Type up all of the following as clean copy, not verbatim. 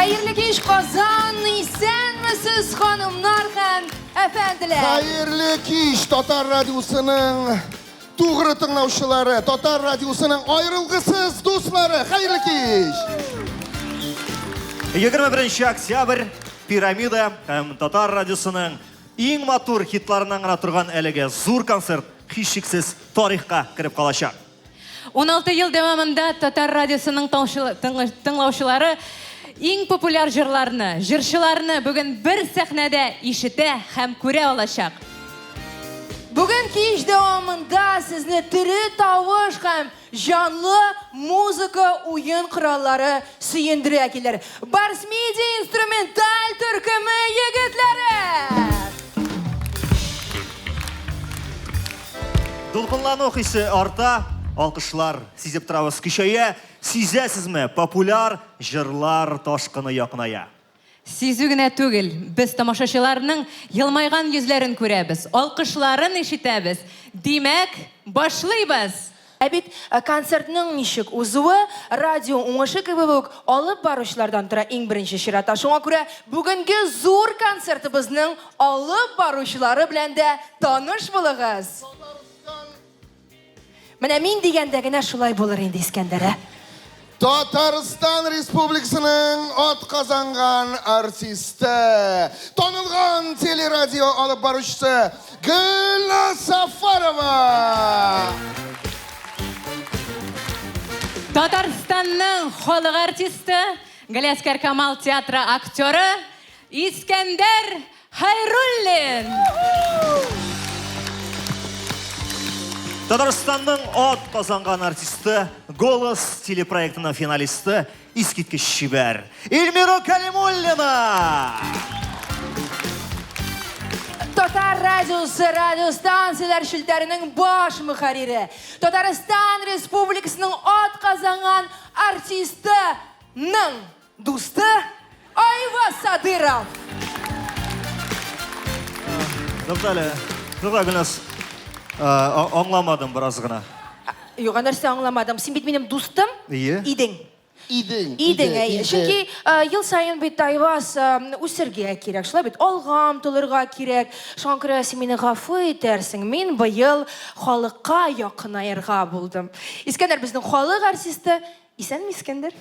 Hayırlı kеш Qozon, isenmisiz hanımlar hem efendiler. Hayırlı kеш Tatar Radyosu'nun doğru tınlavşıları, Tatar Radyosu'nun ayrılgısız dostları. Hayırlı kеш. 21 октябрь Пирамида һәм Татар радиосының иң матур хитларынан гына торган әлеге зур концерт һичшиксез тарихка кирип калачак. 16 ел дәвамында Татар радиосының тыңлаучылары иң популяр җырларны, җырчыларны бүген бер сәхнәдә ишетә һәм күрә алачак. Bugün kеш devamında sizni tiri tavuş hem canlı muzika oyun kralları suyundurya kelir. Bars Media instrumental türkümü yigitleri. Дулкынлану хисе арта, алкышлар сизеп торабыз көчәя, сизәсезме? Популяр җырлар ташкыны якыная. Сизү генә түгел, без тамашачыларның елмайган йөзләрен күрәбез, алкышларын ишетәбез. Димәк, башлыйбыз. Әбит концертның ничек узуы радио уңышы кебек алып баручылардан тора иң беренче чиратта. Шуңа күрә бүгенге зур концертыбызның алып баручылары белән дә таныш булыгыз. Менә мин дигәндә генә шулай булыр инде Искәндәр. Tataristan Respublikasının at kazangan artisti, tanılgan teleradyo alıp barışçısı Gülnaz Safarova. Татарстанның халық артисты, Галиаскар Камал театры актеры Искәндәр Хайруллин. Татарстанның от казанган артисты, Голос телепроектының финалисты, искиткеч шибәр Эльмира Калимуллина. Tatar Radyosu radyostansiyalar şiltərinin baş müxərriri, Tataristan Respublikasının ad qazanğan artistinin dostu Ayva Sadırov. Нурда Гүлназ, аңламадым біраз гына. Yok, нәрсе аңламадым. Сен бит минем достым идің. İdin. Çünkü yıl sayın bit Ayvaz үсергә кирәк. Шулай бит алгам тулырга кирәк. Шуңа күрә син мине гафу итәрсең. Мин быел халыкка якынаерга булдым. Искәндәр безнең халык артисты. Исәнме Искәндәр?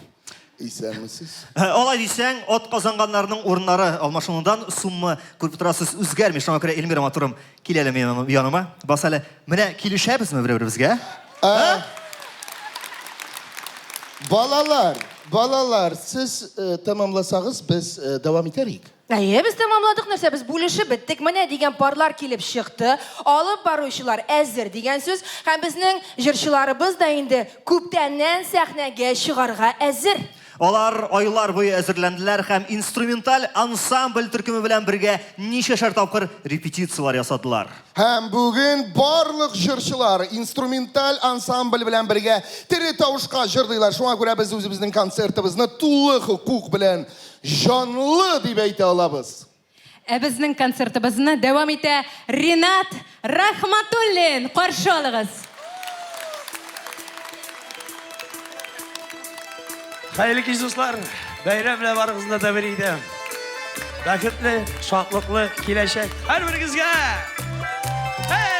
İsen misiniz? Алай дисәң, от казанганнарның урыннары алмашынудан суммы күреп торасыз үзгәрми. Шуңа күрә Эльмира матурым киләле минем яныма. Бас әле, менә килешәбезме бер-беребезгә? Balalar, siz tamamlasağız, biz devam ederik. Biz tamamladık нәрсә, biz бүлешеп беттек. Менә дигән парлар килеп чыкты. Алып баручылар әзер дигән сүз. Һәм безнең җырчыларыбыз да инде күптәннән сәхнәгә чыгарга әзер. Алар айлар буе әзерләнделәр һәм инструменталь ансамбль төркеме белән бергә ничәшәр тапкыр репетициялар ясадылар. Hem bugün barlıq jırçılar, instrumental ansambl bilen birge tiri tavuşqa jırdıylar. Şuna göre biz özümüzün konsertimizni tullu hukuk bilen canlı deyip әйтә alabız. Безнең концертыбызны дәвам итә Ринат Рахматуллин. Каршы алыгыз. Hayırlı kez dostlar, bayramla varınızda təbrik edirəm. Bəxtli, şadlıqlı, kiləşək hər birinizə. Hey!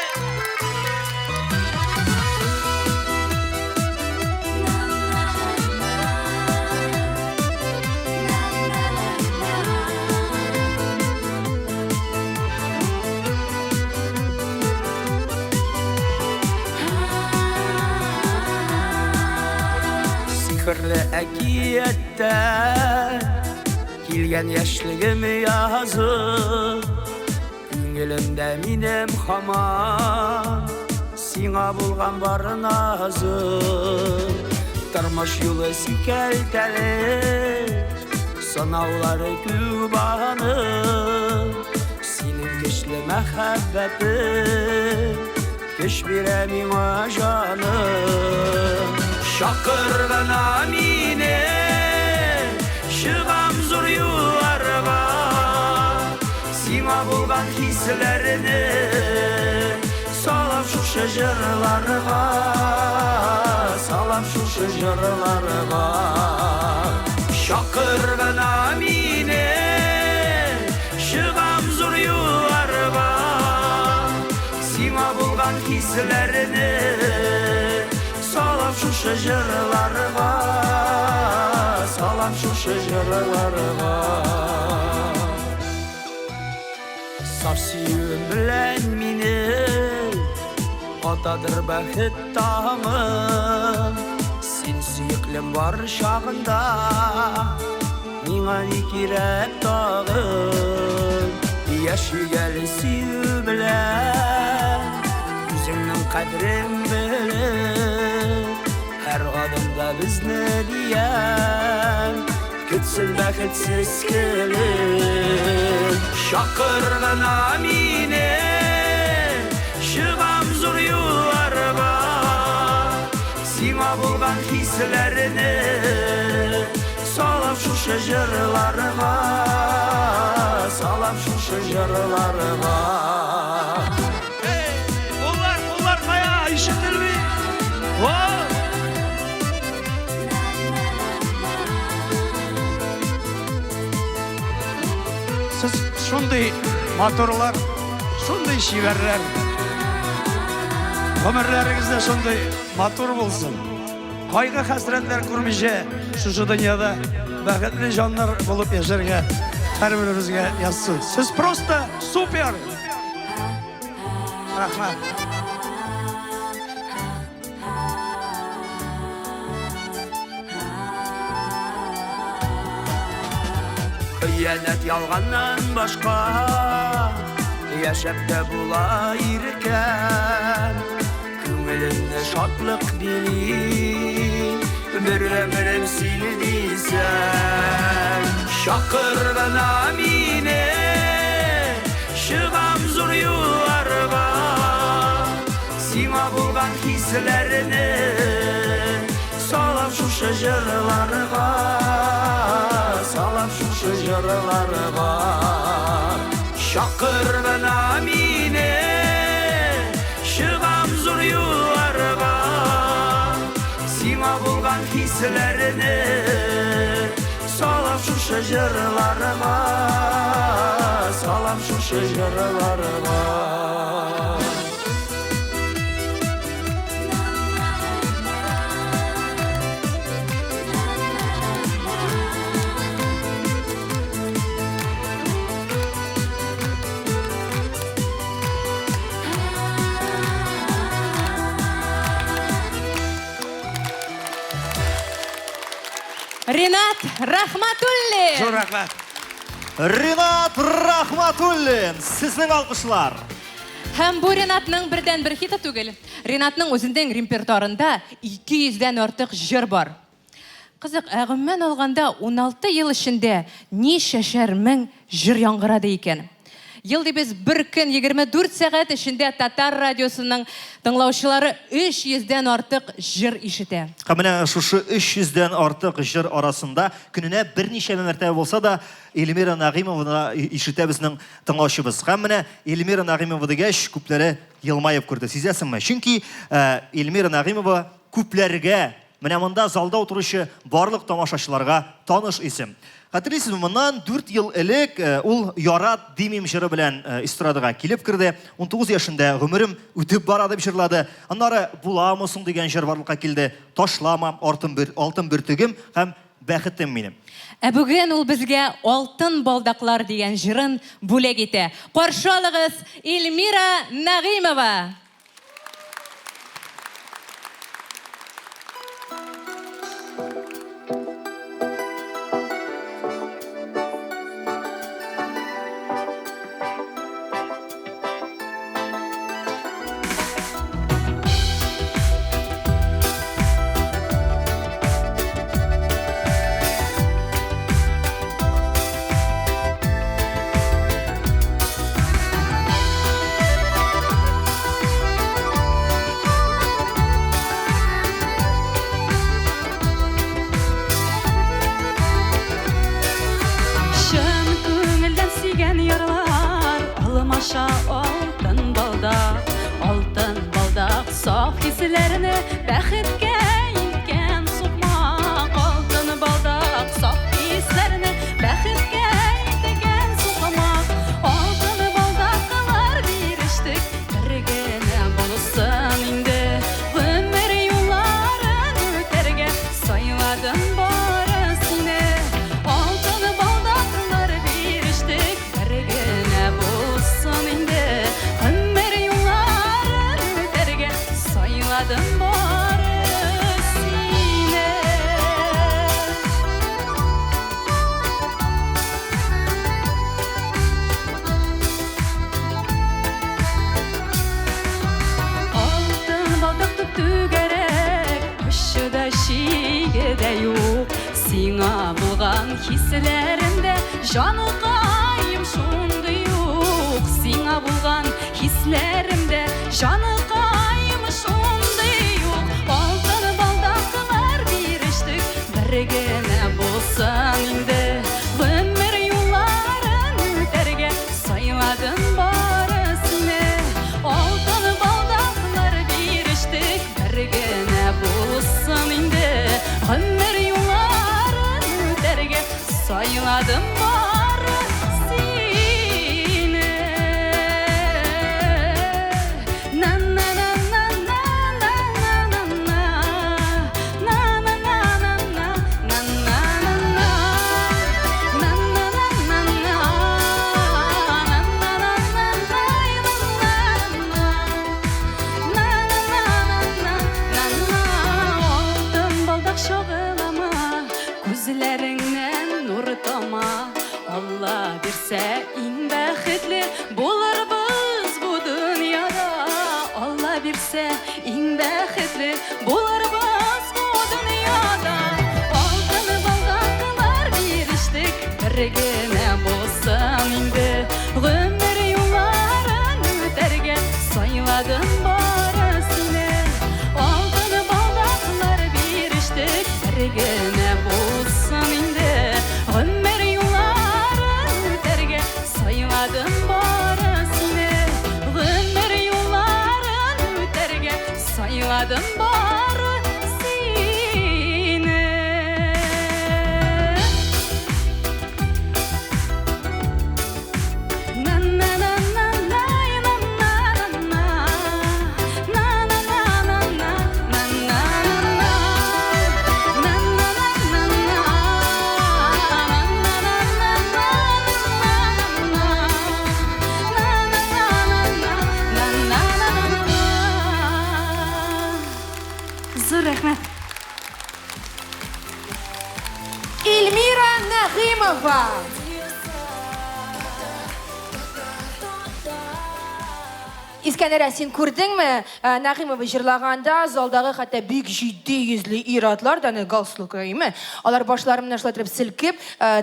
Sihirli əkiyyətdə Kilgən yaşlığımı yazıb Güngelimdə minem xaman Sina bulğan var nazım Tarmaş yolu sikəltəli Sanavları kübanı Sinin keşli məhəbbəti Keş birəmin ajanım Şakırgana mine Şıgam zor yuvarga Sina bulgan hislerini Salam şu şecerlarga Salam şu şecerlarga Şakırgana şuşa jırlarga, salam şuşa jırlarga. Saf süyüm bilen mini, atadır bәхет tağım. Sen süyüklim var şağında, ming'a ni kirek tağım. Yaşıgel süyü bilen, yüzünün kadrin bilen. Her adımda bizni diyen, kütsün bәхетсіз kelin. Şakırgana mine, şıgam zor yuvarga. Sima bulgan hislerini, salam şuşa jırlarga, salam şuşa jırlarga. Bunlar kaya işitilmi? Siz şunday motorlar, şunday şiverler. Ömürlerinizde şunday motor bulsun. Kaygı hasretler kurmuşa şu dünyada бәхетле жандар bulup yaşarga her birimizge yazsın. Siz просто super. Rahmat. Hıyanet yalgandan başka, yaşap da bulayırken, köngülünde şatlık dili, bir ömrüm sildiysen. Şakırgana mine, şıgam zor yuvarga. Sima bulgan hislerini, salam şuşa jırlarga, salam şuşa jırlarga. Şakırgana mine, şıgam zor yuvarga. Sima bulgan hislerini, salam şuşa jırlarga, salam şuşa jırlarga. Ринат Рахматуллин. Çok rahmet. Ринат Рахматуллин, сезнең алкышлар. Һәм бу Ринатның бердән бер хиты түгел. Ринатның үзенең репертуарында 200-дән артык җыр бар. Кызык, гомумән алганда 16 ел эчендә ничәшәр мең җыр яңгырады икән. Ел дибез бер көн 24 сәгать эчендә Татар радиосының тыңлаучылары 300-дән артык җыр ишетә. Һәм менә шушы 300-дән артык җыр арасында көненә берничә мәртәбә булса да Эльмира Нагыймованы ишетә безнең тыңлаучыбыз. Һәм менә Эльмира Нагыймова дигәч күпләре елмаеп күрде. Сизәсеңме? Чөнки Эльмира Нагыймова күпләргә, менә монда залда утыручы барлык тамашачыларга таныш исем. Хәтерлисезме, моннан 4 ел элек ул Ярат Димим җыры белән эстрадага килеп керде. 19 яшендә гомерем үтеп бара дип җырлады. Аннары буламы соң дигән җыр барлыкка килде. Ташлама, алтын бөртегем һәм бәхетем минем. Ә бүген ул безгә Алтын балдаклар дигән җырын бүләк итә. Каршы алыгыз Эльмира Нагыймова. Saf hislerini bәхеткә иткән сукмак, алтын балдак. Saf hislerini bәхеткә иткән сукмак, алтын балдаклар бирештек. Бер генә булсын инде гомер юлларын de yok. Sina bulgan hislerimde canı kayım şundu yok. Sina bulgan hislerimde canı kayım şundu yok. Altın baldaklar bir içtik birgene bulsan indi. Ömür yolların öterge saymadım barısını. Altın baldaklar bir içtik birgene bulsan indi. Ömür yolların öterge saymadım barısını. Na na na na na na na na na na na na na na Altın baldak şoğulama, gözlerinden nur tama. Allah birse in bexitli buluruz bu dünyada. Allah birse in bexitli buluruz bu dünyada. Altın baldaklar bir içtik birgene bulsan indi. Ömür yolların öterge saymadım barısını. Altın baldaklar bir içtik birgene bulsan indi. Ömür yolların öterge saymadım barısını. Ömür yolların öterge saymadım barısını. Na na na na na na na na na na na Zor rahmet. Elmira Nagimova. İskender, sen gördün mü? Nagimova jırlaganda zaldağı hatta büyük ciddi yüzlü iratlar da galsluk mi? Alar başlarımdan şılatırıp silkip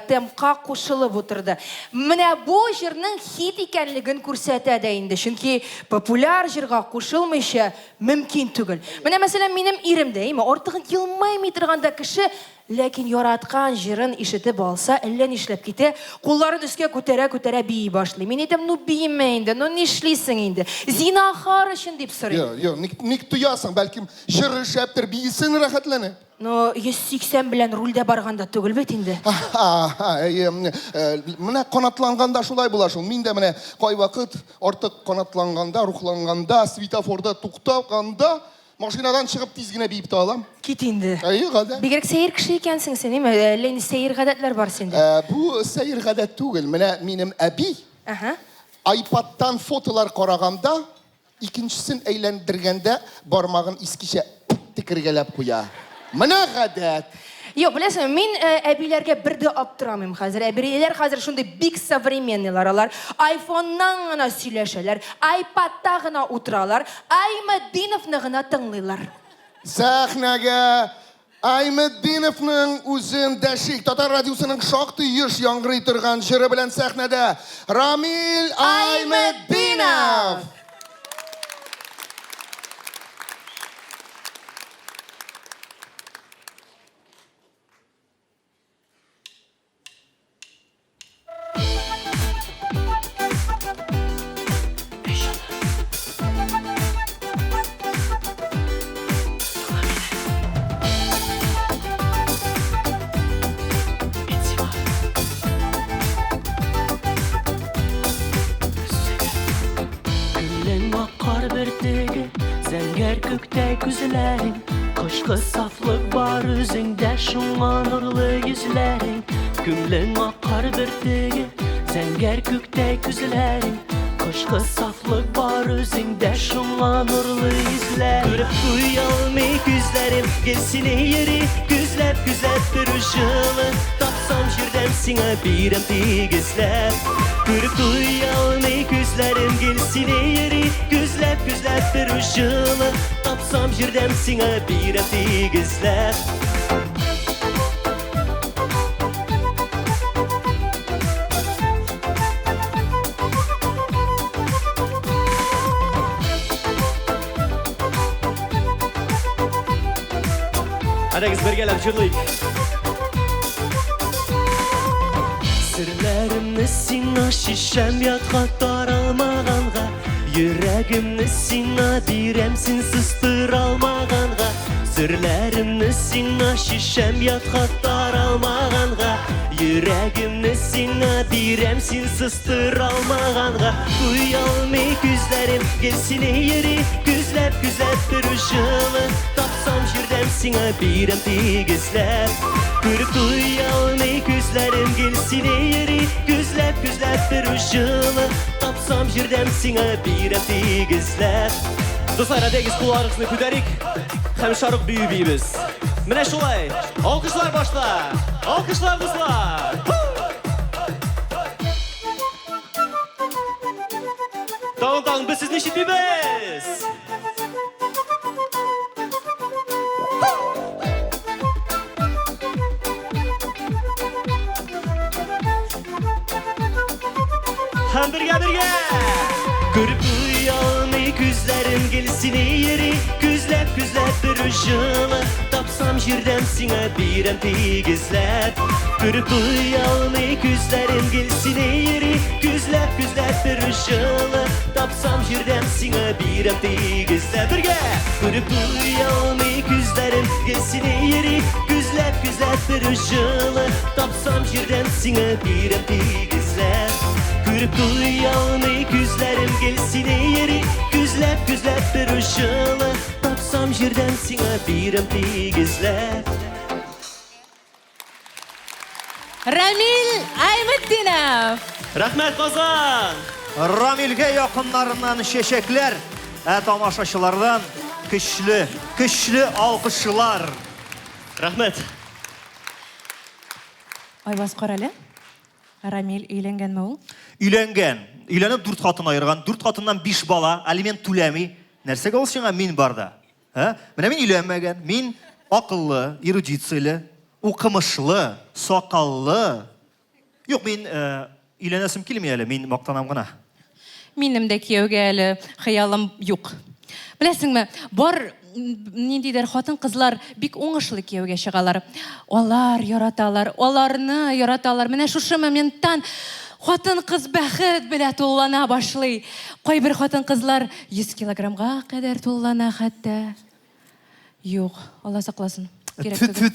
temka koşulup oturdu. Mine bu jırının hit ikenligin korsatadi indi. Çünkü popüler jırga koşulmayışı mümkün tügül. Mine mesela benim irimde, artık yılmay turganda kişi Lekin yaratkan jırın işitip alsa, ellen işlep gite, kolların üstüne kötere biyi başlayı. Men etem, nu biyinme indi, nu nişlisin indi. Zinahar için deyip soruyor. Yo, nik duyasın, belki jırı şeptir, biyisin rahatlana. No, 180 bilen rulde barganda tügül bet indi. Mine konatlanganda şulay bulaşın. Min de mine koy vakit artık konatlanganda, ruhlanganda, svitaforda tuktavganda, maşinadan çıkıp dizgine biyip de alam. Git indi. İyi kadar. Bir gerek seyir kişi ikensin sen, değil mi? Leni seyir gadetler var sende. Bu seyir gadet değil. Benim abi Aha. iPad'dan fotolar karaganda, ikincisini eğlendirgende barmağın iskişe tikirgelep koya. Mine gadet. Yok, bilesem, men abilerge bir de aptıramım hazır. Abiler hazır şunday big современныйлар alar. iPhone'dan gana söyleşeler, iPad'da gana oturalar, Aymeddinev'ni gana tınlaylar. Sahnege Aymeddinev'nin uzun deşik Tatar Radyosu'nun şaktı yüş yangırı turgan jırı bilen sahnede Ramil Aymeddinov. Zəngər kökdə güzlərin Qışqı saflıq var üzündə Şunla nurlu yüzlərin Gümlün akar bir tığı Zəngər kökdə güzlərin Qışqı saflıq var üzündə Şunla nurlu yüzlərin Görüb duyalmay güzlərim Gelsin yeri güzləb duruşunu Tapsam jirdən sinə birəm tigizləb Görüb duyalmay güzlərim Gelsin yeri güzləb duruşunu Tapsam jirdən sinə birəm tigizləb Adayız birgelep jırlayık. Sirlerimni sina şişem yatqa taralmaganға, yüregimni sina diremsin sıstıra almaganға. Sirlerimni sina şişem yatqa taralmaganға, yüregimni sina diremsin sıstıra almaganға. Duyalmay gözlerim gelsin yeri, güzlep duruşunu tapsam jirden sina birem tegizlep. Görüp duyalmay gözlerim gelsin yeri, güzlep duruşunu tapsam jirden sina birem tegizlep. Dostlar, adayız kulağınızı küderik, hem şarık büyübeyimiz. Mine şolay, alkışlar başla, alkışlar kızlar. Dağın biz sizni işitmeyimiz. Hem birge. Görüp duyalmay gözlerim gelsin yeri, güzlep duruşunu tapsam jirden sina birem tegizlep. Görüp duyalmay gözlerim gelsin yeri, güzlep duruşunu tapsam jirden sina birem tegizlep. Birge. Görüp duyalmay gözlerim gelsin yeri, güzlep duruşunu tapsam jirden sina birem tegizlep. Görüp duyalmay gözlerim gelsin yeri, güzlep duruşunu tapsam jirden sina birem tegizlep. Рамил Айметдинов. Rahmet Kazan. Рамилге якыннарыннан шешеклер, тамашачылардан көчле алкышлар. Rahmet. Айбас каралы. Рамил өйләнгәнме ул? Үйленген, үйленіп 4 қатын айырған, 4 қатыннан 5 бала, алимент түләмей. Нәрсеге ол сиңа мин барда? Менә мин үйленмәгән, мин акыллы, эрудицияле, укымышлы, сакаллы. Юк, мин үйленәсем килми әле, мин мактанам гына. Минем дә кияүгә әле хыялым юк. Беләсеңме, бар ниндидер хатын-кызлар бик уңышлы кияүгә чыгалар. Алар яраталар, аларны яраталар. Менә шушы моменттан хатын-кыз бәхет белән туллана башлый. Кайбер хатын-кызлар 100 килограммга кадәр туллана хәтта. Юк, Алла сакласын.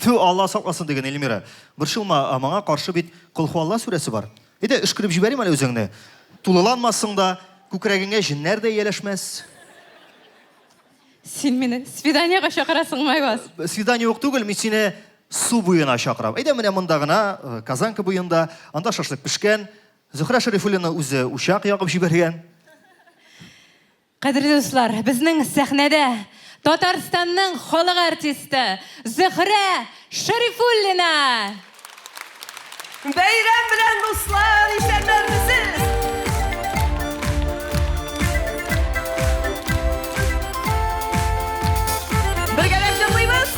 Ту, Алла сакласын деген Эльмира. Бер шылма, маңа каршы бит Кулхуалла сүрәсе бар. Әйдә, эш күреп җибәрим әле үзеңне. Тулыланмасың да, күкрәгеңә җеннәр дә ияләшмәс. Син мине свиданиягә чакырасыңмы, Айбас? Свидание юк түгел, мин сине су буена чакырам. Әйдә, менә монда гына, Казанка буенда, анда шашлык пешкән. Зөһрә Шәрифуллина үзе учак ягып җибәргән. Кадерле дуслар, безнең сәхнәдә Татарстанның халык артисты Зөһрә Шәрифуллина. Бәйрәм белән дуслар, исәнмесез? Бергәләп җырлыйбыз.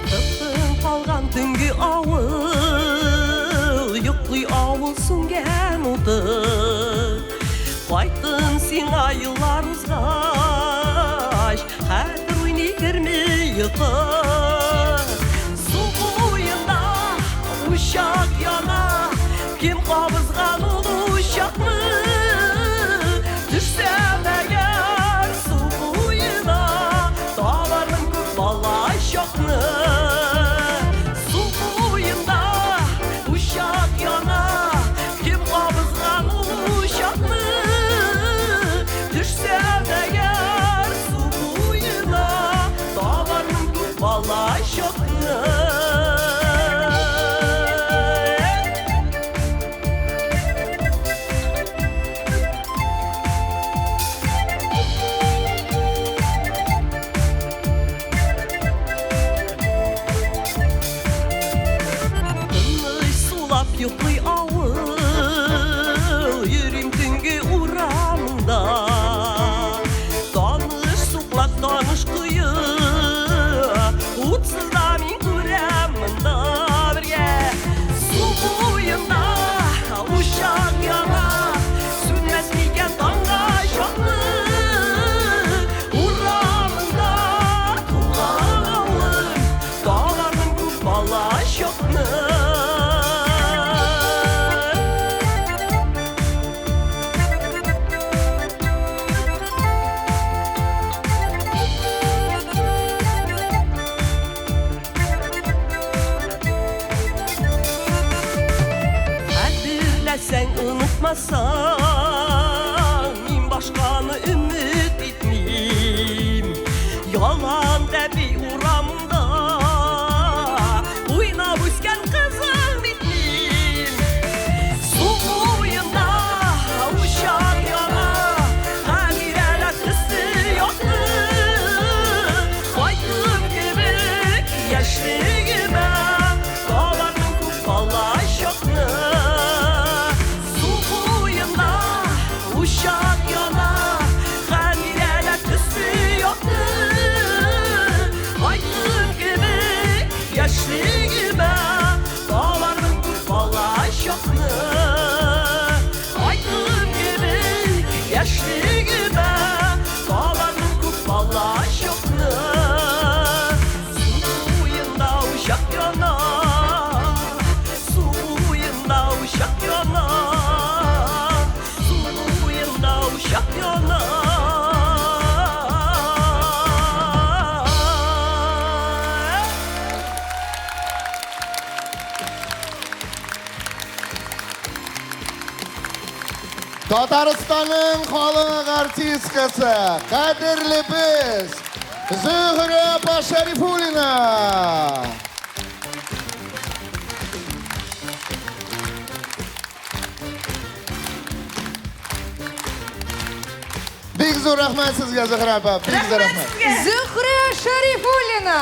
Тыптың калган төнге авыл, йоклый авыл сүнгән уты. Кайттың сиңа еллар узгач, хәтер уйный керми йокы. Су буенда uşak яна, ким кабызган ул uşакны? Düşsәм әгәр су буена, табармын күп бала чакны. Су буенда uşak яна, ким кабызган ул uşакны? Düşsәм әгәр су буена, табармын күп бала чакны. Yoklay avul, yürüm tüngü uğramda. Tanış suklak, tanış kıyı, utsızda min kure oynasan Min başkanı ümit etmeyim Yalan da bir uğramda Uyna büsken kızım bitmeyim Su boyunda uşak yana Hamireler kızı yoktu Aydın gibi yaşlıyıma Dağlarının kupalar şoklu Su boyunda uşak yana Hamireler kızı yoktu Aydın gibi yaşlıyıma Dağlarının kupalar şoklu Aydın gibi yaşlıyıma Dağlarının kupalar şoklu Suyunda uşak yana Suyunda uşak yana Suyunda uşak yana Tataristan'ın halk artistkası, kadirli biz, Zühre Başarifulina. Big zo'r rahmat sizga Zühre apa, big zo'r rahmat. Зухра Шарифуллина.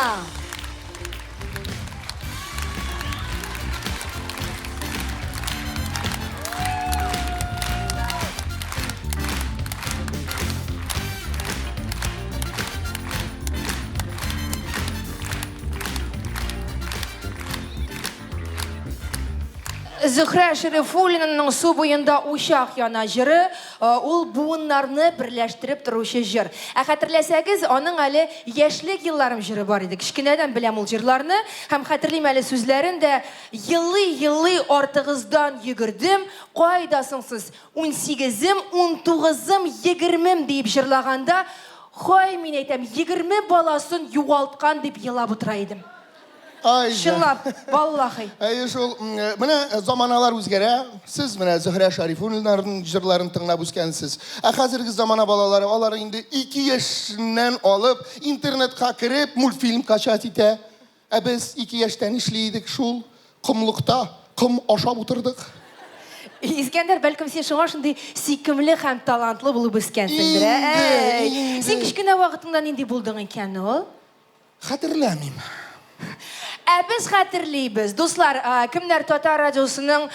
Зухра Шарифуллинаның су буенда ушак яна җыры, ул буыннарны берләштереп торучы җыр. Ә хәтерләсәгез, аның әле яшьлек елларым җыры бар иде. Кичкенәдән беләм ул җырларны һәм хәтерлим әле сүзләрен дә. Елый артыгыздан йөгердем, кайдасың сез? 18-ем, 19-ым, 20-м дип җырлаганда, хай мин әйтәм, 20 баласын югалткан дип елап утыра идем. Ay Шынлап, валлахи. Şol, менә заманалар үзгәрә. Siz менә Зөһрә Шарифуллинаның җырларын тыңлап үскәнсез. Ә хәзерге замана балалары, алар инде 2 яшьнән алып интернетка кирип мультфильм качат итә. Ә без 2 яшьтән эшлидек шул кымлыкта, кым ашап утырдык. Искәндәр, бәлкем син шуңа шундый сөйкемле һәм талантлы булып үскәнсеңдер. Инде. Син кичкенә вакытыңда нинди булдың икән ул? Хәтерләмим. Ә без хәтерлибез. Дуслар, кемнәр Татар радиосының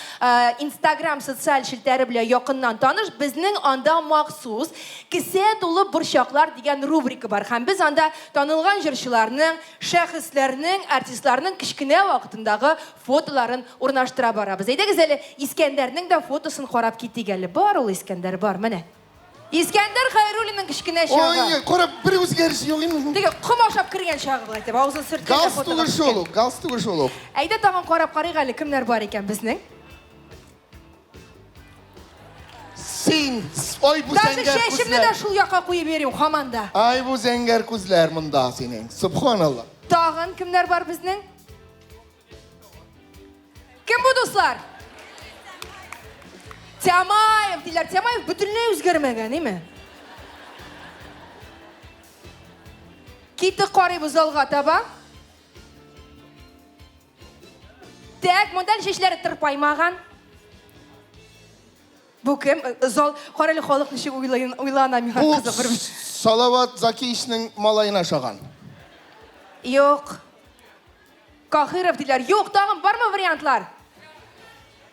Instagram социаль шелтәре белән якыннан таныш, безнең анда махсус кисә тулы борчаклар дигән рубрика бар. Һәм без анда танылган җырчыларның, шәхесләрнең, артистларның кичкенә вакытындагы фотоларын урнаштыра барабыз. Әйдәгез әле Искәндәрнең дә фотосын карап китик әле. Бар ул Искәндәр, бар, менә. Искәндәр Хайруллинның кичкенә чагы. Ой, карап бер үзгәреш юк инде. Теге ком ашап кергән чагы булай дип, авызын сөрткән Галстугы шул, галстугы шул. Әйдә тагын карап карыйк әле, кемнәр бар икән безнең? Син, ой бу Даже зәңгәр чәчемне дә күзләр. шул якка куеп йөрим һаманда. Ай бу зәңгәр күзләр монда синең. Субханалла. Тагын кемнәр бар безнең? Кем бу дуслар? Тямаев диләр. Тямаев бөтенләй үзгәрмәгән, име? Китик карыйбыз алга таба. Так, монда чәчләре тырпаймаган. Бу кем? Зал, каралы халык ничек уйлана миңа Бу кызык. Салават Закиевичнең малаена шаган. Юк. Кахиров диләр. Юк, тагын бармы вариантлар?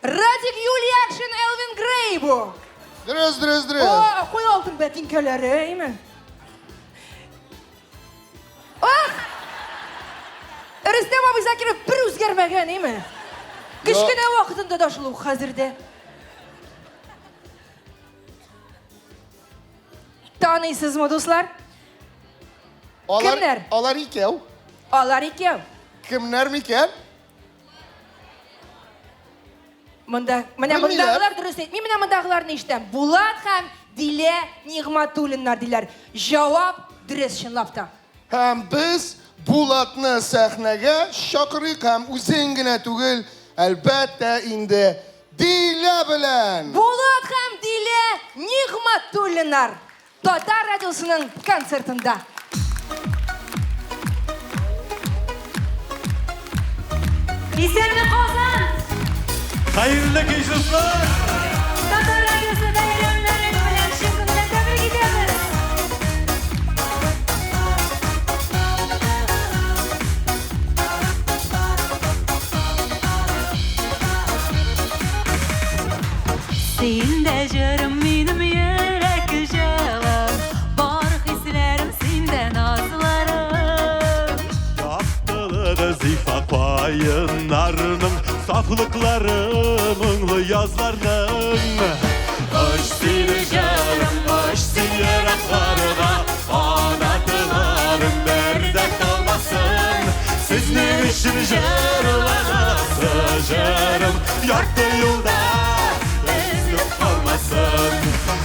Радик Юлиакшин, Элвин Грей бу. Дөрес. О, куй алдым бәтинкәләре, име? Ах! Рөстәм абый Закиров бер үзгәрмәгән, име? Кичкенә вакытында да шул хәзердә. Таныйсызмы, дуслар? Кемнәр? Алар икәү. Алар икәү. Кемнәр микән? Менә мондагылар дөрес әйтми, менә мондагыларны ишетәм. Булат һәм Дилә Нигъматуллиннар диләр. Җавап дөрес чынлап та. Һәм без Булатны сәхнәгә чакырыйк һәм үзен генә түгел, әлбәттә инде Дилә белән. Булат Булат һәм Дилә Нигъматуллиннар Татар радиосының концертында. Исәнлек Казан! Hayırlı keyifler. Татар радиосы бәйрәмнәрен белән шул көнне тәбрик итәбез. Син дә җырым минем йөрәк җылым, бар хисләрем синдә назларым. Yaptılığı zifa payınlarının saflıkları mыңlı yazlarının Hoş seni canım, hoş seni yaraklarına Anadolu'nun nerede kalmasın Sizin için jarılara sıcarım Yartı yolda ezilip kalmasın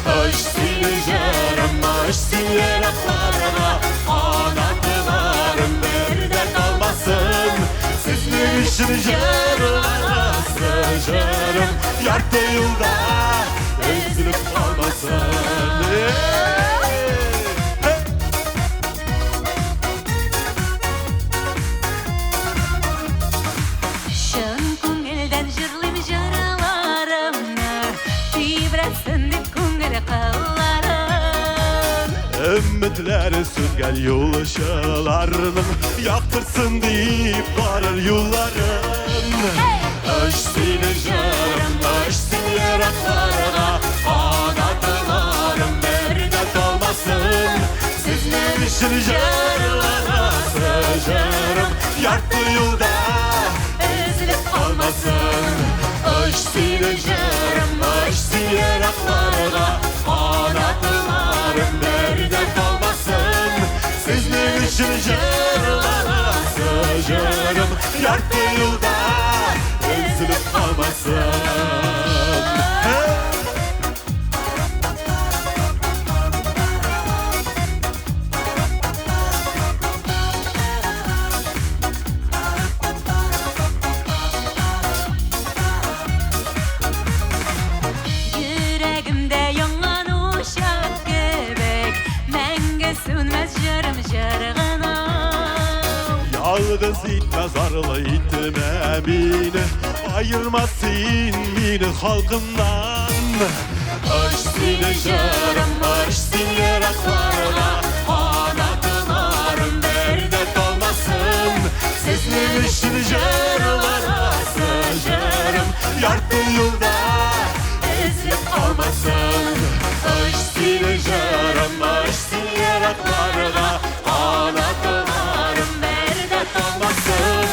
Hoş seni canım, hoş seni yaraklarına Anadolu'nun nerede kalmasın Sizin için jarılara sıcarım Yartı yolda ezilip kalmasın Şın күңелдән җырлыйм җырларымны, тибрәтсен дип күңел кылларым. Ümitleri süzgen yolçularının Yaktırsın deyip varır yolların Öş seni canım, öş seni yaraklarına Anadılarım nerede kalmasın Sizin için jarılara sıcarım Yartı yolda ezilip kalmasın Öş seni canım, öş seni yaraklarına Anadılarım nerede kalmasın Sizin için jarılara sıcarım Yartı yolda ezilip kalmasın Йөрәгемдә янган uşak кебек, мәңге сүнмәс җырым җыргына. Yalnız itmez arlı itme beni Ayırmasın beni halkından Aş seni jarım, aş seni yaraklarına Anadılarım nerede kalmasın Sizin için jarılara sıcarım Yartı yolda ezilip kalmasın Aş seni jarım, aş seni yaraklarına Anadılarım nerede kalmasın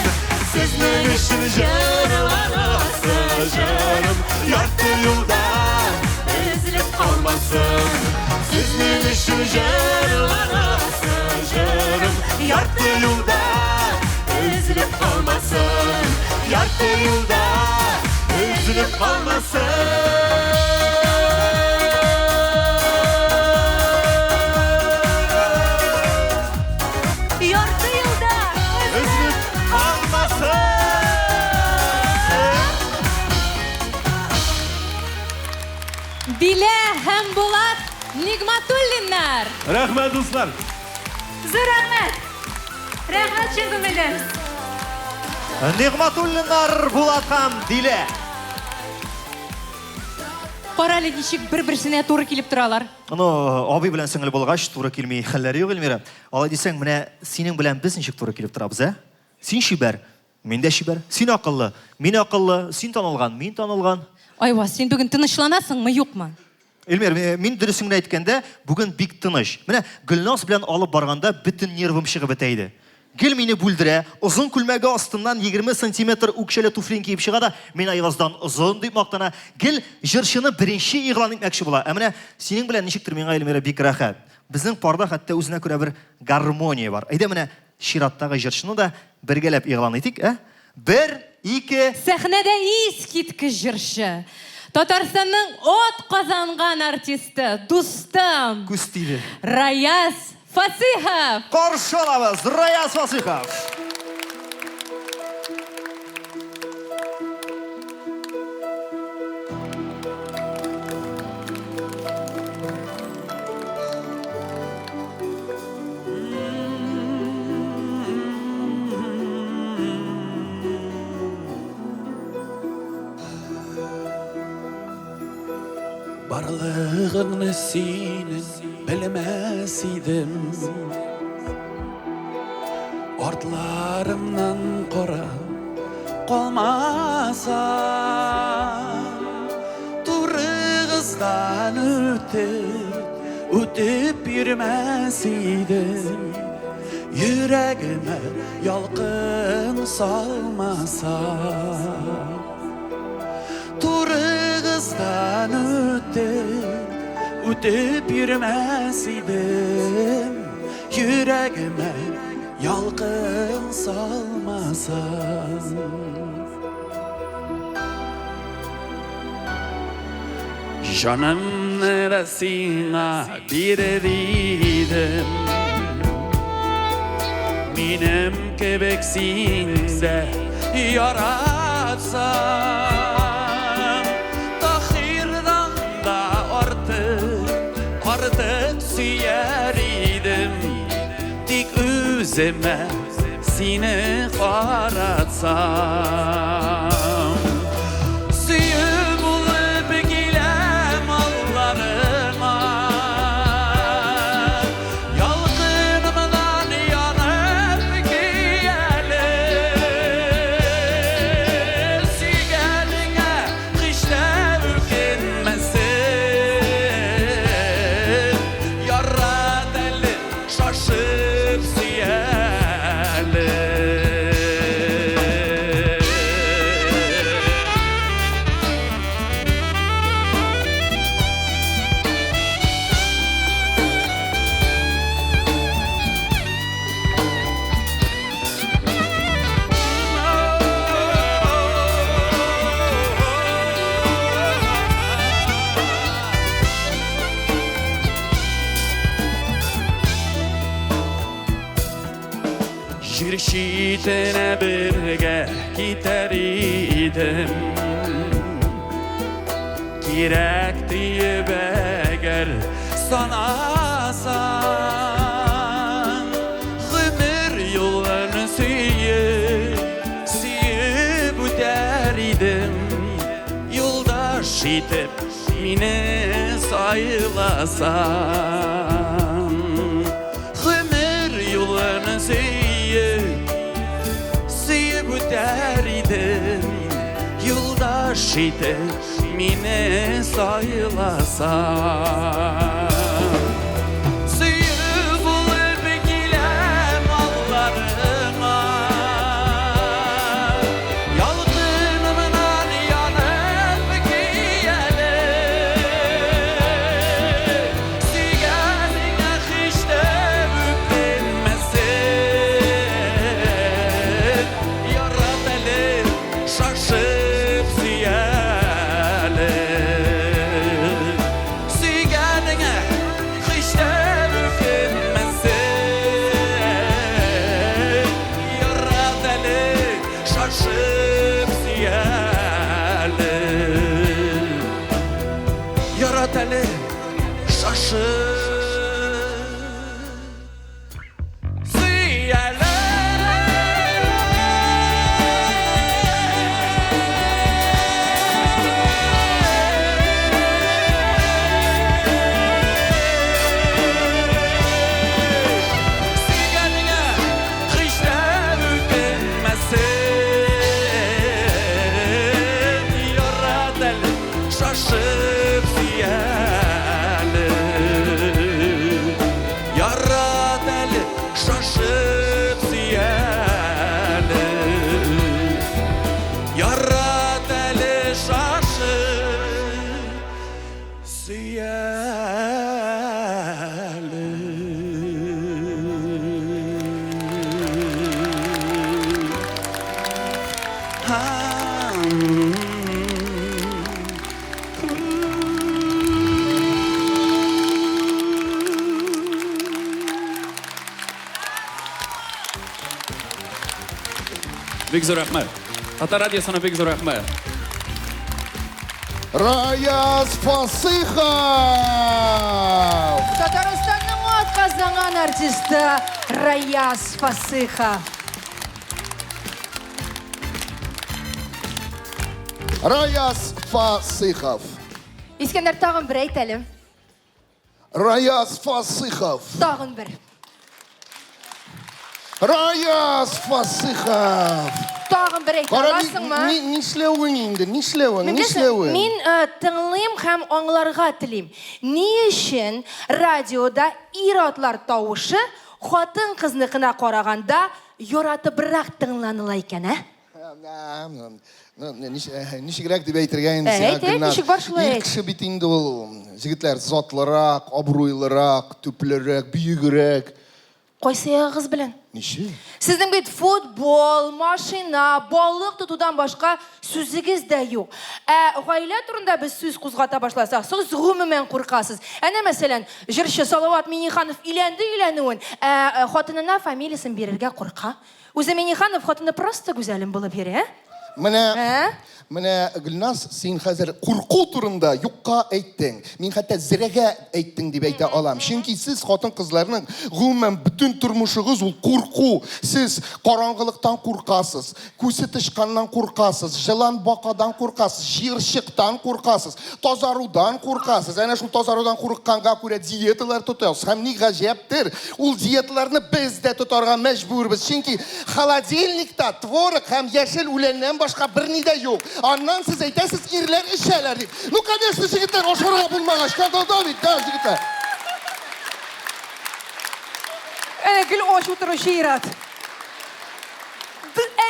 Sizin için jarılara sıcarım Yartı yolda ezilip kalmasın Sizin için jarılara sıcarım Yartı yolda ezilip kalmasın Yartı yolda ezilip kalmasın Ярты елда Ezilip kalmasın Дилә һәм Булат Нигъматуллиннар. Рәхмәт дуслар. зур рәхмәт. Рәхмәт чын күңелдән. Нигъматуллиннар Булат һәм Дилә. Кара әле ничек бер-берсенә туры килеп торалар. Абый белән сеңле булгач, туры килми хәлләре юк Эльмира. Алай дисәң, менә синең белән без ничек туры килеп торабыз, ә? Син шибәр, мин дә шибәр. Син акыллы, мин акыллы. Син танылган, мин танылган. Айва, син бүген тынычланасыңмы, юкмы? Эльмир, мин дөресен генә әйткәндә, бүген бик тыныч. Менә Гөлназ белән алып барганда бөтен нервым чыгып бетә иде. Гел мине бүлдерә, озын күлмәге астыннан 20 сантиметр үкчәле туфлин киеп чыга да, мин Айваздан озын дип мактана. Гел җырчыны беренче игълан итмәкче була. Ә менә синең белән ничектер миңа Эльмира бик рәхәт. Безнең парда хәтта үзенә күрә бер гармония бар. Әйдә менә чираттагы җырчыны да бергәләп игълан итик, ә? 1, 2. Сәхнәдә искиткеч җырчы. Татарстанның от казанган артисты, дустым. Күз тиде. Раяз Фасихов. Каршы алабыз, Раяз Фасихов. Varlığını senin bilmez idim. Ortlarımdan qora qalmasa, Turğızdan ötüp yürümez idim. Yüreğime yalqın salmasa, Turğızdan ötüp yürümez idim. Yüreğime yalqın salmasa. Canım neresine bireriydim. Benim kebeksinde yaratsam, Tahir'dan da artık süyer idim. Dik üzeme seni qaratsam, Süyüp ulup gilem allarıma, Yalqınımdan yanıp giyelim. Süygenine kışta ükenmesin, Yarra deli şaşıp süyelim. Şirşitine birge gider idim. Gerek deyip eğer sanasan, Ömür yollarını süyüp öter idim. Yoldaş itip mine sayılasan, Ömür yollarını süyüp öter idim. Yoldaş itip mine sayılasan, Süyüp ulup gilem allarıma, Yalqınımdan yanıp giyelim. Süygenine hiç de öpülmesin, Yarra deli şaşıp süyelim. Süygenine hiç de öpülmesin, Yarra deli şaşıp süyelim. Yarra deli şaşıp şaşıp süyelim. Yarra deli şaşıp süyelim. Yarra deli şaşıp süyelim. Big zor rahmat. Ata Radyosu'na big zor rahmat. Rayaz Fasıxov. Татарстанның атказанган артисты Раяз Фасыхов. Rayaz Fasıxov. İskender tağın bir aytalım. Rayaz Fasıhov. Tağın bir. Rayaz Fasıhov. Tağın bir aytalasın mı? Nişlevin indi, nişlevin. Min tınlayım hem onlarga tileyim. Ni için radyoda iratlar tavışı xotun kızınıkına qaraganda yoratı bırak tınlanılayken, ha? Nişigirek deb aytirgan nişig başlay. İlk kishi bitindi ol. Jigitlar zotlarak, obro'ylarak, tüplerak, büyügrek. Qo'ysaya kız bilen. Nishi? Sizin bit futbol, maşina, balık tutudan başka sözünüz de yok. Gaile turunda biz söz kuzgata başlasak, siz gümümen korkasız. Mesela, Jirşi Salavat Minixanov ilendi. Xotınına familiyasını verirge korka. O'zi Minixanov xotini prosta güzelim bulup yeri, Mana Gülnaz, sen hazır korku turunda yokka aytding. Men hatta ziraga aytding deb ayta olam. Chunki siz xotin qizlarning umuman bütün turmushingiz ul qo'rquv. Siz qorong'ilikdan qo'rqasiz, ko'zi tishqandan qo'rqasiz, jilan boqadan qo'rqasiz, shirshiqdan qo'rqasiz, tozarudan qo'rqasiz. Ana shu tozarudan qo'rqqanga ko'ra diyetalar tutasiz. Ham ne g'ajabdir. Ul diyetlarni bizda tutarga majburmiz. Chunki xolodilnikda tvorog ham yashil ulandan boshqa bir nida yo'q. Ondan siz aytasiz erlar ishalar deb. Ну, конечно, jigitlar oshxonaga bo'lmagan. David, jigitlar. Gül oş oturuşu irat.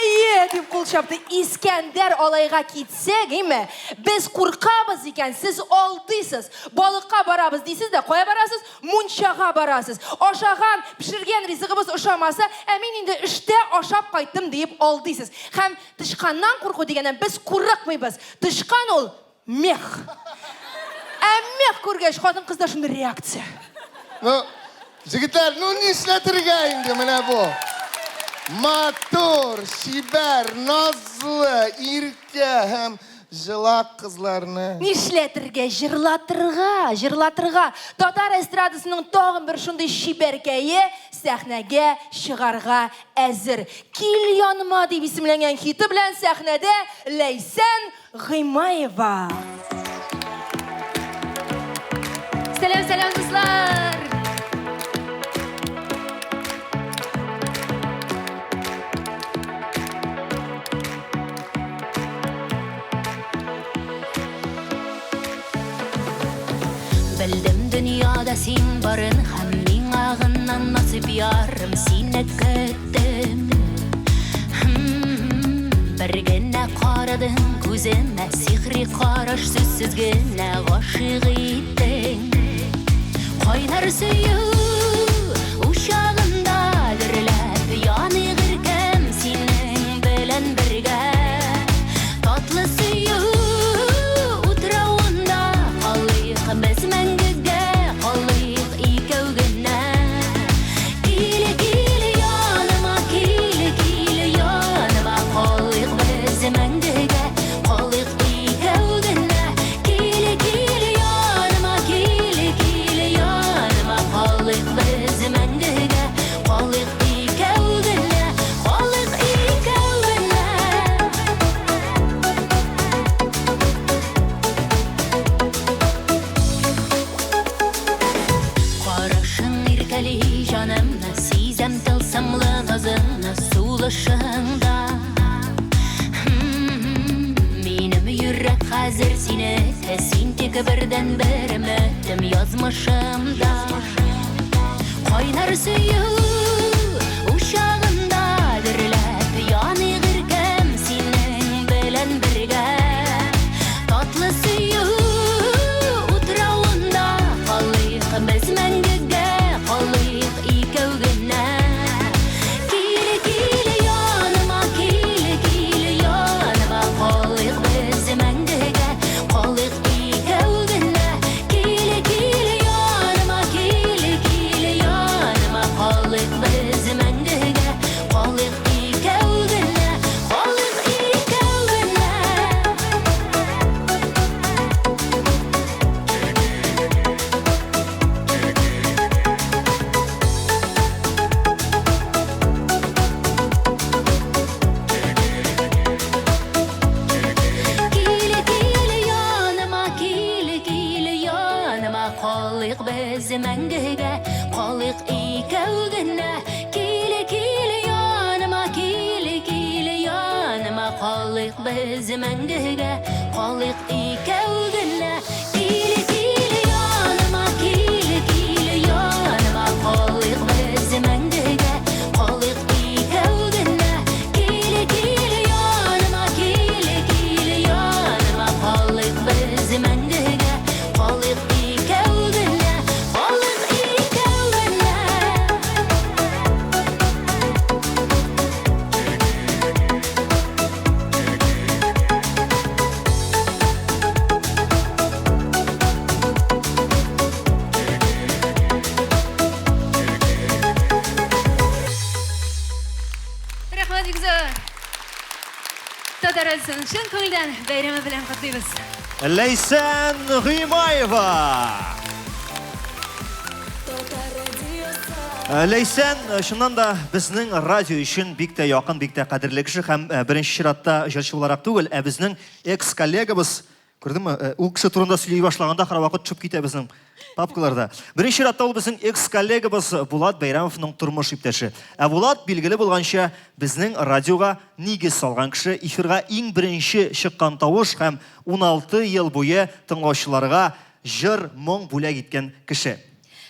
Eye deb qo'l chapdi. İskender olayga kitsek, mi? Biz qo'rqamiz ekan, siz oldisiz. Balıqqa barabız deysiz de, qo'ya barasiz, munchaga barasiz. Oshag'am pishirgan rizqimiz ushamasa, men endi ishda oshab qaytdim deb oldisiz. Ham tishqandan qo'rquv degandan biz qo'rqmaymiz. Tishqan ol meh. Meh ko'rgach xotin qizda shunday reaksiya. Jigitlar, nishlatirga endi mana bu. Motor, shibar, nozli, irka ham jilaq qizlarni. Nishlatirga, jirlatırga. Tatar estradasının tağın bir şunday shiberkayi sahnaga shigarga azir. Kil yanıma deb isimlangan hiti bilan sahnada Laysan G'imayeva. Selam dostlar. Bildim dünyada sen barın, hammin ağından nasip yarım seni küttüm. Birgene qaradın gözüme, sihri qaraş süzsüz gene aşık ettin. Qaynar suyu uşağında dürlep, yanı gırkem senin bilen birge. Tatlı suyu utrağında qalıyıq biz məngəgə, qalıyıq ikəv günə. Kili yanıma, kili yanıma, qalıyıq biz məngəgə, qalıyıq ikəv günə. Kili yanıma, kili yanıma, qalıyıq biz məngəgə, qalıyıq ikəv günə, qalıyıq ikəv günə. Qarашın irkəli canımda, sizəm tılsımlı nazını sulışında. Benim yürek hazır seni tesin tek birden birim öttüm yazmışımda. Qaynar suyu uşağında dürlep, yanı gırkem senin bilen birge. Tatlı suyu utrağında qalıyıq biz məngəgə, qalıyıq ikəv günə. Kili yanıma, kili yanıma, qalıyıq biz məngəgə, qalıyıq ikəv günə. Kili yanıma, kili yanıma, qalıyıq Қалиқ біз мәңгіге, қалиқ икәуділі. Килі, килі яныма, килі, килі яныма, қалиқ біз мәңгіге, қалиқ икәуділі. Килі, килі яныма, килі, килі яныма, қалиқ біз мәңгіге, қалиқ икәуділі, қалиқ икәуділі. Рахмат бик зор. Татар Радиосын шын көңілден бәйремі белән құтлыйбыз. Лейсен Гыймаева. Лейсен, шыннан да безнең радио өчен бик тә якын, бик тә кадерле кеше һәм беренче чиратта җырчы буларак түгел, ә безнең экс-коллегабыз, күрдеңме, ул кеше турында сөйли башлаганда һәрвакыт төшеп китә безнең папкаларда. Беренче чиратта ул безнең экс-коллегабыз Булат Бәйрәмовның тормыш иптәше. Ә Булат билгеле булганча безнең радиога нигез салган кеше, эфирга иң беренче чыккан тавыш һәм 16 ел буе тыңлаучыларга җыр, моң бүләк иткән кеше.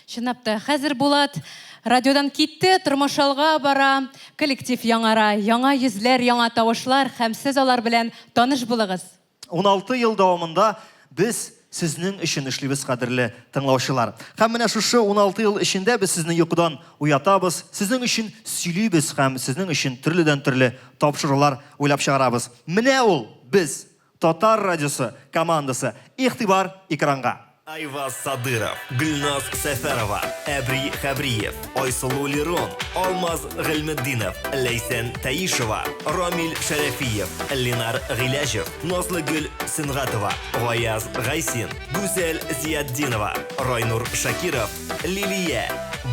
Чынлап та, хәзер Булат радиодан китте, тормыш алга бара, коллектив яңара, яңа йөзләр, яңа тавышлар һәм сез алар белән таныш булыгыз. 16 ел дәвамында без сезнең өчен эшлибез, кадерле тыңлаучылар. Һәм менә шушы 16 ел эчендә без сезне йокыдан уятабыз, сезнең өчен сөйлибез һәм сезнең өчен төрледән-төрле тапшырулар уйлап чыгарабыз. Менә ул без, Татар радиосы командасы. Игътибар экранга. Айваз Садыров, Гүлназ Сәфәрова, Әбри Хәбриев, Айсылу Лирон, Алмаз Гыйлметдинов, Лейсен Таишева, Рамил Шәрәфиев, Ленар Гыйләҗев, Назлыгөл Сынгатова, Гаяз Гайсин, Гүзәл Зияддинова, Райнур Шакиров, Лилия,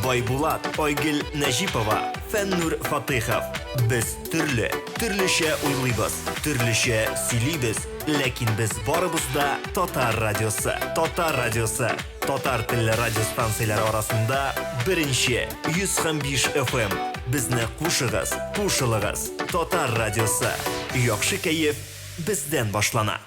Байбулат, Айгөл Нәҗипова, Фәннур Фатыйхов. Без төрлечә уйлыйбыз, төрлечә сөйлибез, ләкин без барыбыз да Татар радиосы. Татар радиосы, татар телле радиостанцияләре арасында беренче 105 FM. Безне кушыгыз, кушылыгыз. Татар радиосы. Яхшы кәеф бездән башлана.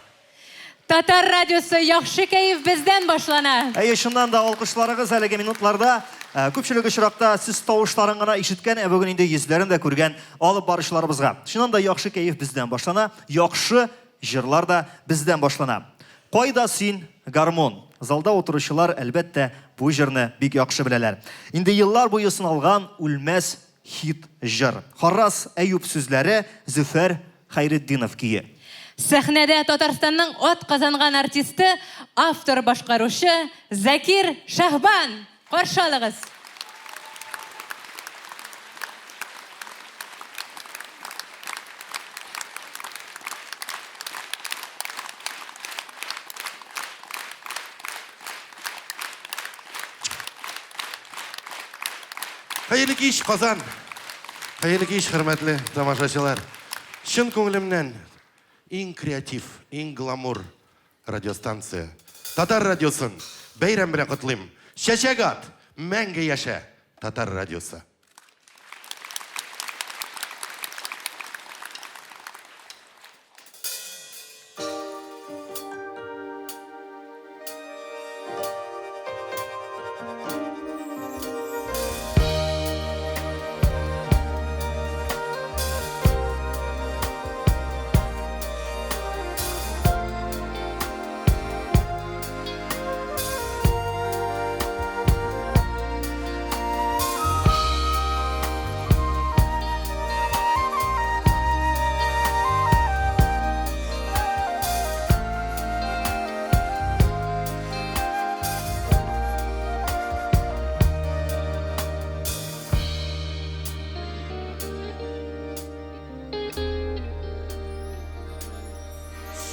Татар радиосы яхшы кәеф бездән башлана. Шуннан да алкышларыгыз әлеге минутларда күпчелек очракта сез тавышларын гына ишеткән, бүген инде йөзләрен дә күргән алып барышларыбызга. Шуннан да яхшы кәеф бездән башлана, яхшы җырлар да бездән башлана. Кайда син, гармон? Залда утыручылар әлбәттә бу җырны бик яхшы беләләр. Инде еллар буе сыналган үлмәс хит җыр. Харрас Әюп сүзләре, Зөфәр Хайретдинов кие. Сәхнәдә Татарстанның ат казанган артисты, автор башкаручы Закир Шахбан. Каршы алыгыз. Хәерле кич, Казан. Хәерле кич, хөрмәтле тамашачылар. Чын күңелемнән иң креатив, иң гламур радиостанция. Татар радиосын бәйрәм белән котлыйм. Чәчәгат, мәңге яшә. Татар радиосы.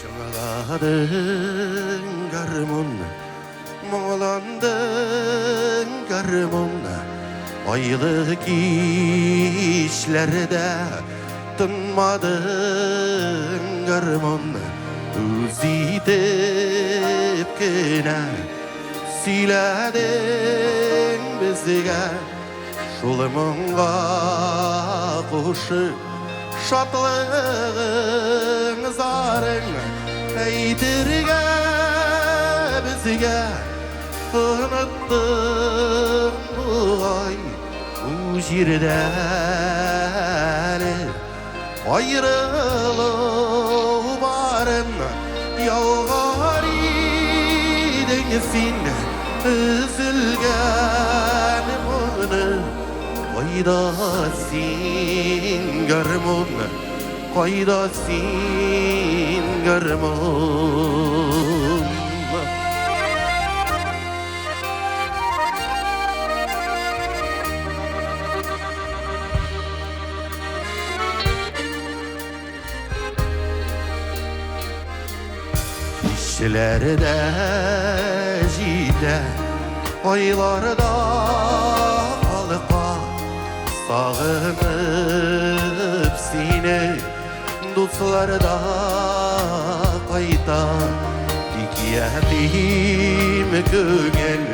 Şıngıladın garmon, moğlandın garmon. Aylı kişlerde tınmadın garmon. Üzitip kine siledin bizge. Şulımınga koşup Şatlığın zarın eytirge bizge unuttum bu ay bu jirdeni ayrılığı barın yalvar idengsin üzülgen bunu Qaydasin garmun Qaydasin garmun İşlerde jide Aylarda halka Sağınıp seni dostlarda kayda İki yetim köngel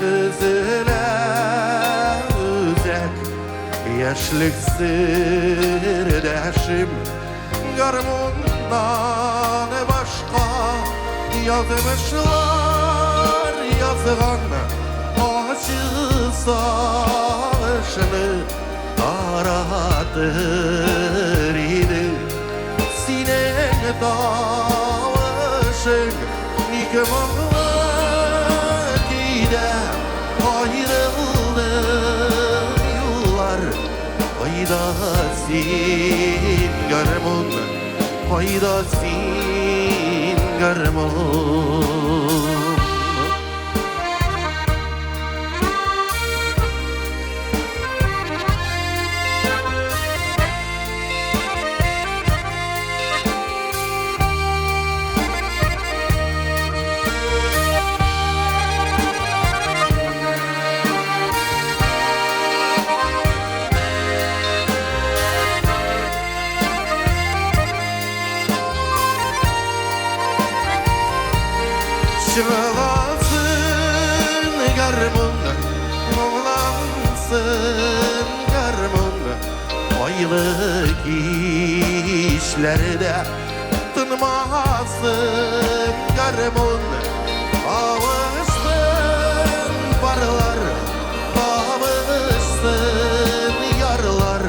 üzüle üzek Yaşlık sırdaşım garmundan başka yazmışlar yazgan aşık savaşını aratır idi Sinen davışın nikmahlar gide ayrıldı yollar Qaydasin garmun Qaydasin garmun Çığlasın garmun, muğlansın garmun Aylık işlerde tınmasın garmun Avuşsun barlar, avuşsun yarlar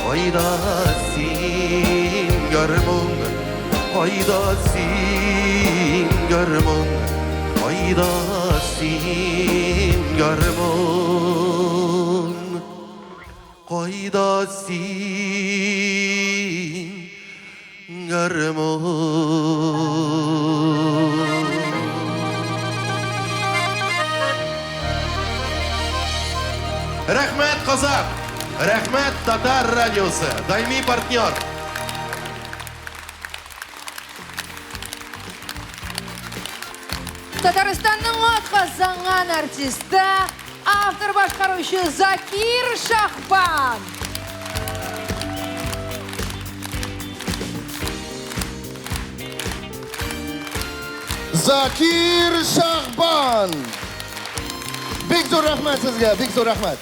Qaydasin garmun, qaydasin garmun Qaydasin garmun Qaydasin garmun Rahmet Kazak, rahmet Tatar Radyosu, daimi partnyor Татарстанның атказанган артисті, автор башқарушы Закир Шахбан. Zakir Şahban. Bek zo'r rahmat sizga, bek zo'r rahmat.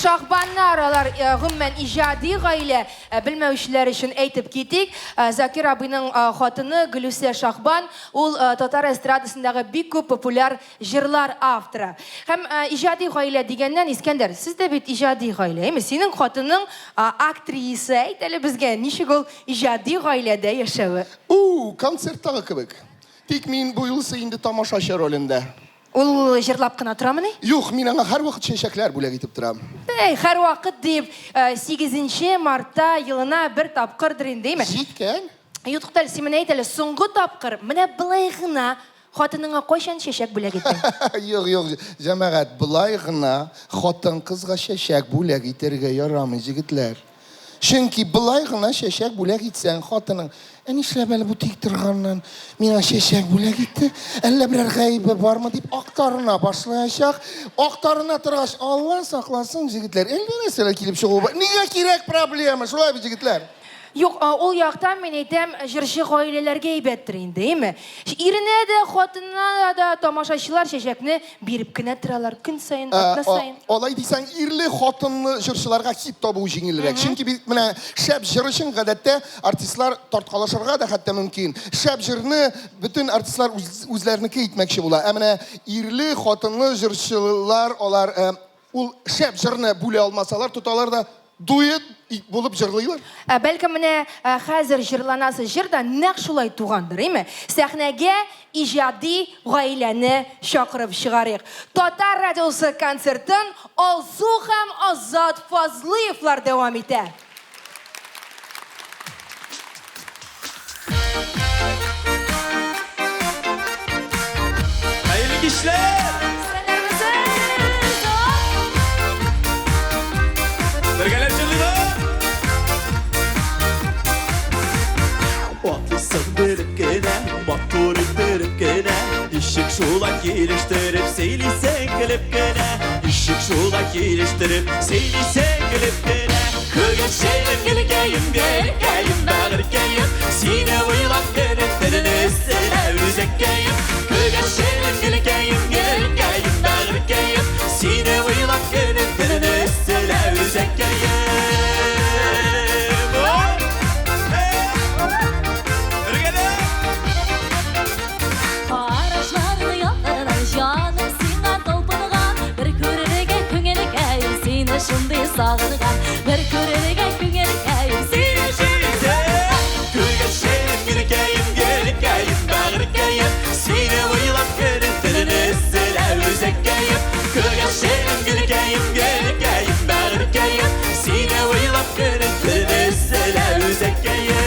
Шахбаннар алар гомумән иҗади гаилә белмәүчеләр өчен әйтеп китик. Закир абыйның хатыны Гөлүсә Шахбан, ул татар эстрадасындагы бик күп популяр җырлар авторы. Һәм иҗади гаилә дигәннән Искәндәр, сез дә бит иҗади гаилә, әйме? Синең хатының актриса, әйт әле безгә, ничек ул иҗади гаиләдә яшәве? Концерттагы кебек. Тик мин бу юлсы инде тамашачы ролендә. Ул җырлап кына торамыни? Юк, мин аңа һәрвакыт чәчәкләр бүләк итеп торам. Һәрвакыт дип 8 мартта елына бер тапкырдыр инде, әйме? Җиткән? Юктал, син менә әйт әле, соңгы тапкыр менә былай гына хатыныңа кайчан чәчәк бүләк иттең? Юк, җәмәгать, былай гына хатын-кызга чәчәк бүләк итәргә ярамый, җегетләр. Чөнки былай гына чәчәк бүләк итсәң хатының, нишләп әле бу тик торганнан миңа чәчәк бүләк итте? Әллә берәр гаибе бармы дип актарына башлаячак. Актарына торгач, Алла сакласын, җегетләр. Әллә нәрсәләр килеп чыгу. Нигә кирәк проблема? Шулай бит, җегетләр. Yok, ol яктан мен әйтәм, җырчы гаиләләргә әйбәттер инде, әйме? Иренә дә, хатынына да тамашачылар чәчәкне биреп кенә торалар көн сайын, атна сайын. Олай дисәң, ирле хатынлы җырчыларга хит табу җиңелрәк. Чөнки менә шәп җыр өчен гадәттә артистлар тарткалашырга да хәтта мөмкин. Шәп җырны бөтен артистлар үзләренеке итмәкче була. Ә менә ирле хатынлы җырчылар алар ул шәп җырны бүлә алмасалар, тоталар да дуэт булып җырлыйлар. Бәлкем менә хәзер җырланасы җыр да нәкъ шулай тугандыр, әйме? Сәхнәгә иҗади гаиләне чакырып чыгарыйк. Татар радиосы концертын Алсу һәм Азат Фазлыевлар дәвам итә. Hayırlı işler. Birgeler çalıyor. Otlisan verip gene, motoru verip gene, işik şula geliştirip seylisen gelip gene, işik şula geliştirip seylisen gelip gene. Kıgın şeyim gelgeyim bağırgeyim, sine uylap gönütlerini sile üzekeyim. Kıgın şeyim gelgeyim bağırgeyim, sine uylap gönütlerini sile üzekeyim. Araçlarını yollarından canım sina dolpınıgan, bir körerege köngелегейim seni şunday sağırgan, bir körerege köngелегейim seni şunday. Kırgın şeyim gelgeyim bağırgeyim, sine uylap gönütlerini sile üzekeyim. Kırgın şeyim gelgeyim bağırgeyim, sine uylap gönütlerini sile üzekeyim.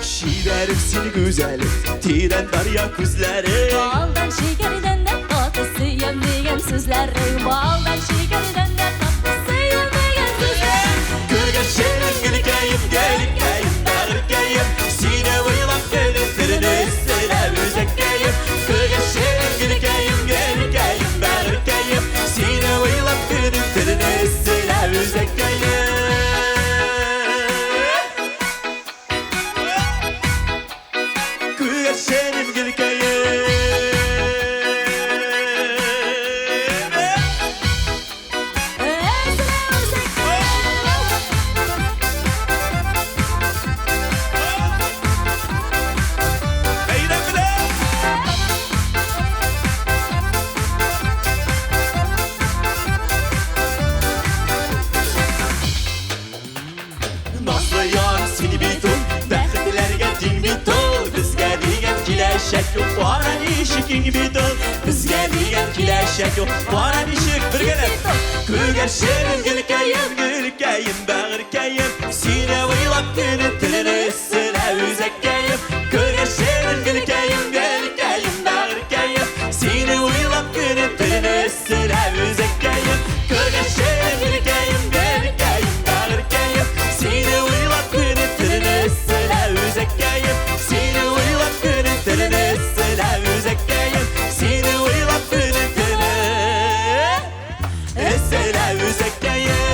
Şiverim seni güzelim, tiden darya kuzları. Baldan şekerden de tatlısı yemeyen sözlerim, baldan şekerden de tatlısı yemeyen sözlerim. Kırgın şeyim gelgeyim bağırgeyim, sine uylap gönütlerini sile üzekeyim. Kırgın şeyim gelgeyim bağırgeyim, sine uylap gönütlerini sile üzekeyim. Kırgın şeyim gelgeyim. Nazlayan seni bitum, bəxtlərə din bitum. Bizə deyən kiləşək yox, varan işikin bitum. Bizə deyən kiləşək yox, varan işik bir gələk. Kırgın şeyim gelgeyim bağırgeyim, sine uylap gönütlerini sile üzekeyim. Kırgın şeyim gelgeyim bağırgeyim, sine uylap gönütlerini sile üzekeyim. Kırgın şeyim gelgeyim bağırgeyim, sine uylap gönütlerini sile üzekeyim. Sine uylap gönütlerini sile üzekeyim. Sine uylap gönütlerini sile üzekeyim.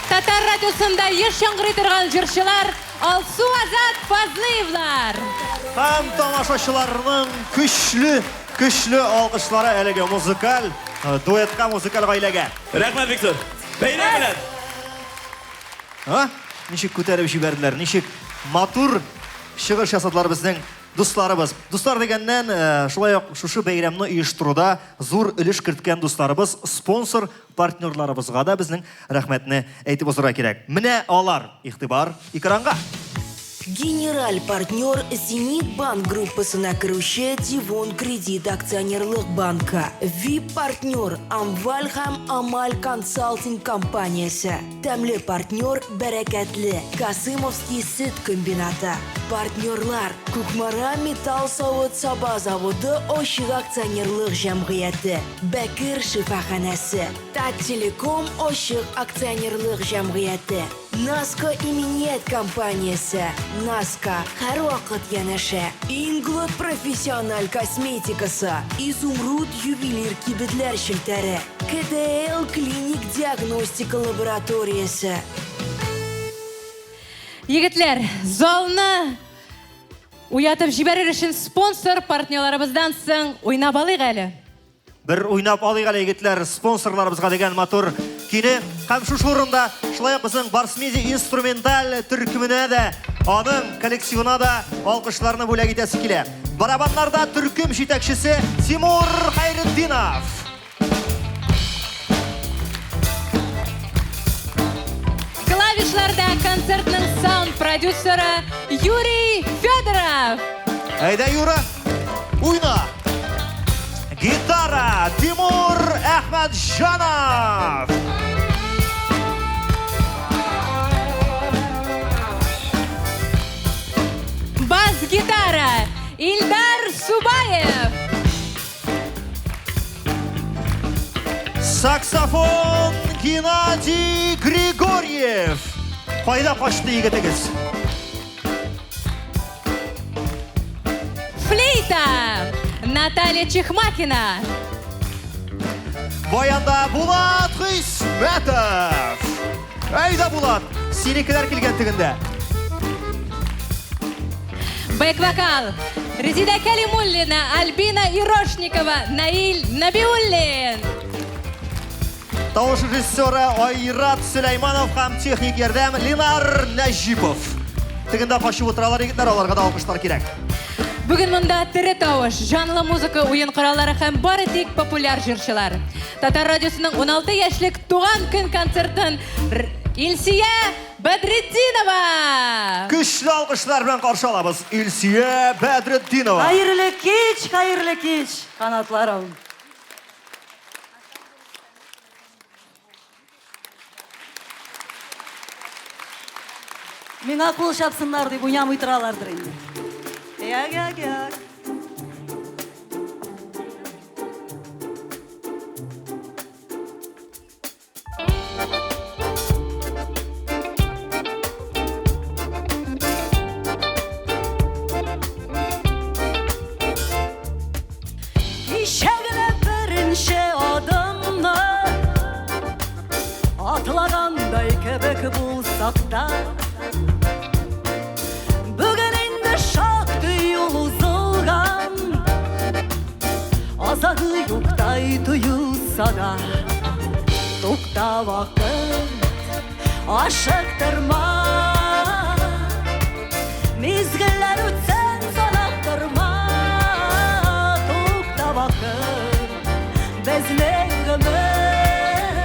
Татар радиосында еш яңгырый торган җырчылар Алсу Азат Фазлыевлар. Һәм тамашачыларның көчле алкышлары әлеге музыкаль дуэтка, музыкаль гаиләгә. Рәхмәт, Виктор. Бәйрәм белән. Ничек күтәреп җибәрделәр, ничек матур чыгыш ясадылар безнең дусларыбыз. Дуслар дигәннән, шулай ук шушы бәйрәмне оештыруда зур өлеш керткән дусларыбыз, спонсор партнерларыбызга да безнең рәхмәтне әйтеп узарга кирәк. Менә алар, игътибар экранга. Генераль партнер Зенит банк группасына кіруші Дивон кредит акционерлық банка. VIP партнер Амваль һәм Амаль консалтинг компаниясы. Тәмлі партнер Бәрәкәтлі Касымовский сүт комбината. Партнерлар Кукмара металл сауыт саба заводы Ошық акционерлық жәмғияты. Бәкір шифаханасы. Таттелеком Ошық акционерлық жәмғияты. Наска Именет компаниясы. Наска һәр вақыт янәшә. Инглот профессиональ косметикасы. Изумруд ювелир кибетләр шелтәре. КДЛ клиник диагностика лабораториясы. Егетләр, залны уятып җибәрер өчен спонсор партнерларыбыздан соң уйнап алыйк әле. Бір уйнап алыйк әле егетләр, спонсорларыбызга дигән матур кине һәм шу урында шулай безнең Барсмеди инструменталь төркеменә дә, аның коллективына да алкышларны бүләк итәсе килә. Барабаннарда төркем җитәкчесе Тимур Хайретдинов. Клавишларда концертның саунд продюсеры Юрий Федоров. Әйдә, Юра, уйна! Гитара Тимур Әхмәтҗанов. Бас-гитара Ильдар Субаев. Саксофон Геннадий Григорьев. Кайда качты егетегез? Флейта Наталья Чехмакина. Баянда Булат Хисмәтов. Әйдә, Булат, синекеләр килгән тегендә. Бэк-вокал Резида Калимуллина, Альбина Ирошникова, Наиль Набиуллин. Тавыш режиссеры Айрат Сөләйманов һәм техник ярдәм Ленар Нәҗипов. Тегендә качып утыралар егетләр, аларга да алкышлар кирәк. Бүген монда тере тавыш, жанлы музыка, уен кораллары һәм бары тик популяр җырчылар. Татар радиосының 16 яшьлек туган көн концертын Илсия Бәдретдинова. Көчле алкышлар белән каршы алабыз. Илсия Бәдретдинова. Хәерле кич, канатларым. Миңа кул шапсыннар дип уйнамый торалардыр инде. Як. Ишәгенә беренче адымны атлагандай кебек булсак та, бүген инде шактый юл узылган, азагы юктай тоелса да, тукта вакыт ашыктырма, мизгелләр үтсен санактырма, тукта вакыт безнең гомер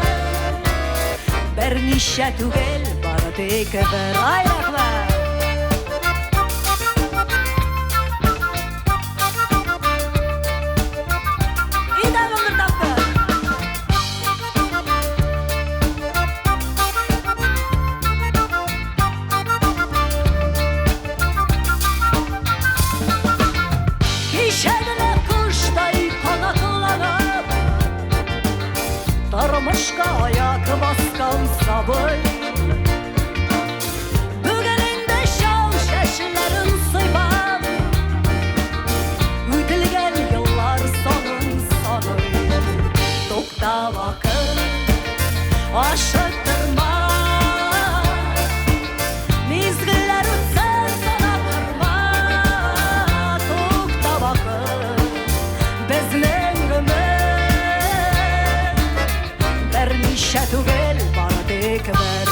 берничә түгел, бары тик бер аякла. Тормышка аяк баскан сабый, бүген инде шау шәшләрен сыйпап, үтелгән еллар санын саный, тукта вакыт ашыктырма, мизгелләр үтсен санактырма, тукта вакыт безнең гомер берничә түгел, бары тик бер.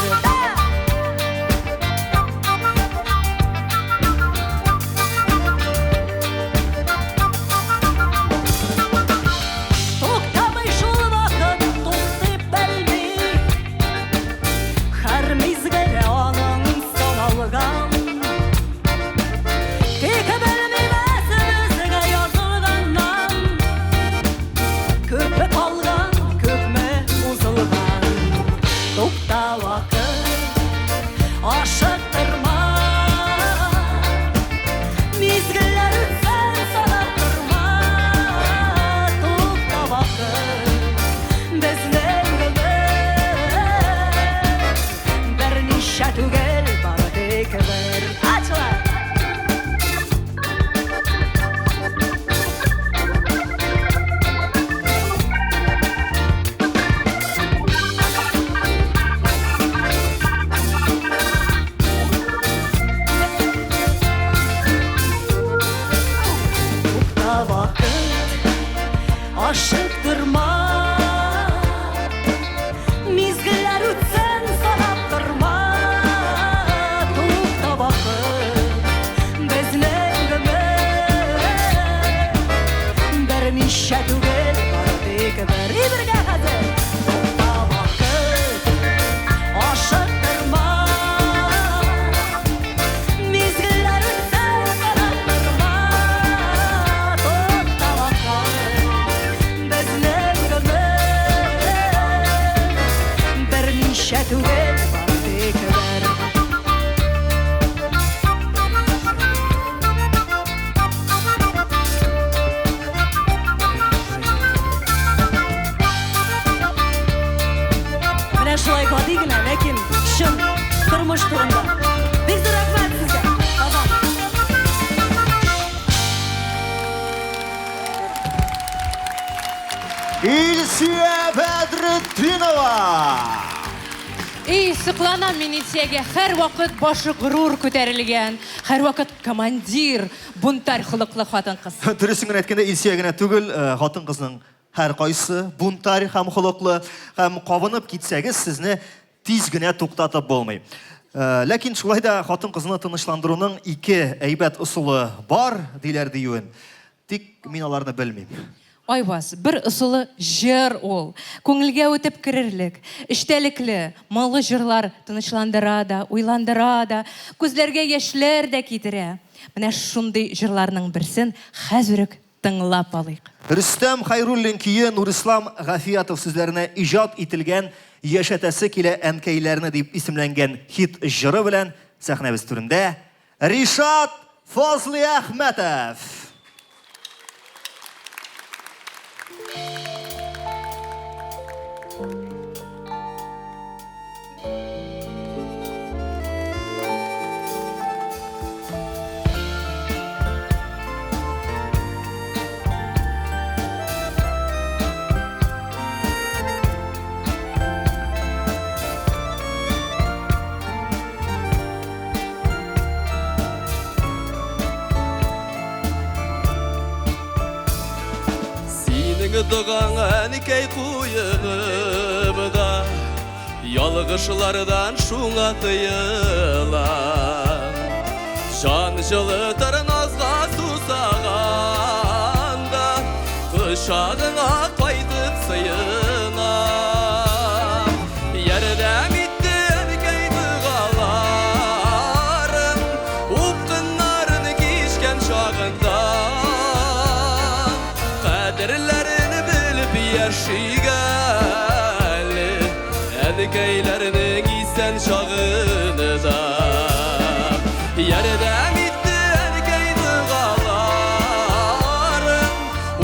İlsiye Bedrettinova. Ey sıklana minitsiyege her vakit başı gurur көтәрелгән, her vakit komandir, buntar хылыклы хатын кыз. Дөресен әйткәндә Илсия генә түгел, хатын кызның һәр кайсы бунтарь һәм хылыклы һәм кабынып китсәгез, сезне тиз генә туктатып булмый. Ләкин шулай да хатын кызны тынычландыруның ике әйбәт усулы бар, диләр диюен. Тик мин аларны белмим. Айбас, бер ысулы жыр ул. Күңелгә үтеп керерлек, эчтәлекле, малы җырлар тынычландыра да, уйландыра да, күзләргә яшьләр дә китерә. Менә шундый җырларның берсен хәзер үк тыңлап алыйк. Рөстәм Хайруллин көе Нурислам Гафиятов сүзләренә иҗат ителгән яшәтәсе килә әнкәйләрне дип исемләнгән хит җыры белән сәхнәбез түрендә Ришат Фазли Әхмәтов. Дұғаңа никей қойынып да ялғышылардан шуңа тыйыла жан жылытыр назға сусағанда құшағыңа қайтып сыйына ердәм итті әнкей дұғаларым ұптынларын кешкен шағында қадірлері yaşıgalı Ənkəylərinin isen şağını da Yerdən itti ənkəy dığalarım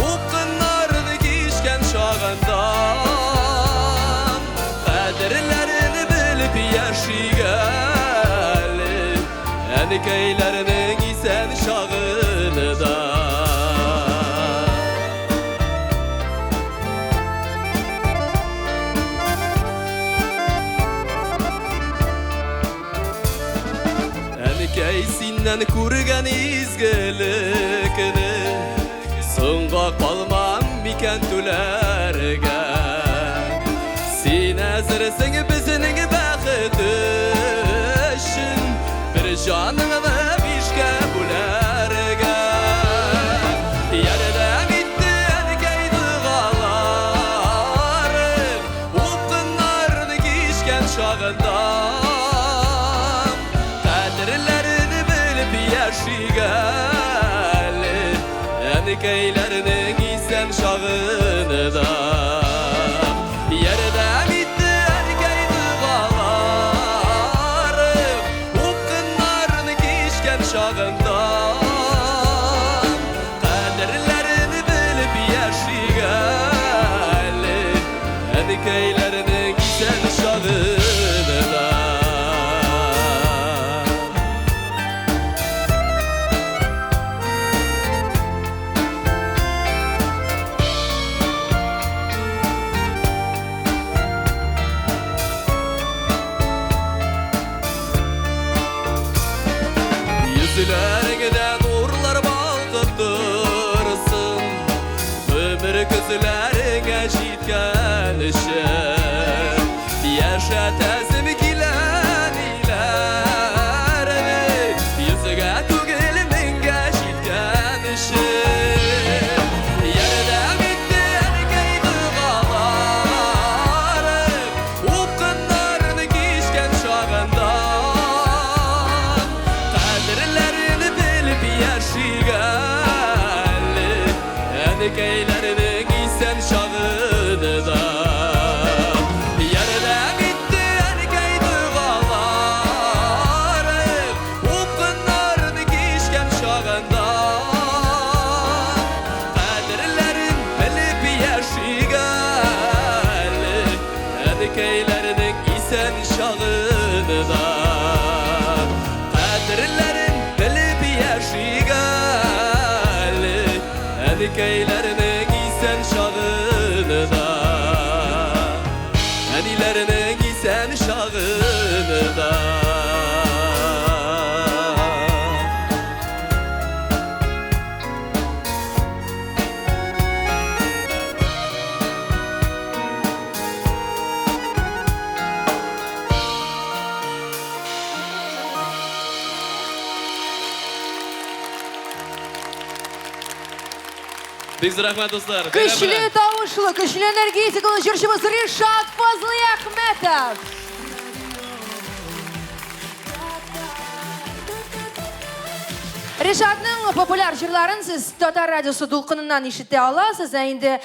Uqınlarını kişkən şağından Qədirlərini bilip yaşıgalı Ənkəylərinin isen şağını da Sindən kurgan izgilikni So'ngga qalmam mikan tularga Sen azirsin bizning baxit üçün Bir joningni bishga bularga Yerdan itdi ənkəy dığalarım Uqınlarını kişkən şağında yaşıgalı Ənkəylərinin isen şağını da Yerdən itti ənkəy dığalarım Uqınlarını kişkən şağında Qədirlərini bilip yaşıgalı Ənkəylərinin isen şağını da Yüzlərindən uğurlar balqıb dursun Ömür gözlərinə jitkən işin Yaşatəsim kilən ilərimi Yüzüge tugil mingə jitkən işin Yerdən itti ənkəy dığalarım Uqınlarını kişkən şağında yaşıgalı Ənkəylərinin isen şağını da Yerdən itti ənkəy dığalarım Uqınlarını kişkən şağında Qədirlərin bilip yaşıgalı Ənkəylərinin isen şağını da Qədirlərin bilip yaşıgalı Ənkəylərinin isen şağını da Big zor rahmat dostlar. Güçlü tavuşlu, güçlü energetikli jürşimiz Rişat Fazlı Ahmetov. Rişatның популяр жырларын сіз Татар радиосы дулқынынан ишете аласыз. Әйінді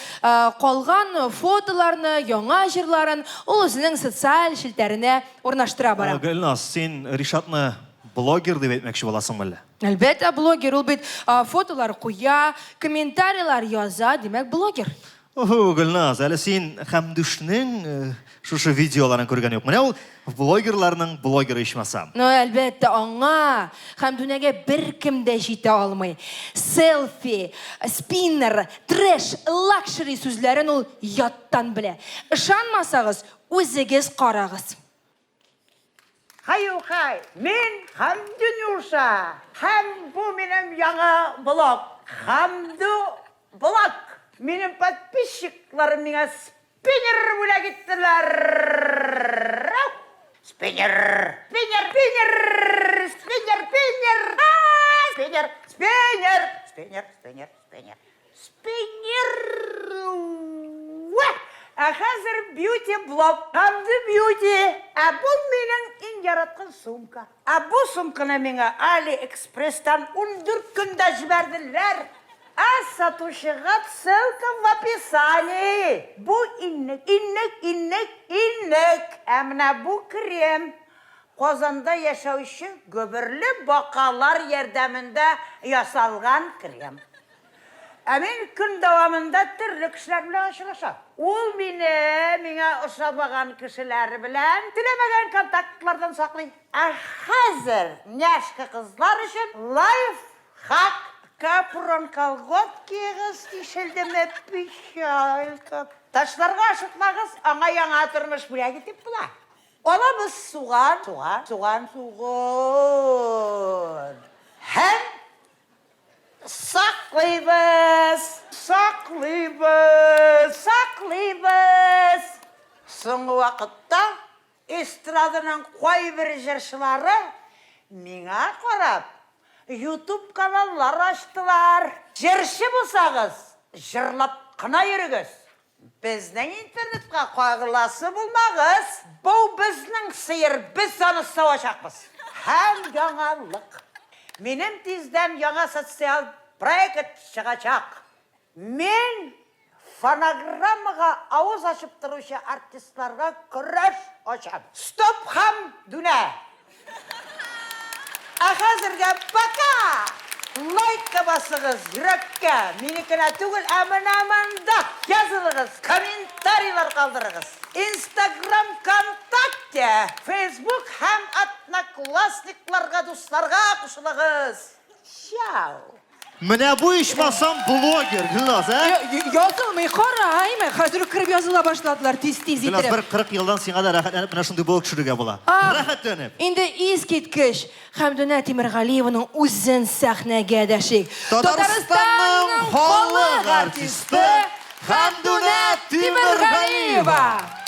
қалған фотоларны, яңа жырларын ол өзінің социаль шілтеріне орнаштыра бара. Гүлназ, сен Ришатны блогер деп етмекші боласың білі? Әлбәттә, блогер. Ул бит фотолар қоя, комментарийлар яза, демәк блогер. Гүлназ, әлі сен Хәмдүшнің шушы видеоларын көрген yok. Менә ул блогерларның блогері ишмасам. Әлбәттә, аңа Хәмдүнәгә бер кем дә җитә алмый. Селфи, спиннер, трэш, лакшери сүзләрен ул яттан белә. Ышанмасагыз, үзегез карагыз. Хай, мен Хамду Нурша. Хам bu benim яңа блог. Хамду блог. Benim подписчикларым миңа спиннер бүләк иттеләр. Спиннер. Хәзер бьюти блог. Хамду бьюти. Бу минең иң яраткан сумка. Бу сумканы миңа AliExpress'тан 14 көндә җибәрделәр. Сатушыға ссылка в описании. Бу иннек. Әміне бу крем. Қозанда яшаучы гөбірлі бақалар ярдәмендә ясалған крем. Әмін күн давамында түрлі кішілер білән ашылаша. Ул миңа ұшабаған кішілер білән тілемеген контактлардан сақлай. Хәзір няшка қызлар үшін лайфхак. Капурон колготкиғыз кешілдіме пешалка. Ташларға ашытмағыз, аңа яңа тұрмыш бүләк етіп бұла. Ола біз суған. Хәм сақлайбыз. Соңғы вақытта эстрадының қой бір жыршылары миңа қарап YouTube kanallar açtılar. Jırşı bulsağız, jırlap қына yürügüz. Bizden internetқа қағыласы bulmağız. Bu bizning sıyır, biz onu savaşaqmız. Hem жаңалық. Benim tizden яңа sosyal proyekt çıkacak. Men fonogrammaga ağız açıp duruşu artistlarga kuraş açam. Stop Hamdune. Hazırga baka. Like basığız yürekке. Minikine tügül aman-amanda yazılığız. Komentariler kaldırığız. Instagram, Kontakte, Facebook hem atnaklasniklarga, dostlarga kuşulığız. Ciao. Менә бу ишмасам блогер, Гүлназ, Язылмый, қараймы? Хәзір кіріп языла башладылар, тез-тез Гүлназ, етіріп. бір 40 елдан сиңа да рәхәтләнеп, менә шундый блог төшерергә була. Рәхәтләнеп. Инде искиткеч Хәмдүнә Тимергалиеваның үзен сәхнәгә дәшик. Татарстанның халык артисты Хәмдүнә Тимергалиева.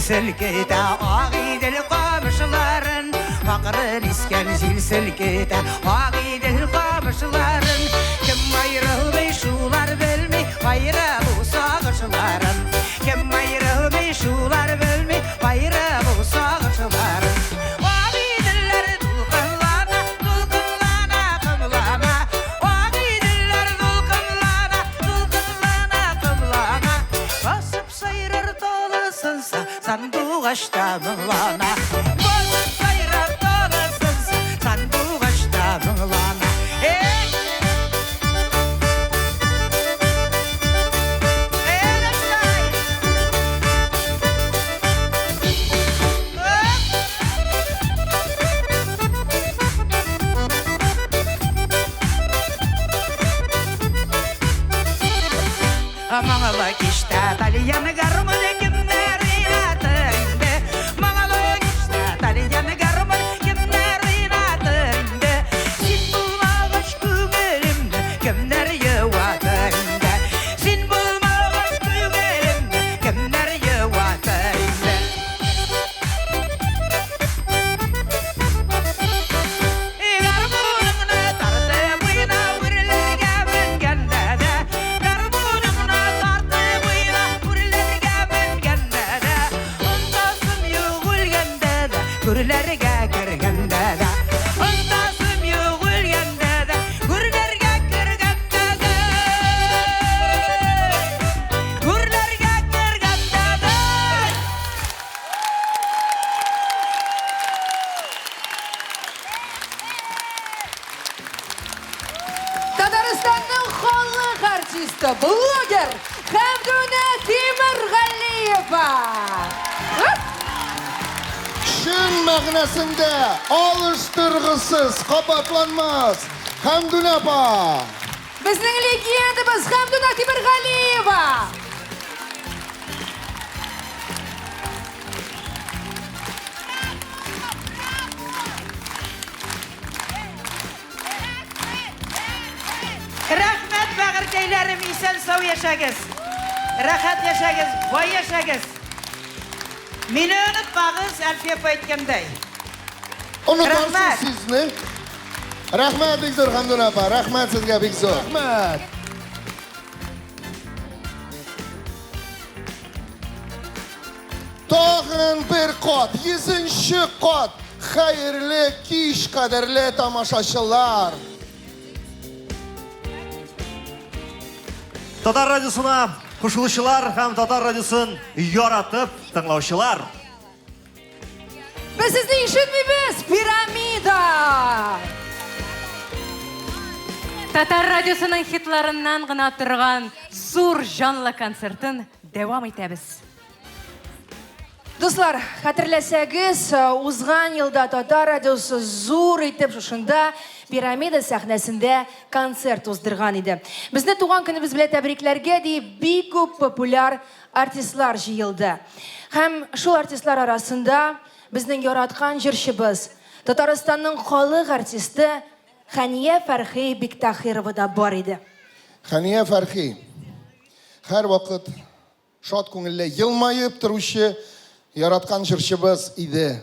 Silkete ağidel qamışların Faqırın isken zil silkete ağidel qamışların Kim ayrılmay şular bilmey ayrılı sağışların ağaçta mığlana Bozuk bayrak dolasın sandıgaçta mığlana Ey! Aman bak işte Talyanı garımın kimler inatır indi Aman bak işte Talyanı garımın kimler inatır indi Sin bulmağaç gügelimde kimler yıvatır indi Sin bulmağaç gügelimde kimler yıvatır indi Garımınını tartı buyuna vırılırga bengende de Garımınını tartı buyuna vırılırga bengende de Ontasım yuğulgende de gürlerge kirgende de Ontasım yuğulgende de gürlerge kirgende de Gürlerge kirgende de Татарстанның халық артисті, блогер Хамдуна Темірғалиева. Шын мағынасында алыштырғысыз, қапатланмас Хамдуна апа. Біздің легендабыз Хамдуна Темірғалиева. Рахмет бәгіркейлерім, исен сау yaşagız. Rahat yaşagız, boy yaşagız. Meni unutmagız, Alfiye aytganday. Unutarsiz Rahmat. sizni. Rahmat bek zo'r Hamdun apa. Rahmat sizga bek zo'r. Rahmat. Tag'in bir qat, 100-qat. Xayrli kish, qadrli tomoshachilar. Татар радиосына кушылучылар һәм Татар радиосын яратып тыңлаучылар. Біз сізді ишетмейміз, пирамида. Татар радиосының хитларынан гына торган зур жанлы концертын дәвам итәбез. Дуслар, хәтерләсәгез, узган елда Татар радиосы зур итеп шушында пирамида сәхнәсендә концерт уздырган иде. Безне туган көнебез белән тәбрикләргә ди бик күп популяр артистлар җыелды. Һәм шул артистлар арасында безнең яраткан җырчыбыз, Татарстанның халык артисты Хания Фәрхи Биктахирова да бар иде. Хания Фәрхи. Һәр вакыт шат күңелле, елмаеп торучы яраткан җырчыбыз иде.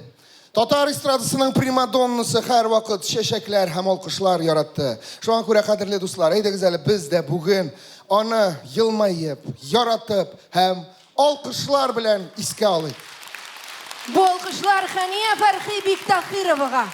Татар эстрадасының примадоннасы һәр вакыт чәчәкләр һәм алкышлар яратты. Шуңа күрә кадерле дуслар, әйдәгез әле без дә бүген аны елмаеп, яратып һәм алкышлар белән искә алыйк. Бу алкышлар Хания Фәрхи Биктахировага.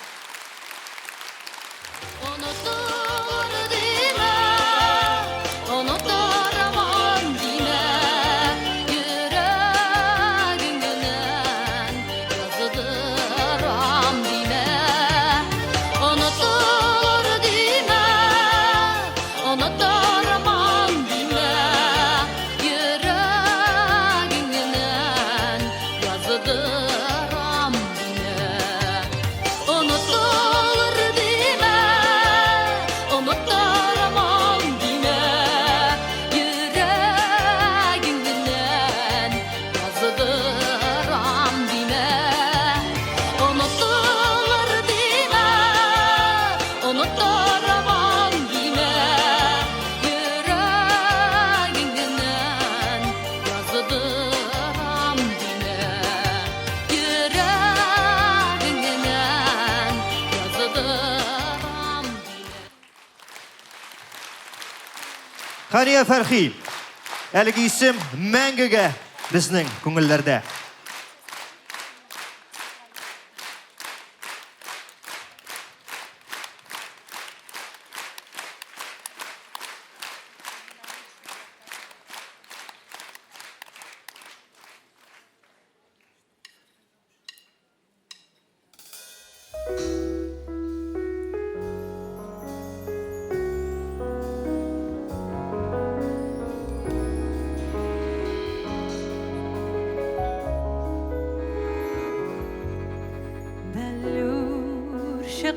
Хания Фәрхи. Әлеге исем мәңгегә безнең күңелләрдә.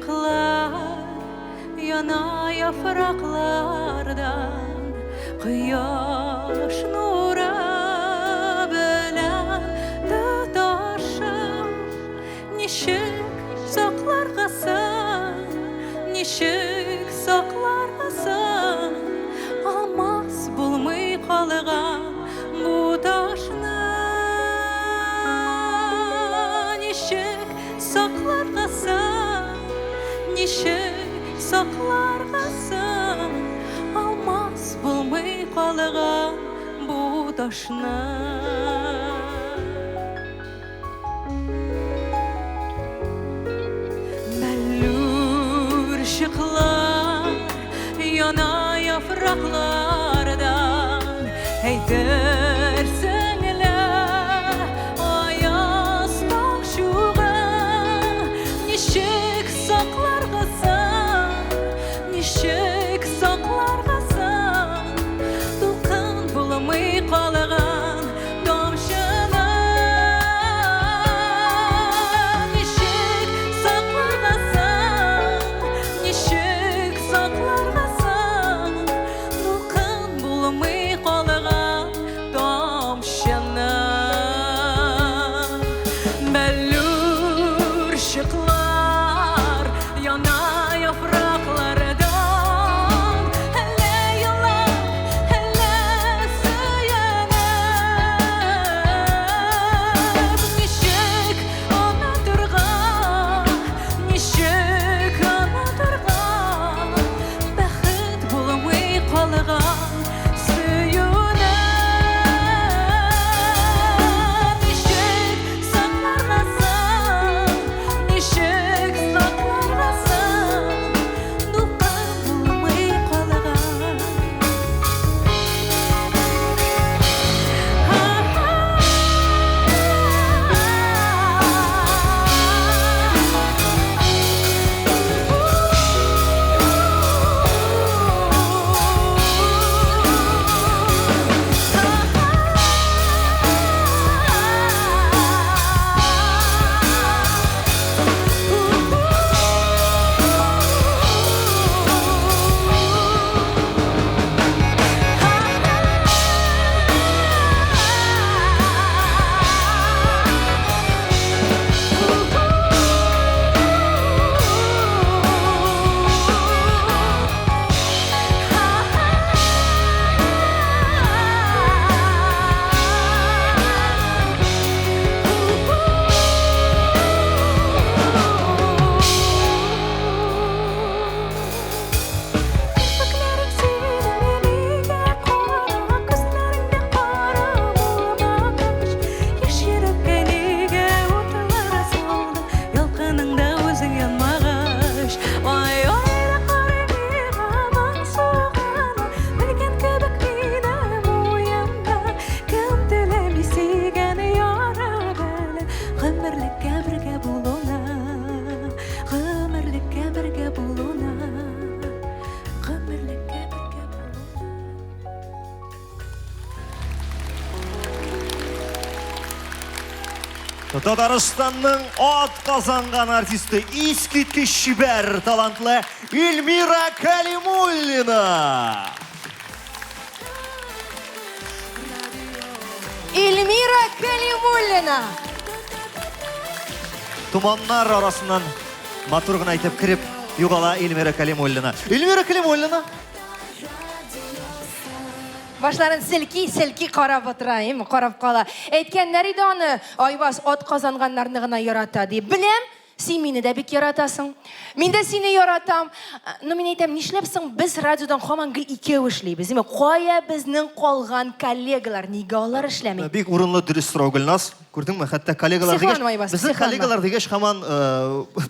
ışıklar yana yapraklardan Kıyaş nura bilen tutaşıp Nişik saklargasan, nişik saklargasan Almaz bulmay kalgan bu taşını Nişik saklargasan, nişik saklargasan Almaz bulmay kalgan bu taşını Işıklar yana yapraklardan Heydersenle ayaz tavşuğa Nişik saklargasan, nişik saklargasan Dulkan bulamay kalgan domşana Nişik saklargasan Nişik saklargasan Dulkan bulamay kalgan domşana Bellur ışıklar yana yapraklardan Hele yılan, hele süyenip Nişik anadırgan, nişik anadırgan Bәхет bulamay kalgan süyünep Nişik saklargasan, nişik saklargasan Dulkan bulamay kalgan Kirpiklerim silinmeliye kara, gözlerinde kara bulamamış Yaş yürekliğe otlara saldı, yalqınında özün yanmağış Vay oyla qarimiga aman soğanı, bilgen kebek midem uyanda Kim tilemisigen yara beli, gımirlikka birge buluna Gımirlikka birge buluna Gımirlikka birge buluna Татарстанның ат казанган артисты, искиткеч шибәр талантлы Эльмира Калимуллина. Эльмира Калимуллина. Туманнар арасынан матур гына итеп кирип югала Эльмира Калимуллина. Эльмира Калимуллина. Башларын селки карап отырайым, карап кала. Әйткәннәр иде аны, Айбас ат казанганнарны гына ярата ди. Беләм, син мине дә бик яратасың. Мин дә сине яратам. Ну мин әйтәм, нишләпсең без радиодан һаман гел икәү эшлибез. Кая безнең калган коллегалар, нигә алар эшләми? Бик урынлы дөрес сорау Гөлназ. Күрдеңме? Хәтта коллегалар дигәч, безнең коллегалар дигәч һаман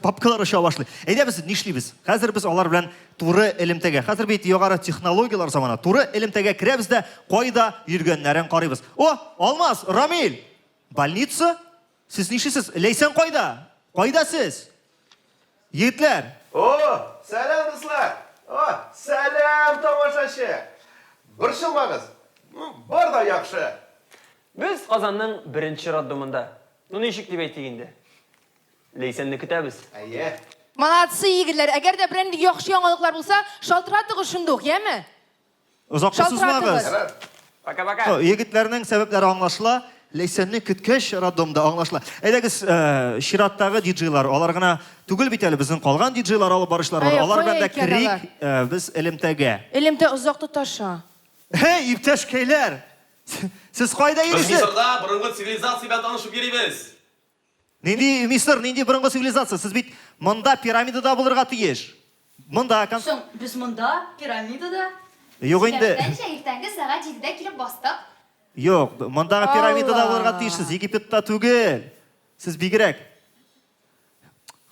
папкалар аша башлый. Әйдәбез, нишлибез? Хәзер без алар белән туры элемтәгә, хәзер бит югары технологиялар заманы. Туры элемтәгә керәбез дә кайда йөргәннәрен карыйбыз. О, Алмаз, Рамил. Больница? Сез нишлисез? Ләйсән кайда? Кайда сез? Егетләр. О, сәлам дуслар. О, сәлам тамашачы. Борчылмагыз. Бар да яхшы. Biz Қазанның бірінші роддомында. Ну нешік деп әйтегенде? Лейсенді күтәбіз. Әйе. Malatsı yigitler. Eğer de bilen yaxşı yangalıklar bulsa, şaltırattığı şunduk, yemi? Uzakta susmağız. Baka baka. Yigitlerinin sebepleri anlaşıla. Leysenni kütkeş radomda anlaşıla. Edegiz şirattағы диджейлар, олар гына түгел бит әле безнең калган диджейлар алып барышлар бар. Алар белән дә керик без элемтәгә. Элемтә озак тоташа. Hey, иптәшкәйләр. Сез кайда Biz йөрисез? Мисырда бұрынғы цивилизация белән танышып йөрибез. Нинди Мисыр, нинди борынгы цивилизация? Сез бит монда пирамидада булырга тиеш. Монда Соң, біз мұнда пирамидада. Юк инде. Шәһәрдәге сәгать 7-дә килеп бастык. Юк, мондагы пирамидада булырга тиешсез. Египетта түгел. Сез бигрәк.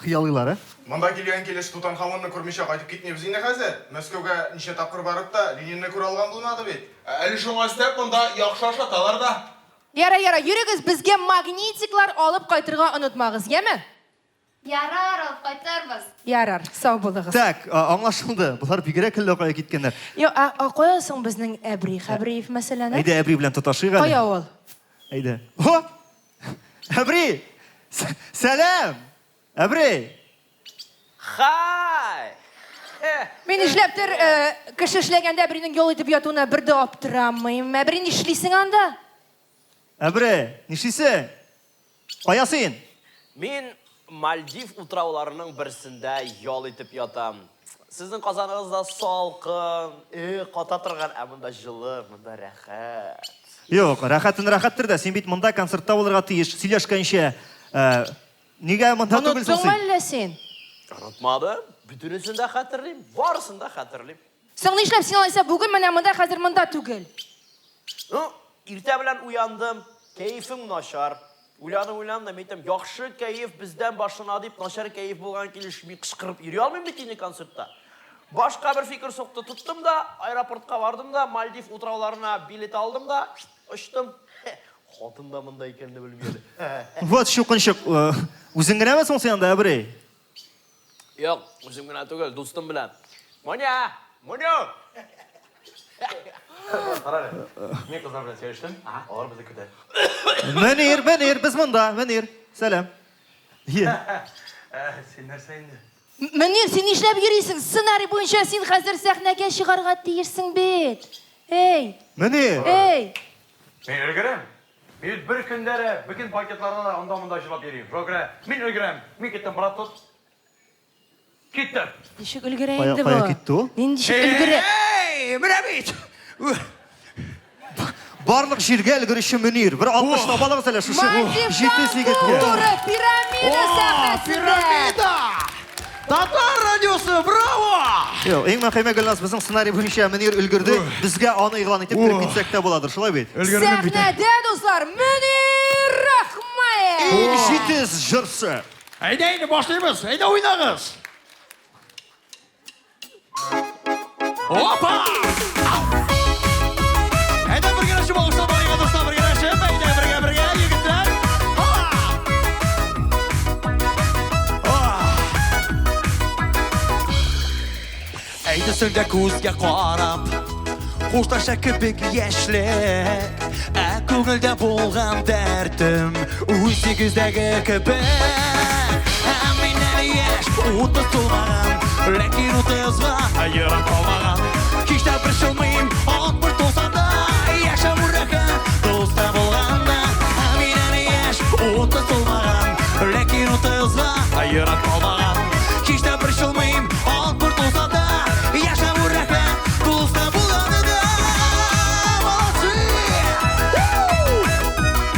Хыялыйлар, а? Мында келген келеш Тутанхамонны көрмеше қайтып кетнебіз инде хәзер. Мәскәүгә ничә тапкыр барып та Ленинне күрә алган булмады бит. Әле шуңа өстәп монда яхшы ашаталар да. Яра, йөрегез, безгә магнитиклар алып кайтырга онытмагыз, яме? Ярар, алып кайтарбыз. Ярар, сау булыгыз. Так, аңлашылды. Булар бигрәк әллә кая киткәннәр. Yo, кая соң безнең Әбри, Хәбриев мәсәләне? Әйдә, Әбри белән тоташыйк әле. Кая ул? Әйдә. Хо! Әбри! Сәлам! Әбри! Хай! Мин эшләптер, кеше эшләгәндә Әбринең ял итеп ятуына бер дә аптырамыйм. Әбри нишлисең анда? Әбри, нишлисең? Кая син? Мин Мальдив утрауларының берсендә ял итеп ятам. Сезнең казаныгызда салкын, ката торган, ә монда җылы, монда рәхәт. Юк, рәхәттер дә. Син бит монда концертта булырга тиеш. Сөйләшкәнчә, нигә монда түгел Оныттыңмы соң? әллә син? Онытмады. Бөтенесен дә хәтерлим, барысын да хәтерлим. Соң нишләп син алайса бүген менә монда, хәзер монда түгел? Иртә белән уяндым, кәефем начар. Уйланып, әйтәм, яхшы кәеф бездән башына дип, начар кәеф булган килеш мин кычкырып йөри алмыйм бит инде концертта. Башка бер фикер сокты, туттым да, аэропортка бардым да, Мальдив утрауларына билет алдым да, очтым. Хатын да монда икәнне белмәде. Вот шукынчык, үзең генәме соң син анда, Әбри? Юк, үзем генә түгел, дустым белән. Моня! Карале. Мен кызлар белән сөйләштем. Алар безне көтә. Мөнир, без монда, Мөнир. Сәлам. Сен нәрсә инде? Мөнир, син нишләп йөрисең? Сценарий буенча син хәзер сәхнәгә чыгарга тиешсең бит. Эй! Мөнир. Эй! Мен өлгерәм. Мин бер көндәре бүген пакетларда анда-монда җырлап йөрим. Програ, мин өлгерәм. Мин киттем, брат тот. Киттем. Ничек өлгерә инде бу? Кая китте ул? Ничек өлгерә? Эй, менә бит. Барлык җиргә өлгерүче Мөнир. Бер 60 табалыгыз әле шушы 7-8 Культура пирамида сәхнәсендә. Татар радиосы, браво! Юк, иң мөһиме Гөлназ, безнең сценарий буенча Мөнир өлгерде. Безгә аны игълан итеп кереп китсәк тә буладыр, шулай бит? Сәхнәдә, дуслар, Мөнир Рахмаев. Иң җитез җырчы. Әйдә инде башлыйбыз. Әйдә уйнагыз. Опа! Әйдә бергә шуба уста барыга дуслар, бергә шуба, әйдә бергә егетләр. Әйдәсең дә күзгә карап, хушлаша кебек яшьлек, ә күңелдә булган дәртем, үзегездәге кебек. Мин әле яшь, утыз тулмаган, ләкин утызга аера калмаган. Һич тә борчылмыйм, ат бер тулса да, яшәү рәхәт, дуста булганда. Мин әле яшь, утыз тулмаган, ләкин утызга аера калмаган. Һич тә борчылмыйм, ат бер тулса да, яшәү рәхәт, дуста булганда.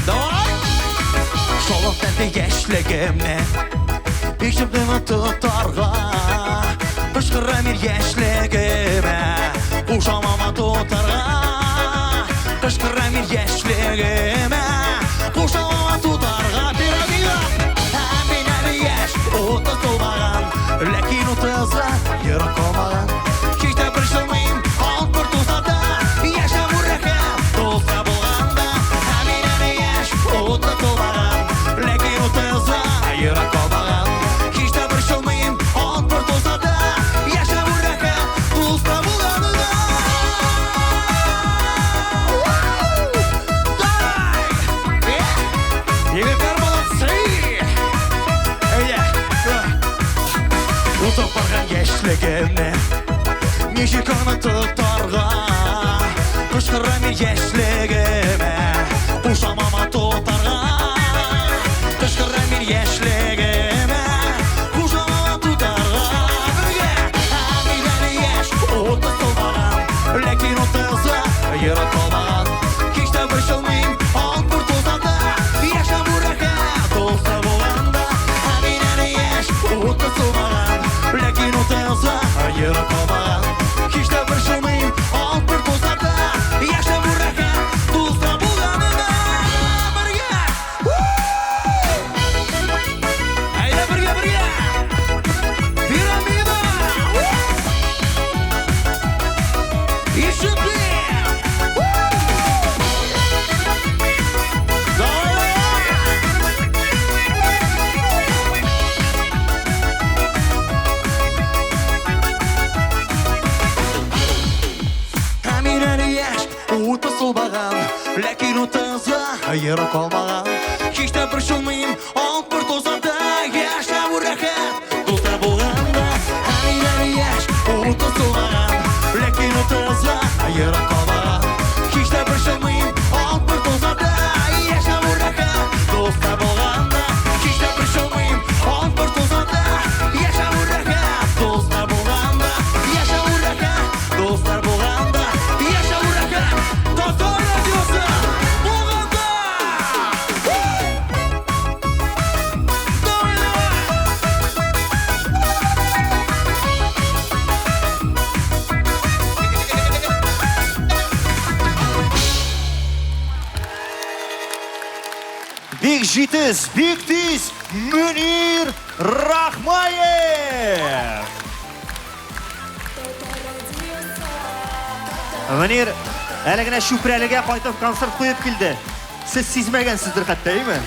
Давай! Шолып тәнде яшьлегемне ишемне тотарга, кычкырам яшьлегемә, кушамама тотарга, кычкырам яшьлегемә, кушамама тотарга. Пирамида! Мин әле яшь, утыз тулмаган, ләкин утызга ерак калмаган. Һич тә борчылмыйм, ат бер тулса да, яшәү рәхәт, дуста булганда. Мин әле яшь, утыз тулмаган, ләкин утызга ерак калмаган. Һич тә борчылмыйм, ат бер тулса да, яшәү рәхәт, дуста булганда. Kışkırım yaşligime Uşamama tutargan Kışkırım yaşligime Uşamama tutargan Amileni yaş Otu solmagan Lekin otuzga Yırık olmagan Hiç de bışılmayım Alt bir tozanda Yaşa bu rahat Olsa bolanda Amileni yaş Otu solmagan Lekin otuzga Yırık olmagan Hiç de bışılmayım Alt bir tozanda Yaşa bu rahat Olsa bolanda Birge Haydi birge Piramida İşitli Amineni yaş Uğutu solbagan Lekin otuzga Yırık olmagan Hiç de bir şılmayım Alt bir tozanda Yaşa bu rahat Dostlar bolganda Amineni yaş Uğutu solbagan Lekin otuzga Yırık olmagan Hiç de bir şılmayım Alt bir tozanda Yaşa bu rahat Dostlar bolganda Hiç de bir şılmayım Alt bir tozanda Yaşa bu rahat Dostlar bolganda Yaşa bu rahat Dostlar bolganda Yaşa bu rahat Tatar Radyosu bolganda Big Jitiz, Big Tiz, Münir Rahmayev. Münir, әлегенә Шүпрәлегә кайтып концерт куеп килде. Сез сизмәгәнсездер хәтта, әйме?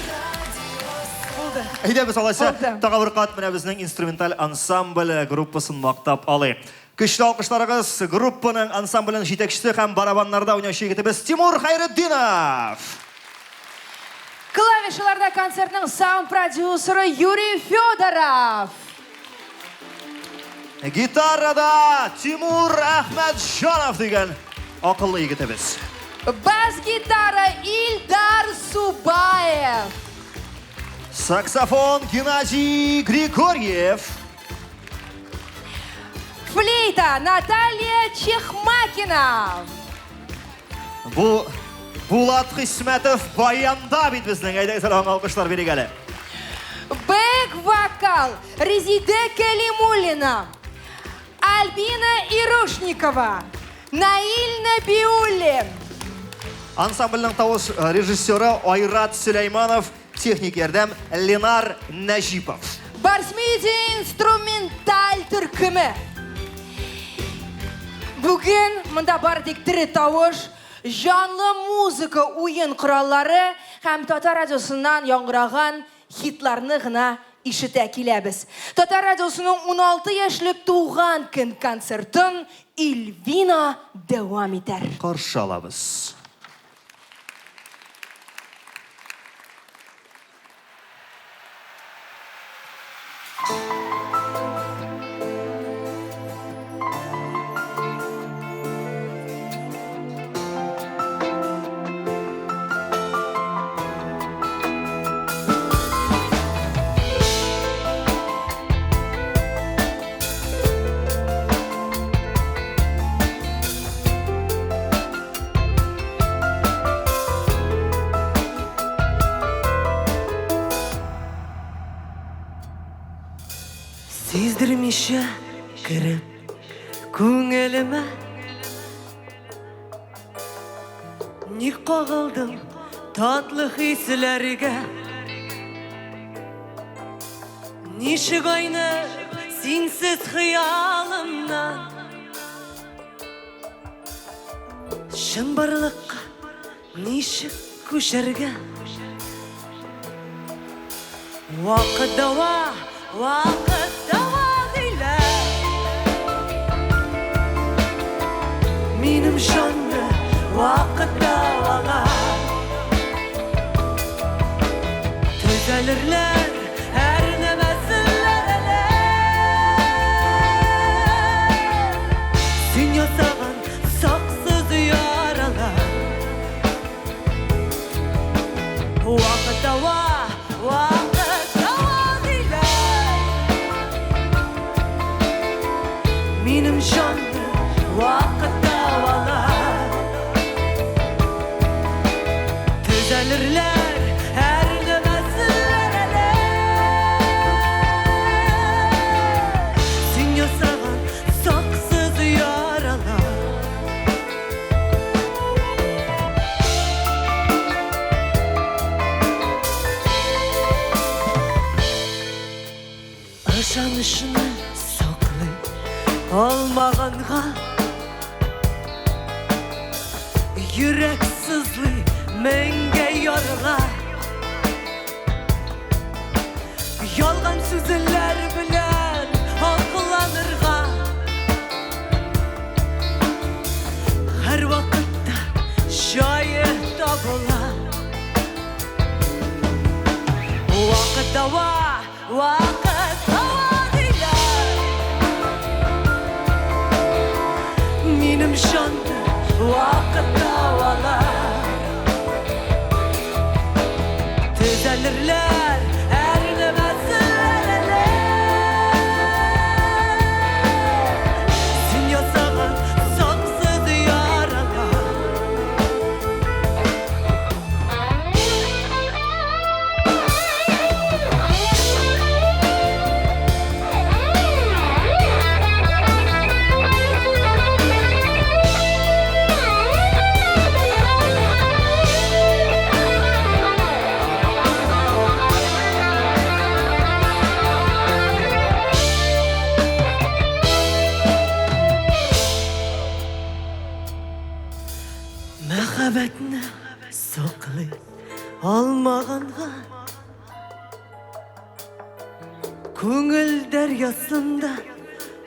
Булды. Әйдә без алайса, Булды. тагы бер кат менә безнең инструменталь ансамбль группасын мактап алыйк. Көчле алкышларыгыз группаның ансамбльнең җитәкчесе һәм барабаннарда уйнаучы егетебез Тимур Хайретдинов. Клавишаларда концертның саунд-продюсеры Юрий Федоров. Гитарада Тимур Ахмәтҗанов дигән акыллы егетебез. Бас-гитара Ильдар Субаев. Саксофон Геннадий Григорьев. Флейта Наталья Чехмакина. Бу Булат Хисмәтов баянда бит безнең. Әйдә, алкышлар бирик әле. Бэк-вокал Резиде Калимуллина. Альбина Ирушникова. Наиль Набиуллин. Ансамбльнең тавыш режиссеры Айрат Сөләйманов, техник ярдәм Ленар Нәҗипов. Барсмеди инструменталь төркеме. Бүген монда бар тик тере тавыш, жанлы музыка уен кораллары һәм Татар радиосыннан яңгыраган хитларны гына ишетә киләбез. Татар радиосының 16 яшьлек туган көн концертын Ильвина дәвам итәр. Каршы алабыз. Сиздермичә кереп күңелемә Ник кагылдым татлы хисләргә Ничек айныр синсез хыялымнан Шын барлыкка ничек күчәргә Вакыт дава диләр Минем җанны вакыт давага Төзәлерләр һәр нәмәселәр Син ясаган саксыз яралар Düzelirler her nemezler ele. Sen yasağın saksız yaralar. Aşanışını saklı olmağınğa yürek sızlı menge yarılar. Yalgan sözler bilen aklanırga her vakitte şayet tabular. Vakit dava, vakit dava diler. Minim şandı vakit davalar. Düzelirler her nemezler ele. Sen yasağın saksız yaralar. Mehabetine saklı olmağınğa Көңіл deryasında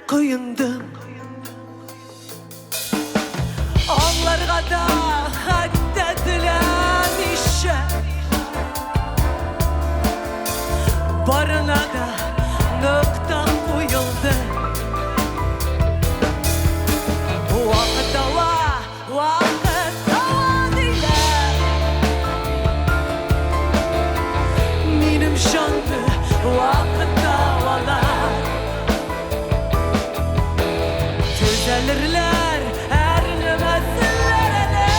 koyundum. Onlarga da hatta dilemişe barına da nokta koyuldu. Vakit dava, vakit dava diler. Minim şanlı vakit davalar. Düzelirler her nemezler ele.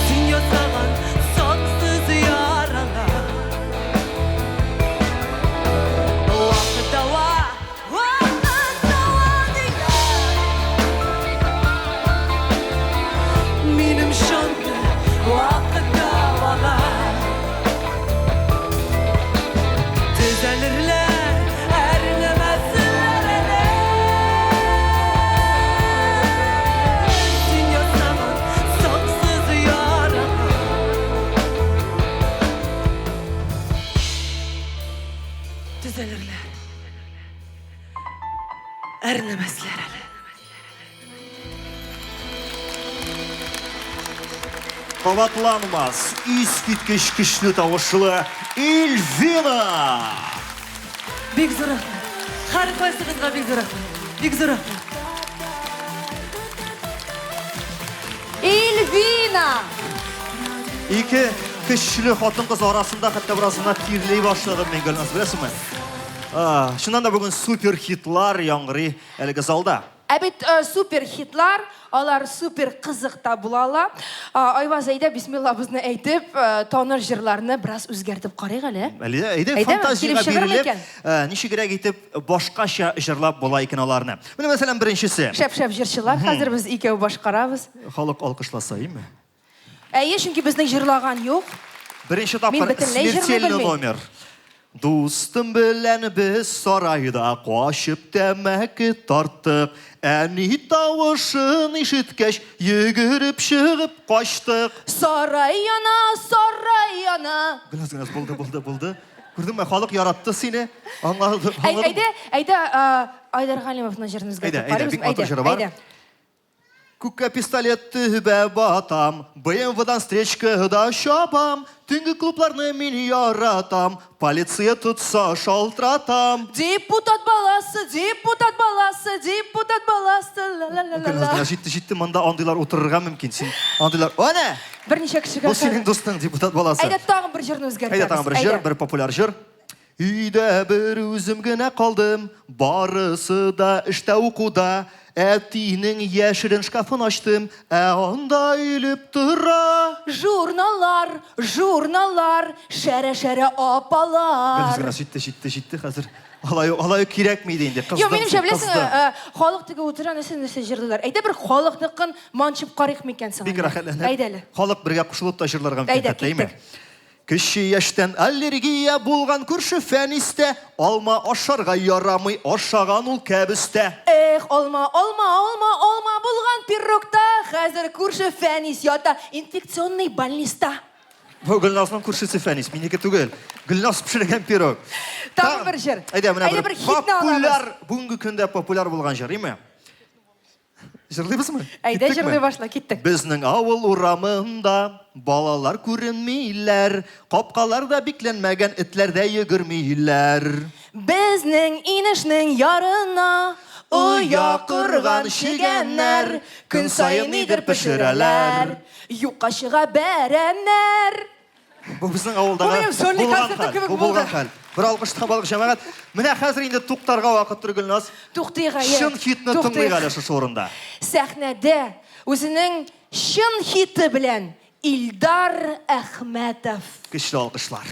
Sen yasağın saksız yaralar. Vakit dava, vakit dava diler. Minim şanlı vakit davalar. Düzelirler her nemezler ele. Sen yasağın saksız yaralar. Düzelirler her nemezler ele. Quvvatlanmaz, iskitkish kuchli tovushli Elvina. Bek zo'r rahmat. Har qaysig'izga bek zo'r rahmat. Bek zo'r rahmat. Elvina. İki kuchli xotin-qiz orasida hatto birozgina tirlay boshladim men Gulnaz, bilasizmi? Shundan da bugun super hitlar yong'iri elga zalda. Әбет супер хитлар, алар супер қызықта булала. Айваз әйдә бисмиллабызны әйтеп, тоныр җырларны бераз үзгәртеп карыйк әле. Әйдә фантазиягә бирелеп, ничегрәк итеп башкача җырлап була икән аларны. Менә мәсәлән беренчесе. Шәп-шәп җырчылар, хәзер без икәү башкарабыз. Халык алкышласа, име? Әйе, чөнки безнең җырлаган юк. Беренче тапкыр смертельный номер. Dostum bilen biz sarayda kaşıp demek tarttık. Eni tavışın işitkeş yürüp çıkıp kaçtık. Saray yana. Gülnaz buldu. Gördün mü? Halk yarattı seni. Anladım. Әйдә, Айдар Галимовның җырын үзгәртеп карыйбыз. Бик матур җыры бар. Күккә пистолет төбә батам, БМВдан стречкада шабам, түнгі клубларны мин яратам, полиция тутса шалтыратам. Депутат баласы, ла-ла-ла-ла. Җитте, монда андыйлар утырырга мөмкин. Син андыйлар, ана! Берничә кешегә. Бу синең дустың, депутат баласы. Әйдә, тагын бер җырны үзгәртәбез. Әйдә, тагын бер җыр, бер популяр җыр. Өйдә бер үзем генә калдым, барысы да эштә укуда. Әтинең яшерен шкафын ачтым, анда үлеп тора. Журналлар, журналлар, шәрә-шәрә апалар. Гөлзира җитте хәзер. Алай кирәкми инде. Yo, менимчә, беләсең, халык теге утыра нәрсә җырлыйлар. Әйдә бер халыкныкын манчып карыйк микән соң. Бик рәхәтләнеп. Әйдәле. Халык бергә кушылып та җырларга Әйдә, мөмкин, әйме? Кече яшьтән аллергия булган күрше фәнистә, алма ашарга ярамый, ашаган ул кәбестә. Эх, алма булган пирогта, хәзер күрше фәнис ята инфекционный больниста. Бу Гөлназның күршесе фәнис, минеке түгел. Гөлназ пешергән пирог. Тагын бер җыр. Әйдә, менә Әйдә, бер бер хитне популяр, бүгенге көндә популяр булган җыр, име? Җырлыйбызмы? Әйдә, җырлый башла, киттек. Безнең авыл урамында балалар күренмиләр, капкаларда бикләнмәгән этләр дә йөгермиләр. Безнең инешнең ярына уя курган чигәннәр, көн сайын нидер пешерәләр, юкка чыга бәрәннәр. Бу безнең авылдагы Бу минем сольный концерты кебек булды. Бер алкыш табалык җәмәгать. Менә хәзер инде туктарга вакыттыр, Гөлназ. Туктыйга, Чын хитне тыңлыйк әле шушы урында. Сәхнәдә үзенең чын хите белән Илдар Әхмәтов. Көчле алкышлар.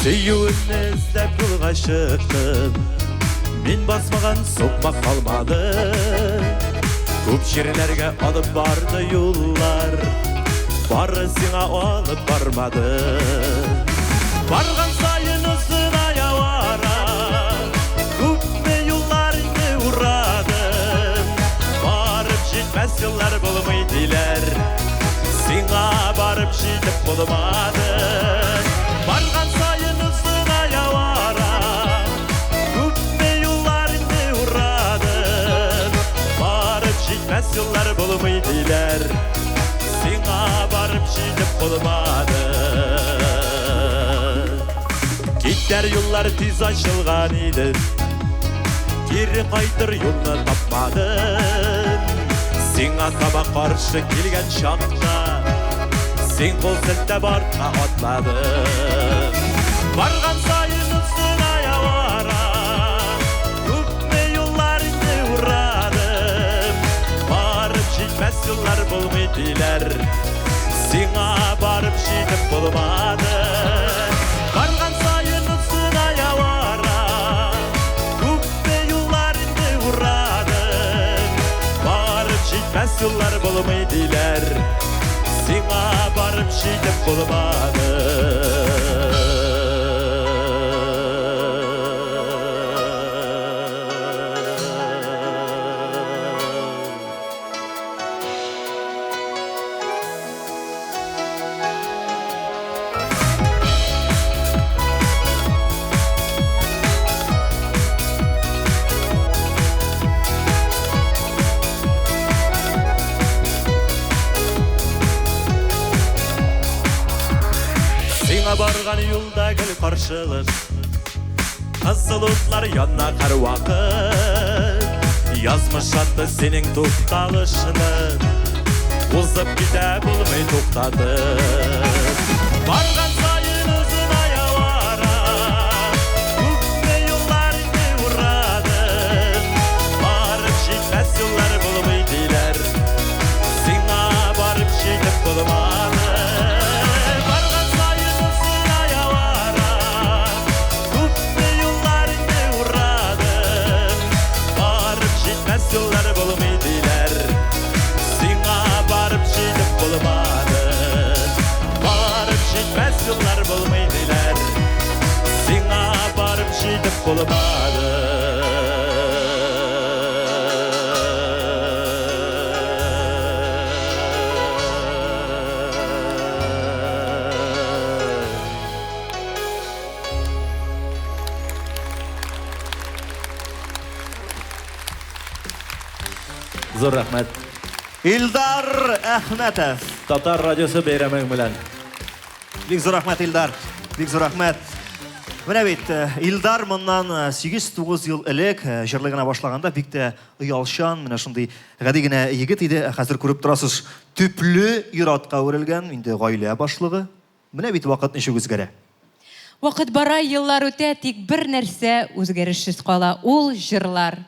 Сөюімні іздеп жолға шықтым, мен басмаған соқма қалмады. Көп жерлерге алып барды юллар, барысыңа алып бармады. Барған сайын ұзын аявара, көпме юлларыңды ұрадым. Барып жетмәс yıllar болмай дейлер, сыңа барып жетіп болмады. Барған сайын ұзын аявара, көпме юлларыңды ұрадым. Барып жетмәс yıllar болмай дейлер, сыңа барып жетіп болмады. Кетер yollar тез ашылған еді, кері қайтыр yolны тапмадың. Сыңа таба қаршы келген шақта, сен қол сілтеп артқа атладың. Барған сайын ұзын аявара, көпме yollarыңды ұрадым. Барып жетмәс yıllar болмай дейлер, сыңа барып жетіп болмады. Барған сайын ұзын аявара, көпме yollarыңды ұрадым. Барып жетмәс yıllar болмай дейлер, сыңа барып жетіп болмады. Барған юлда гүл қаршылық, қызыл отлар янна қар уақыт. Язмыш атты сенің тоқталышының, озып кете болмай тоқтады. Барған сайын ұзын аявара, көпме yollarыңды ұрадым. Барып жетмәс yıllar болмай дейлер, сыңа барып жетіп болмады. Yıllar bolmay deyler, sыңа барып жетіп болмады. Барып жетмәс yıllar болмай deyler, сыңа барып жетіп болмады. Зор рахмет. Илдар Әхмәтов. Татар радиосы бәйрәмең белән. Бик зур рәхмәт, Илдар. Бик зур рәхмәт. Менә бит, Илдар моннан 8-9 ел элек җырлыгына башлаганда бик тә оялчан, менә шундый гади генә егет иде. Хәзер күреп торасыз, төпле иратка үрелгән, инде гаилә башлыгы. Менә бит вакыт ничек үзгәрә. Вакыт бара, еллар үтә, тик бер нәрсә үзгәрешсез кала. Ул җырлар.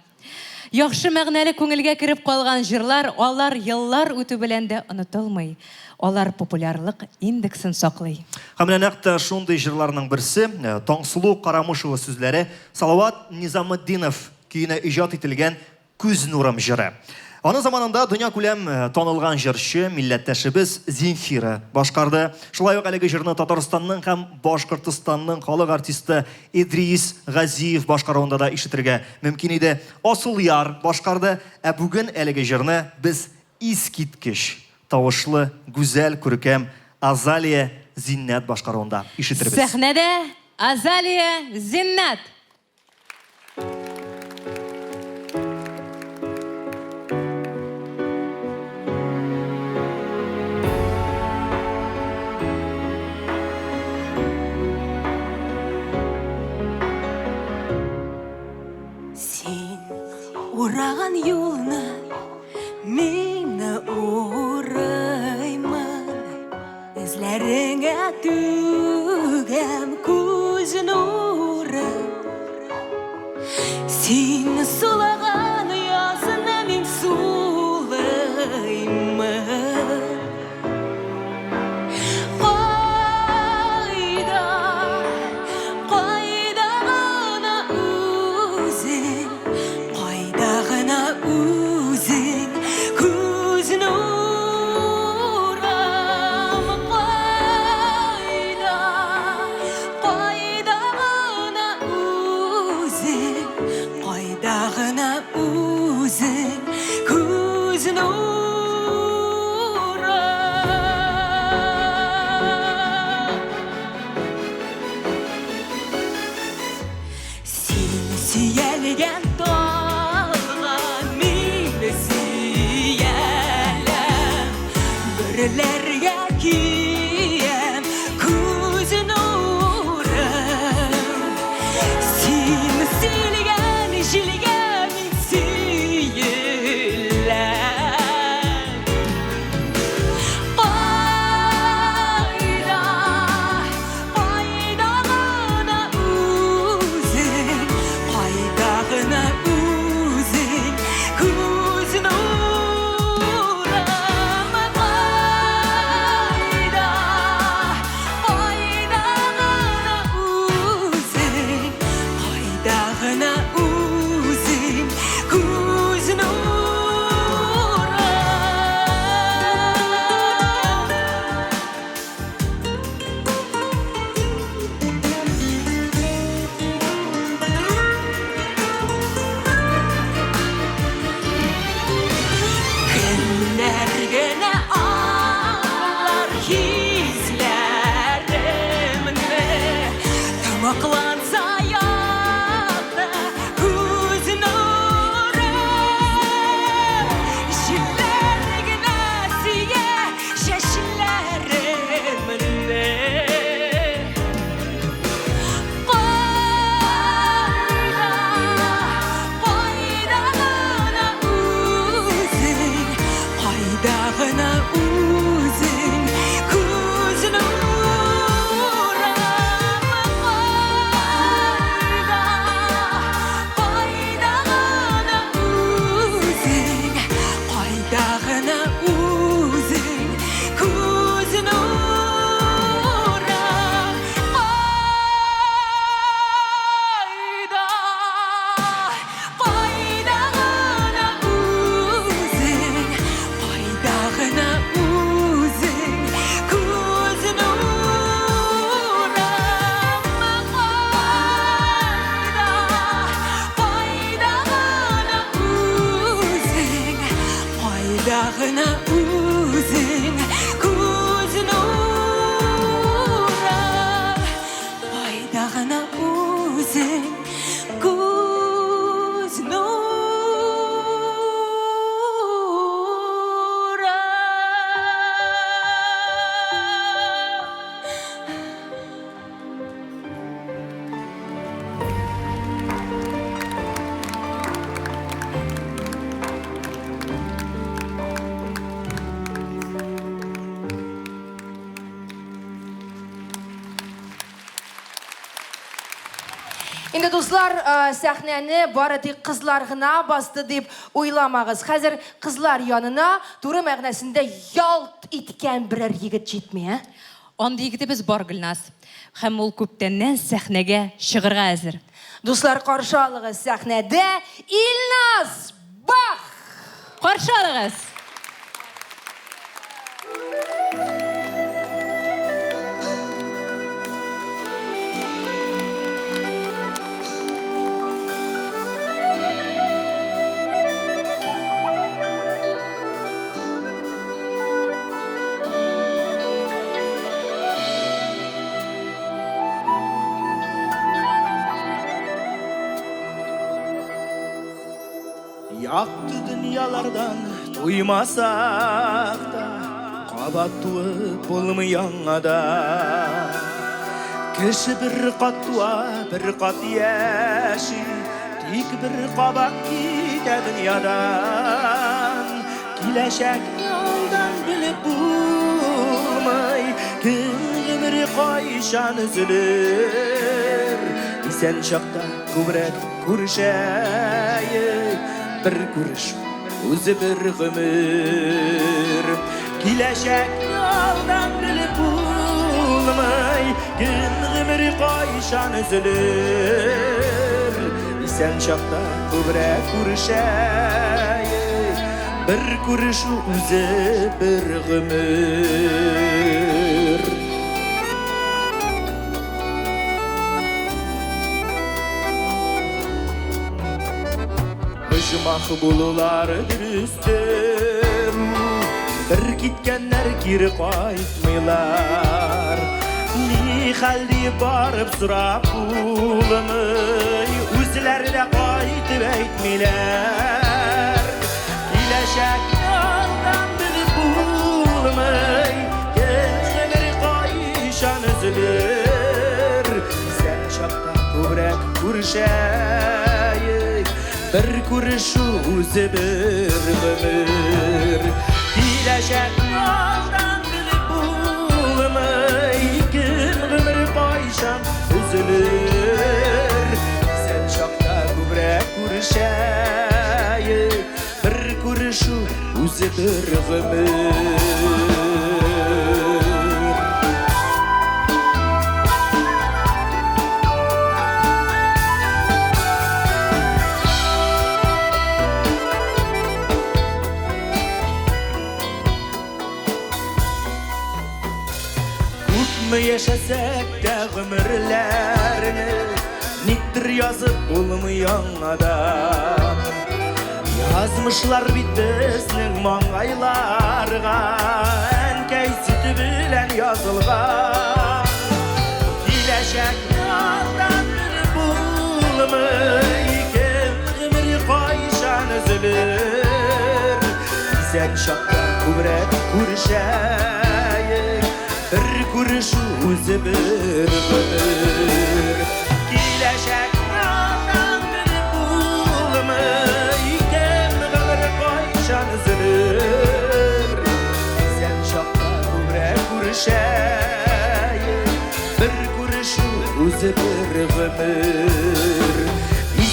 Яхшы мәгънәле күңелгә кереп калган җырлар, алар еллар үтү белән дә онытылмый. Алар популярлык индексын саклый. Һәм менә нәкъ шундый җырларның берсе Таңсылу Карамышева сүзләре Салават Низаметдинов көенә иҗат ителгән Күз нурым җыры. Аны заманында дөнья күләм танылган җырчы, милләттәшебез Зинфира башкарды. Шулай ук әлеге җырны Татарстанның һәм Башкортстанның халык артисты Идрис Газиев башкаруында да ишетергә мөмкин иде. Асыл яр башкарды. Ә бүген әлеге җырны без искиткеч тавышлы, гүзәл, күркәм Азалия Зиннәт башкаруында ишетербез. Сәхнәдә Азалия Зиннәт. Син ураган юлны мине ураймын, эзләреңә түгәм күз нурын. Син сулаган язны мин сулаймын. Кайда гына үзең, кайда гына үзең, күз нурым. Кайда гына үзең, кайда гына үзең, күз нурым. Син сөйәлгән таңга мине сөйәләм, бөреләргә киям күз нурым. Син сөйләгән җилгә мин сөйәләм. Кайда гына үзең, кайда гына үзең, күз нурым. Кайда гына үзең, кайда гына үзең, күз нурым. Кемнәр генә аңлар хисләремне, тамакланса янда Енді достар, сәхнені бары тек қызлар ғына басты деп ойламағыз. Қазір қызлар янына туры мәғнәсінде ялт еткен бірер егіт жетме, Онда егіті біз бар Гүлназ. Һәм ул күптәннән сәхнәгә чыгырга әзер. Достар, қаршы алығыз сәхнәде Илназ Бах! Қаршы алығыз! Yaktı dünyalardan duymasak da Kabat tuğup olmayan da Kişi bir kat tuğa bir kat yaşı Dik bir kabak gide dünyadan Kileşek yoldan bilip bulmay Kim ömrü kayşan üzülür İsen şakta kuvret kurşayı Bir kuruş, özü bir ömür Kileşek yoldan bilip bulmay Gün ömrü kayşan üzülür İsen şakta kuvret kurşayı Bir kuruş, özü bir ömür Kışmak bulular dürüstüm Bir gitkenler geri kaytmıyorlar Ni halde barıp sırap bulunu Üzleri de kaytıp etmiler Kileşek yoldan bilip bulmay Gençleri kayşan üzülür Sen şapta kubrek kurşayı Bir kuruşu özü bir ömür Kileşek yoldan bilip bulmay Gün ömrü kayşan üzülür Sen şapta kubrek kurşayı Bir kuruşu özü bir ömür Yaşasak da ömürlerini Niktir yazıp olmayan adam Yazmışlar bitmesinin mangaylarga Enkey sütü bilen yazılgan Kileşek yoldan bir bulmay Kim ömrü kayşan üzülür Sen şapta kuvret kurşayı Bir kuruşu özü bir ömür Kileşek yoldan bilip bulmay Kim ömrü kayşan üzülür Sen şapta kuvret kurşayı Bir kuruşu özü bir ömür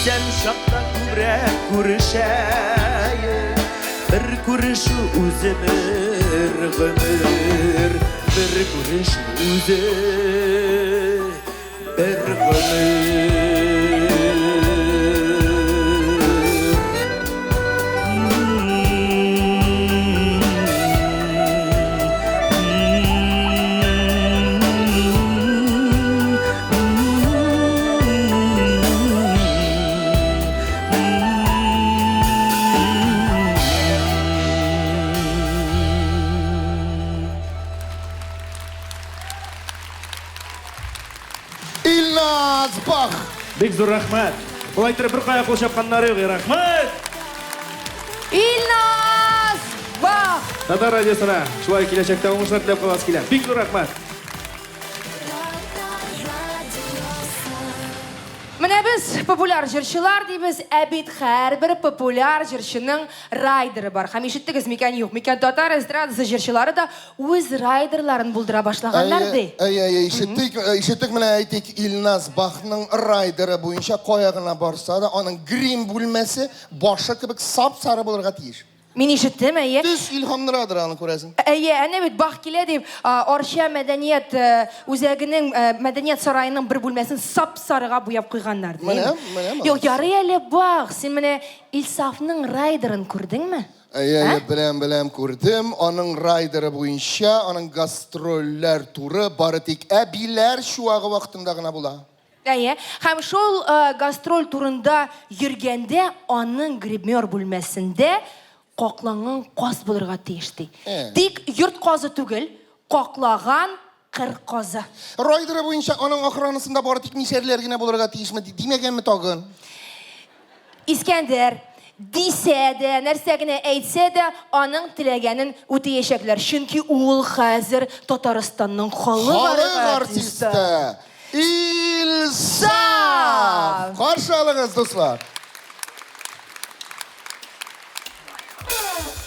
Sen şapta kuvret kurşayı Bir kuruşu özü bir ömür Bir kuruş özü bir ömür İlnaz Bach! Bek zor rahmat. Бұлай тұрып бір қaya қол шапқанлары үй рахмат. Илназ Бах! Татар радиосына шулай келешекте оңышлар тілеп қаласы келем. Бек зор рахмат. Менә без Biz popüler jırçılar deyimiz, әбит her bir popüler jırçının rayderı var. Hem işittiniz miken yok. Miken Tatar estradası jırçıları da öz rayderların buldura başlaganlar dey. işittik mine aytik İlnaz Bak'nın raydırı boyunca koyağına barsa da onun grim bulmesi başı kibik sap sarı bulurga tiyiş. Min işittim, eye. Düz ilhamlıradır anı koyasın. Eye, ene bit bak kile deyip, Orşa medeniyet, üzerinin medeniyet sarayının bir bölmesini sap sarıga buyap koyganlar değil mi? Yok, yarı ele bak, sen mine İlsaf'nın rayderını kurdun mu? Bilem kurdum. Onun raydırı boyunca, onun gastroller turu baritik ebiler şu ağı vaktindagına bula. Eye, hem şol gastrol turunda yürgende onun grimör bölmesinde qoqlanğın qaz bulurga tiyişti. Dik yurt qazı tügül, qoqlağan qır qazı. Raydırı boyunca onun akranısında baritik nişerlergine bulurga tiyişmedi. Demegen mi tağın? İskender, dise de, nersegine eйтсе de, onun tilegenin öteyeşekler. Çünkü oğul hazır Tataristan'ın Halık artisti. İlsaf. Karşı alınız dostlar.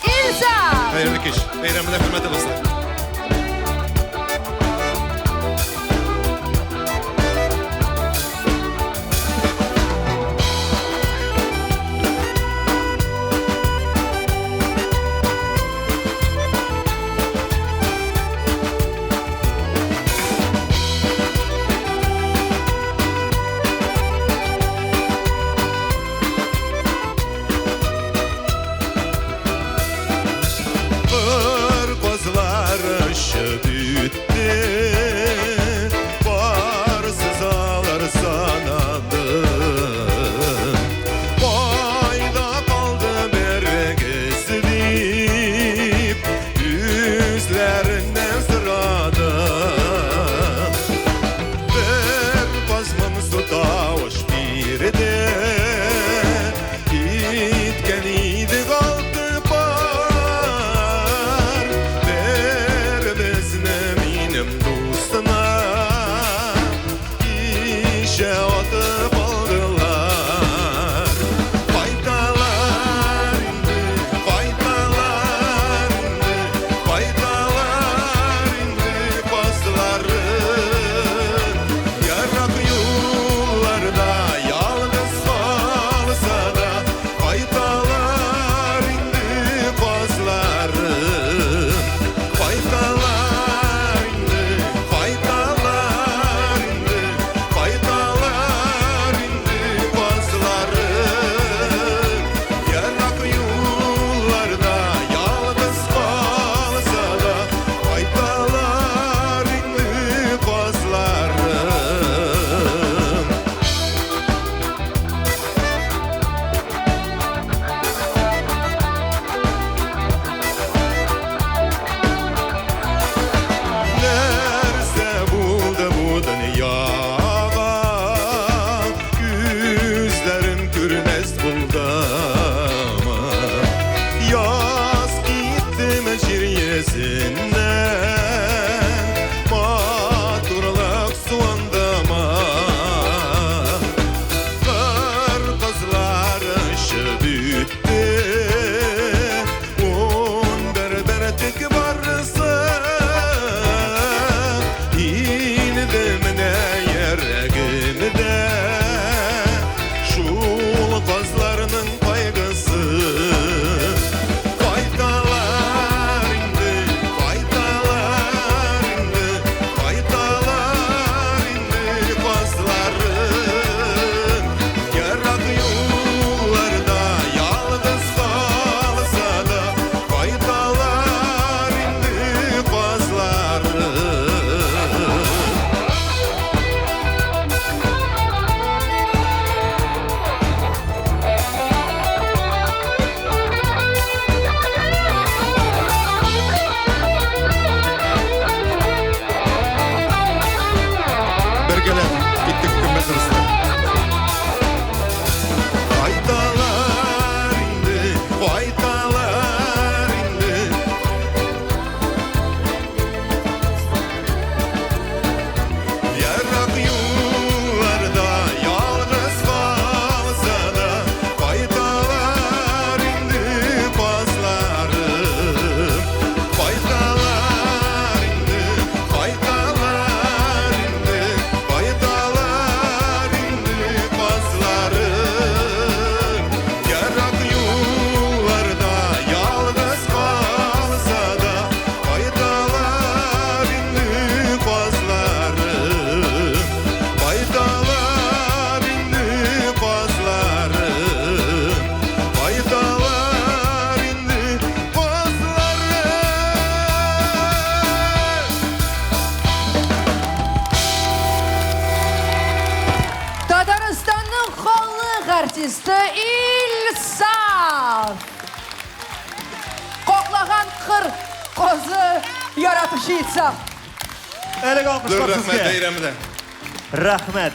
İlsaf. Hayırlı kış. Bayramına hürmetli dostlar. Yarak yollarda yalnız артисты İlsaf. Qoqlagan qır qozi yaratışı İlsaf. Әлеге алкышлар Рәхмәт, сезгә. бәйрәмдә. Рәхмәт.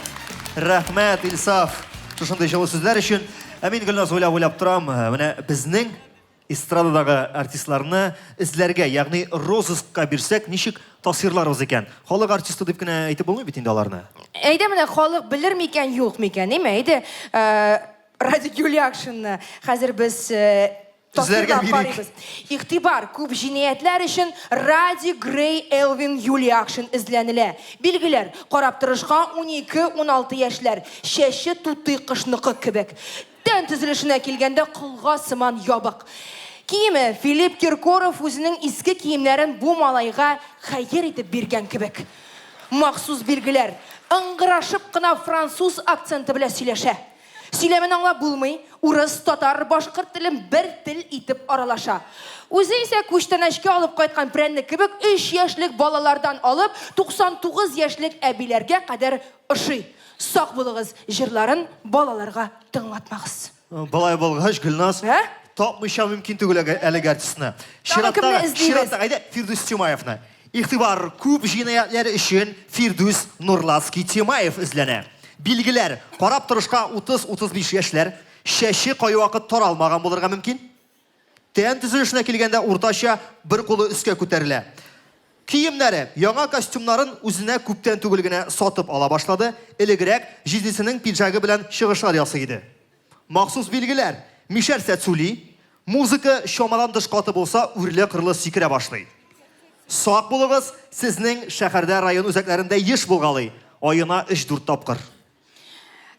Рәхмәт Илсаф. Шушындай җылы сүзләр өчен. Мин Гөлназ уйлап торам, менә безнең эстрададагы артистларны эзләргә, ягъни розыскка бирсәк, ничек тасвирларыбыз икән? Халык артисты дип кенә әйтеп булмый бит инде аларны. Әйдә менә халык белер микән, юк микән, ниме? Әйдә, Радик Юлиакшинны хәзер без Эзләргә бирик. карыйбыз. Игътибар, күп җинаятьләр өчен Ради Грей Элвин Юлиакшин эзләнелә. Билгеләр, карап торышка 12-16 яшьләр, шәше туты кышныкы кебек. Тән төзелешенә килгәндә кылга сыман ябык. Киеме Филипп Киркоров үзенең иске киемнәрен бу малайга хәер итеп биргән кебек. Махсус билгеләр, ыңгырашып кына француз акценты белән сөйләшә. Сөйләмен аңлап булмый, урыс, татар, башкорт телен бер тел итеп аралаша. Үзе исә күчтәнәчкә алып кайткан прәннек кебек 3 яшьлек балалардан алып 99 яшьлек әбиләргә кадәр ошый. Сак булыгыз, җырларын балаларга тыңлатмагыз. Балай булгач Гөлназ, тапмыйча мөмкин түгел әлеге артистны. Чиратта әйдә Фирдус Тимаевны. Игътибар, күп җинаятләр өчен Фирдус Нурлаский Тимаев эзләнә. Билгеләр, карап торышка 30-35 яшьләр, шәше кай вакыт таралмаган булырга мөмкин. Тән төзелешенә килгәндә уртача бер кулы өскә күтәрелә. Киемнәре, яңа костюмнарын үзенә күптән түгел генә сатып ала башлады. Элегрәк җизнисенең пиджагы белән чыгышлар ясый иде. Махсус билгеләр, Мишель Сәцули, музыка шомадан дышкаты булса, үрле-кырлы сикерә башлый. Сак булыгыз, сезнең шәһәрдә район үзәкләрендә еш булгалый. Аена 3-4 тапкыр.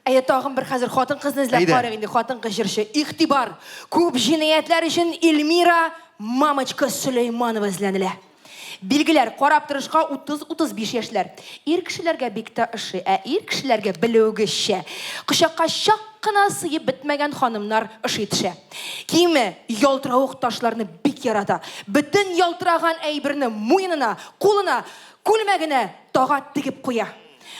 Әйе, тагын бер хәзер хатын-кызны эзләп карыйк инде, хатын-кыз җырчы. Игътибар, күп җинаятләр өчен Эльмира Мамочка Сөләйманова эзләнелә. Билгеләр, карап торышка 30-35 яшьләр. Ир кешеләргә бик тә ошый, ир кешеләргә белүгезчә. Кочакка чак кына сыеп бетмәгән ханымнар ошый төшә. Киеме ялтыравык ташларны бик ярата. Бөтен ялтыраган әйберне муенына, кулына, күлмәгенә тага тигеп куя.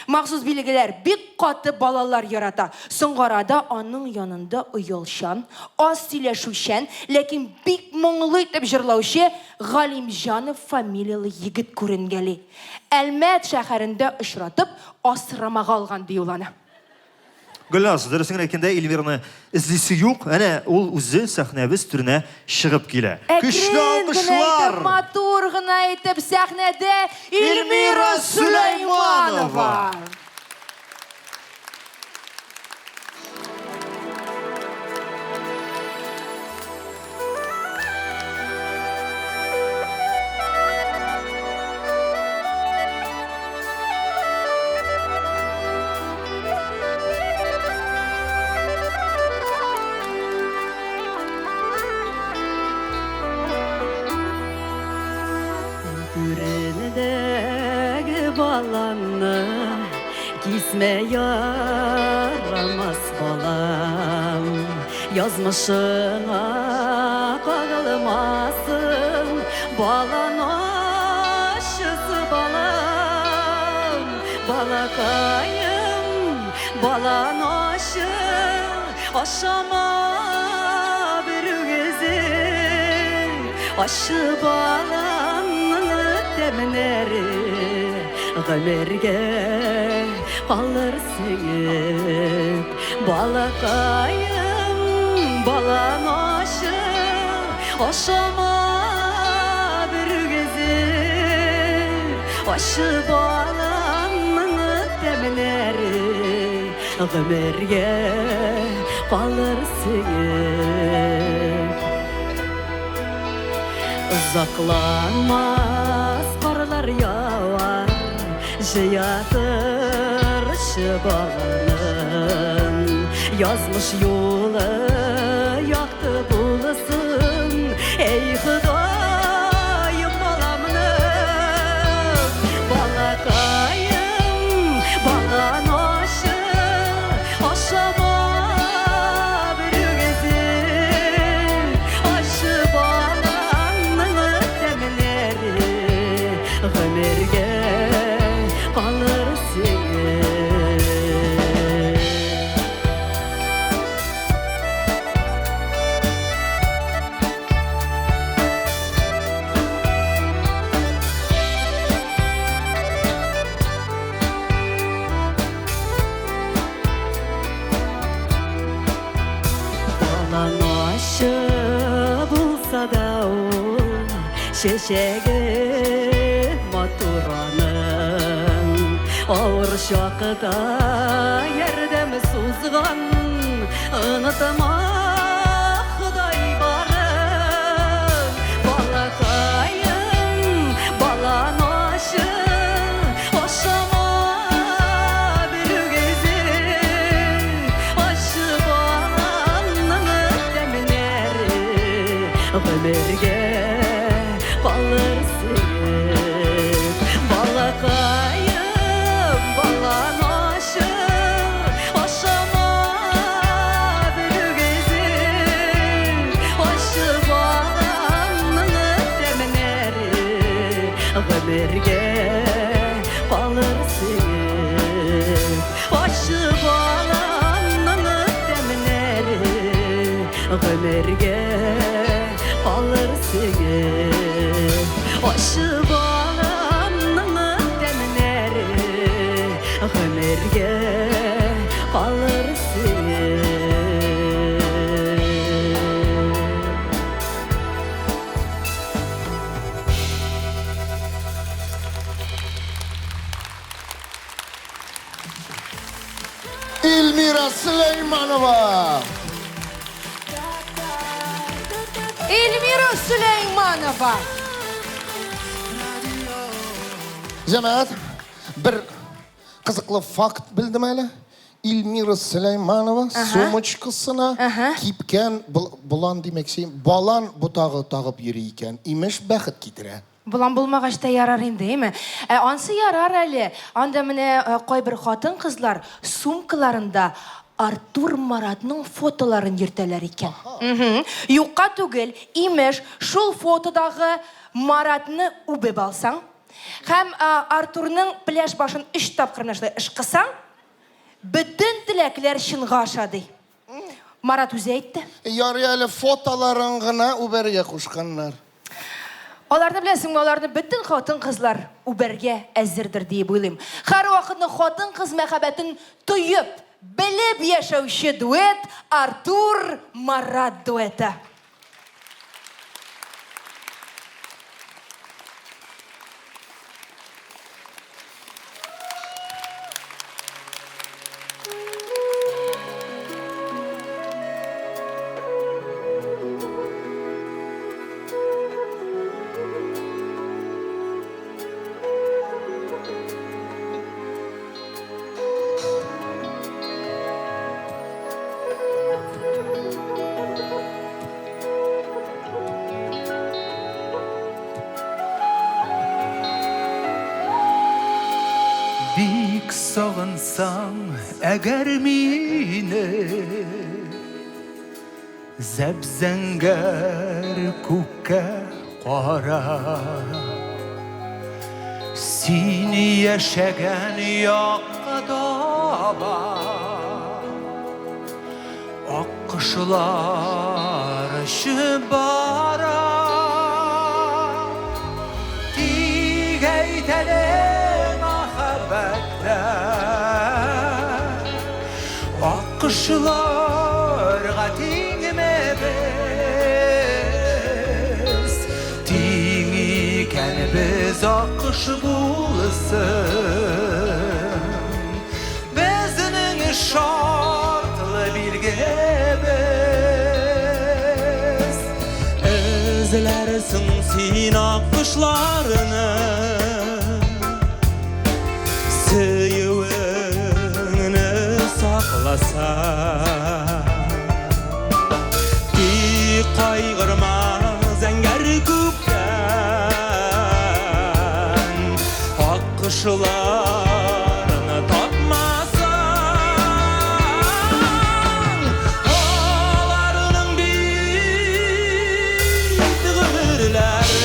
Махсус билгеләр, бик каты балалар ярата. Соңгарада аның янында уялчан, аз сөйләшүчән, ләкин бик моңлы итеп җырлаучы Галимҗанов фамилиялы егет күренгәли. Әлмәт шәһәрендә очратып, асрамага алган диюлана. Гөлназ, дөресен әйткәндә Эльмираны эзлисе юк, әнә ул үзе сәхнәбез түренә чыгып килә. Көчле алкышлар! Матур гына итеп сәхнәдә Эльмира Сөләйманова. Türündəgi balanı Kismə yaramaz balam Yazmışına qağılmasın Balan aşısı balam Balakayım balan aşı Aşama bir gezi Aşı balanın demleri Ömerge kalır seyip Balakayım balan aşı Aşama bir gezi Aşı balanın demleri Ömerge kalır seyip Uzaklanmaz karlar yağar Jıyatır şıbalının Yazmış yolu yaktı bulasın Ey Hıdayım balamını Balakayım balan aşı Aşama bir gezi Aşı balanını demleri Ömerge kalır seyir Balanoşı bulsa da o şeşegi maturanın Ağır şakıda yerde mi suzgan Unutma Xuday barın Balakayım balanoşı Oşama bülgezin Aşı balanın demleri Ömürge kalırsın Balakayım balanoşı Oşama bülgezin Aşı balanın demleri Ömürge kalırsın Aşı balanın demleri Ömürge kalırsın Aşı balanın demleri Ömürge kalırsın Elmira Süleymanova. Elmira Süleymanova. Cemaat, bir kızıklı fakt bildim hele. Elmira Süleymanova somoçkasına kipken bulan demek şeyim. Balan butağı tağıp yürüyken imiş bəxit getire. Bulan bulmağaçta yarar indi, değil mi? Ansı yarar әлі. Анда mine koy bir xатын kızlar sumkalarında Artur Marat'ның fotoların yırteler iken. Yuqqa түгел, imiş şul fotoдағы Marat'ны ubeb alsan, hem Artur'ның plaj başın 3 tapqırnaşlı ışqısan, bütün tilekler şınға aşadı. Marat özü aytdı. Yarı fotoların gına uberge kuşkanlar. Olarni bilasizmi, olarni bütün xotin qizlar uberge әзірдір deyip o'ylayman. Har vaqtni xotin qiz muhabbatin tuyib, bilib yashovchi duet Artur Marat dueti. Bik sağınsan əgər mine Zəbzəngər kukkə qara Sini yaşagən yaqdaba Akkışlar şıbara Digeytələ Akkışlarga tingime biz Ting iken biz akkış bulsın Bizning şartlı bilgimiz Özlersin sin akkışlarını Sıyıvını saklasa Bir kaygırma zəngər küpten Akkışlarını tapmasan Olarının bir ömürleri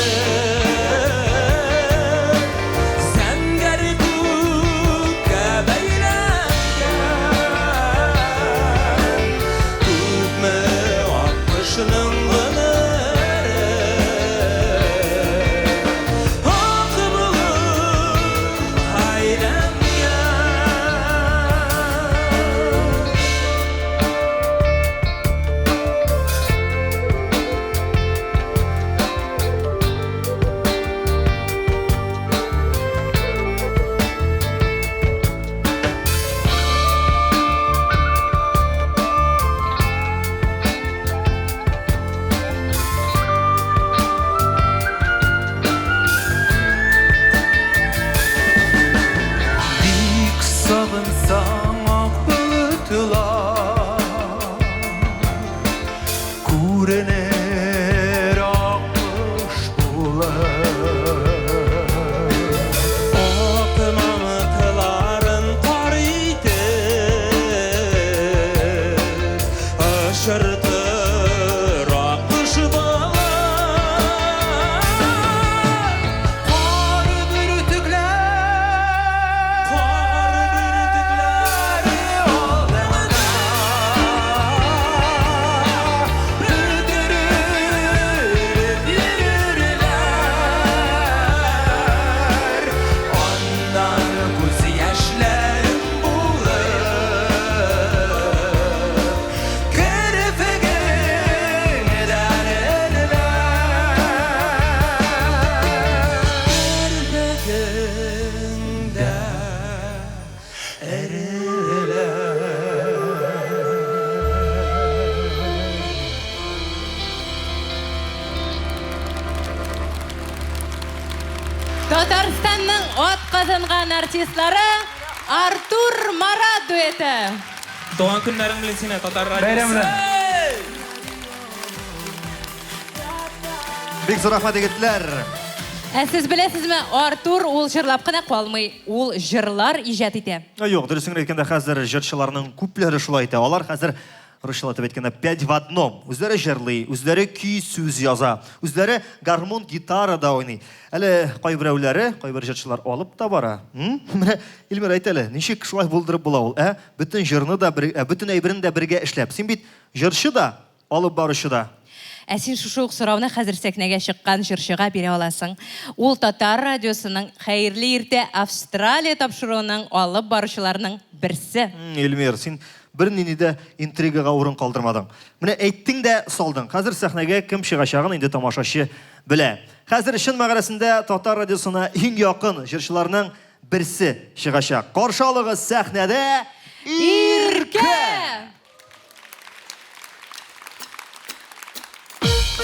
күренер аққыш болып Аты мамықларын таритып Ұшыртыр аққыш болып Татарстанның от қазанған артистлары Артур Мара дуэті. Doğan günlerin bilesine Tatar Radyosu. Bayramlar. Бик зур рахмат егетләр. Сіз білесіз ме, Артур ол жырлап қана қалмай, ол жырлар ижат ете. Юк, дөресен әйткәндә хәзер җырчыларның күпләре шулай итә. Алар хәзер русчалатып әйткәндә 5 в 1. Үзләре җырлый, үзләре көй сүз яза, үзләре гармон, гитара да уйный. Әле кайберәүләре, кайбер җырчылар алып та бара. Менә Илмир әйт әле, ничек шулай булдырып була ул? Бөтен җырны да, бөтен әйберен дә бергә эшләп. Син бит җырчы да, алып баручы да. Син шушы ук сорауны хәзер сәхнәгә чыккан җырчыга бирә аласың. Ул Татар радиосының хәерле иртә Австралия тапшыруының алып баручыларның берсе. Илмир, син бер нинди дә интригага урын калдырмадың. Менә әйттең дә салдың. Хәзер сәхнәгә кем чыгачагын инде тамашачы белә. Хәзер чын мәгънәсендә Татар радиосына иң якын җырчыларның берсе чыгачак. Каршы алыгыз сәхнәдә Иркә!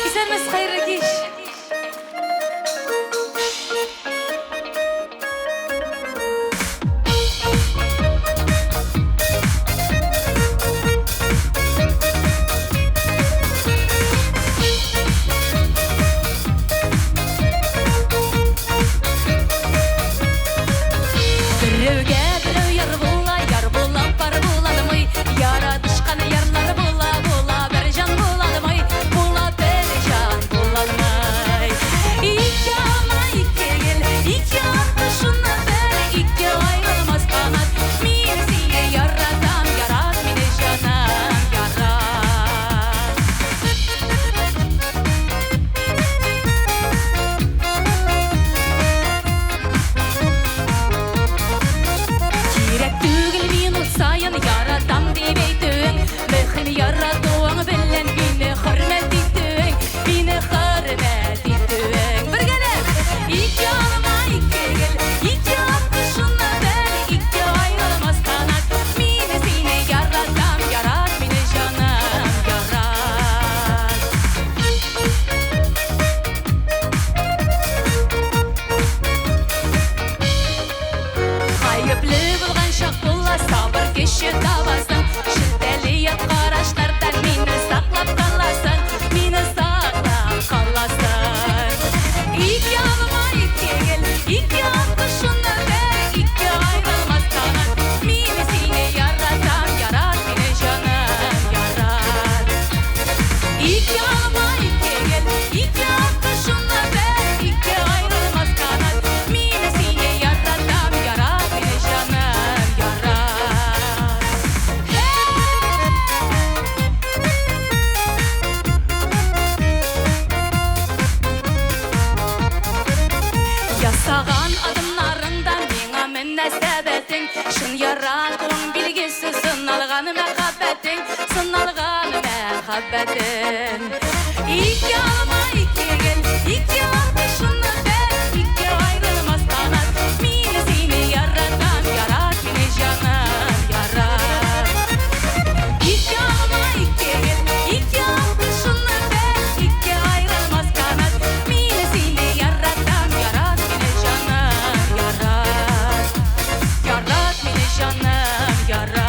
Исәнмез, хәерле кич. Біреуге біреу яр бола пар боладымай Яратышқан ярлар бола бір жан боладымай Бола бір жан боладымай Ике ана ике ел, ике артышына бір Ике айрылмас қанат Мен сені яратам, ярат мені жанам, ярат Керек түгіл мен ұсайын яратам деп ейтің Мөхім яратуың білін мені құрмет етің Мені құрмет етің Біргелі! Ике алма ике кел, ике артышына бір Ике айрылмас қанат Мені сені яратам, ярат мені жаным, ярат Ғайыплы болған шақ бола сабыр кеші табасың Шілтәлі ят қараштардан мені сақлап қаласың Мені сақлап қаласың Ике алма ике кел, ике артышына бір Ике айрылмас қанат Мені сені яратам, ярат мені жаным, ярат Ике алма ике кел, ике артышына бір Ике айрылмас қанат Мені сені яратам, ярат мені жаным, ярат Ясаған адымларында меңа мінәсәбәтің Шын яратуың білгесі сыналған мәхәббәтің Сыналған мәхәббәтің Ике алма ике кел, ике артышына бір Ике айрылмас қанат Мені сені яратам, ярат мені жаным, ярат Ике алма ике кел, ике артышына бір Ике айрылмас қанат Мені сені яратам, ярат мені жаным, ярат Ярат мені жаным, ярат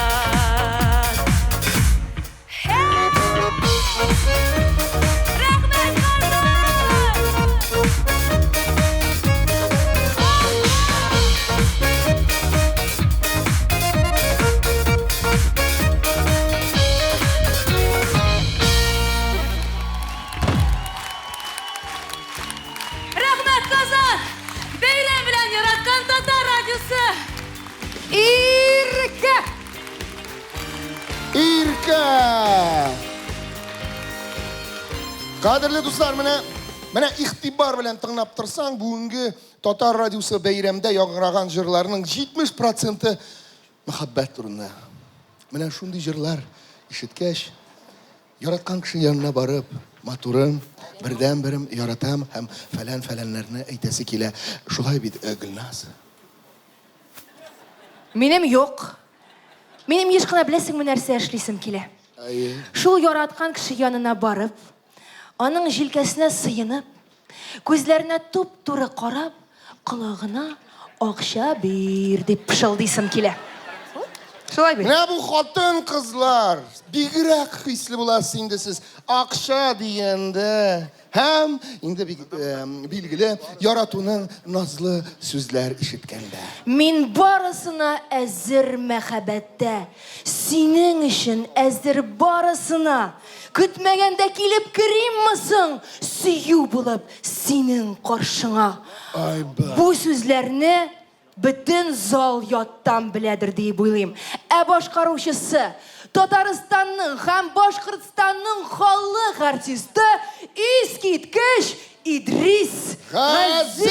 Kadirli dostlar, mene ihtibar bilen tыңlап тұрсаң, бүгінгі Татар радиосы бәйрәмдә яңгыраган җырларның 70% мәхәббәт турында. Менә шундый җырлар ишеткәч, яраткан кеше янына барып, матурым, бердән-берем яратам һәм фәлән-фәләннәрне әйтәсе килә. Шулай бит, Гөлназ. Минем юк. Минем еш кына беләсеңме нәрсә эшлисем килә. Шул яраткан кеше янына барып, аның җилкәсенә сыенып, күзләренә туп-туры карап, кылагына акча бир дип пышылдыйсым килә. Шулай бит. Менә бу хатын кызлар, бигрәк хисле буласыз инде сез. Акча дигәндә һәм инде билгеле яратуның назлы сүзләр ишеткәндә. Мин барысына әзер мәхәббәттә, синең өчен әзер барысына. Көтмәгәндә килеп керимме соң, сөю булып синең каршыңа. Бу сүзләрне бөтен зал яттан беләдер дип уйлыйм. Ә башкаручысы Татарстанның һәм Башкортстанның халык артисты Искиткеч Идрис Газиев.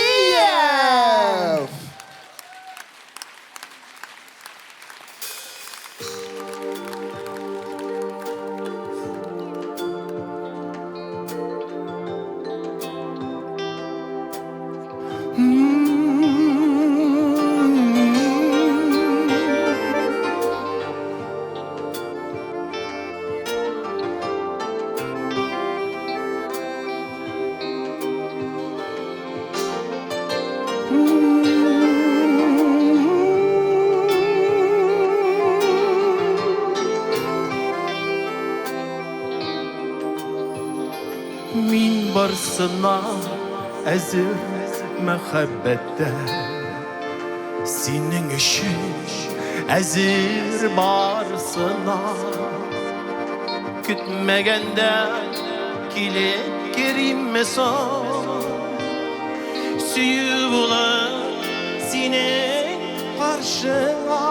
Min barısına əzir məxəbbətdə, senin üçün əzir barısına. Kütməgəndə kilib girinmə son, süyü bulur senin qarşına.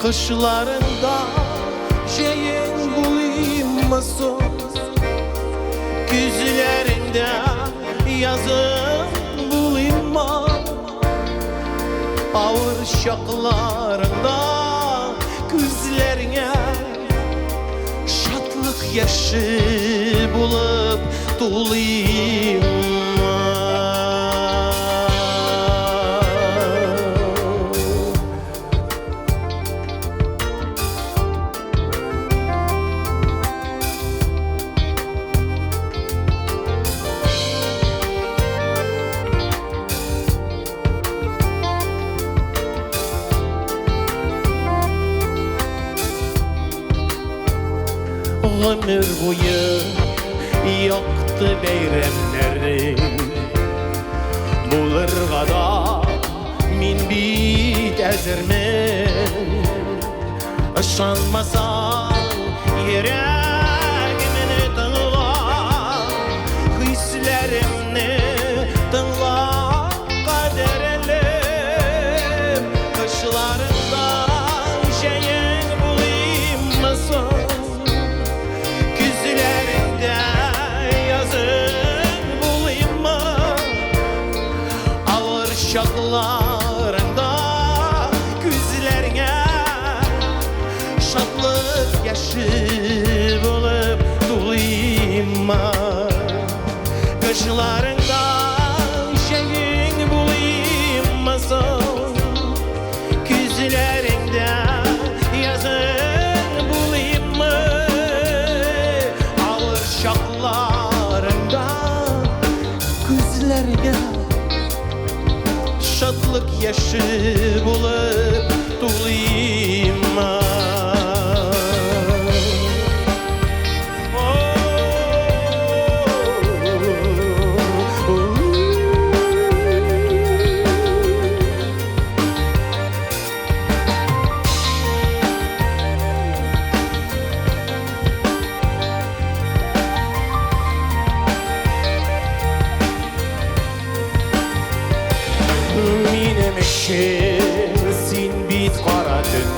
Qışlarında şeyin bulayım son, Güzlərində yazım bulayım Ağır şaqlarında gözlərinə şadlıq yaşı bulub dolayım Ömür boyu yaktı beyramları Bulurğa da min bit əzirmin Işanmasan yüreğimini tınla Hislerimni tınla kaderelim Kışlarından şeyin bulayım mısın Şaqlarında gözlərinə şadlıq yaşı bulub dolayım Qışlarında şeyin bulayımmasın Gözlərində yazın bulayım Ağır şaqlarında gözlərinə şadlık yaşı bulup dolayım Sen bit qara tün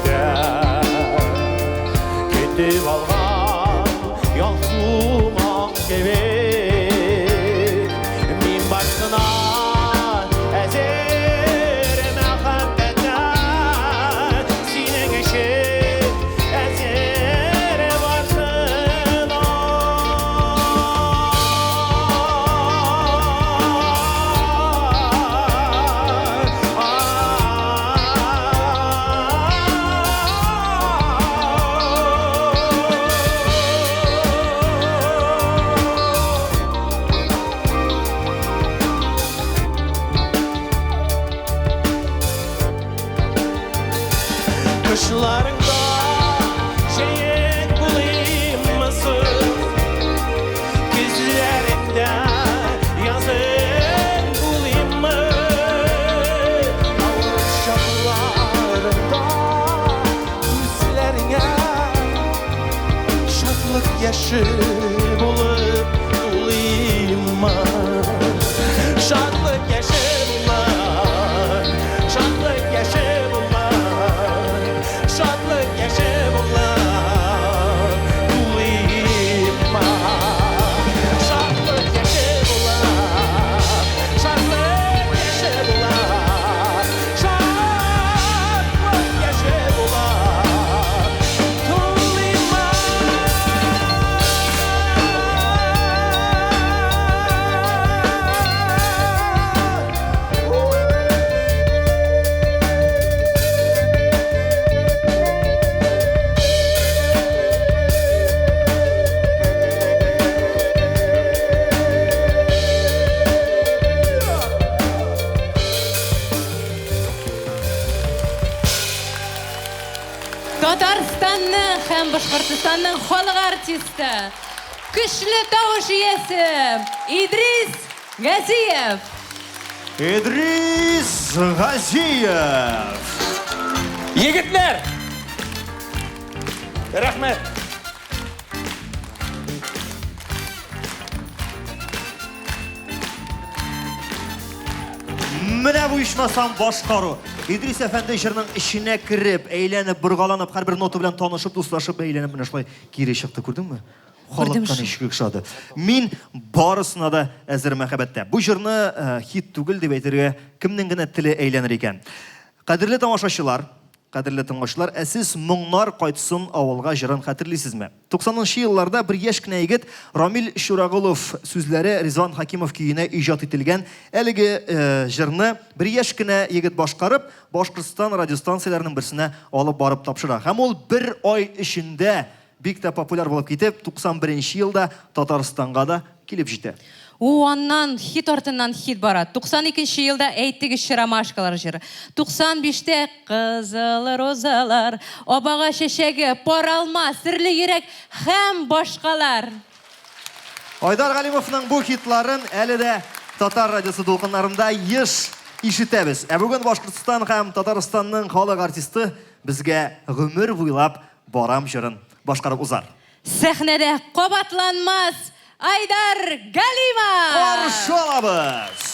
yaşı bulup tuluyma. Şadlık yaşımlar, şadlık yaşımlar, şadlık yaşımlar, tuluyma. Şadlık yaşımlar, şadlık yaşımlar, şadlık yaşımlar, tuluyma. Татарстанның һәм Башкортстанның халық артисты, көчле тавыш иясе Идрис Газиев. Идрис Газиев. Егетлер! Рәхмәт! Менә бу ичмасам башкару. Идрис әфәнде җырның эченә кирип, әйләнеп, бургаланып, һәр бер нота белән танышып, дуслашып, әйләнеп менә шулай кире чыкты, күрдеңме? Халыктан ишек шады. Мин барысына да әзер мәхәббәттә. Бу җырны хит түгел дип әйтергә кемнең генә теле әйләнер икән. Кадерле тамашачылар, сез моңнар кайтсын авылга җырын хәтерлисезме? 90-нчы елларда бер яшь кенә егет Рамил Шурагулов сүзләре Ризван Хакимов көенә иҗат ителгән. Әлеге җырны бер яшь кенә егет башкарып, Башкортстан радиостанцияләренең берсенә алып барып тапшыра. Һәм ул бер ай эчендә бик тә популяр булып китеп, 91-нчы елда Татарстанга да килеп җитә. Аннан хит артыннан хит бара. 92-нче елда әйтегезче ромашкалар җыры. 95-тә кызыл розалар, абага чәчәге, паралма, серле йөрәк һәм башкалар. Айдар Галимовның бу хитларын әле дә татар радиосы дулкыннарында еш ишетәбез. Ә бүген Башкортстан һәм Татарстанның халык артисты безгә гомер буйлап барам җырын башкарып узар. Сәхнәдә кабатланмас Айдар Галимов! Каршы алабыз!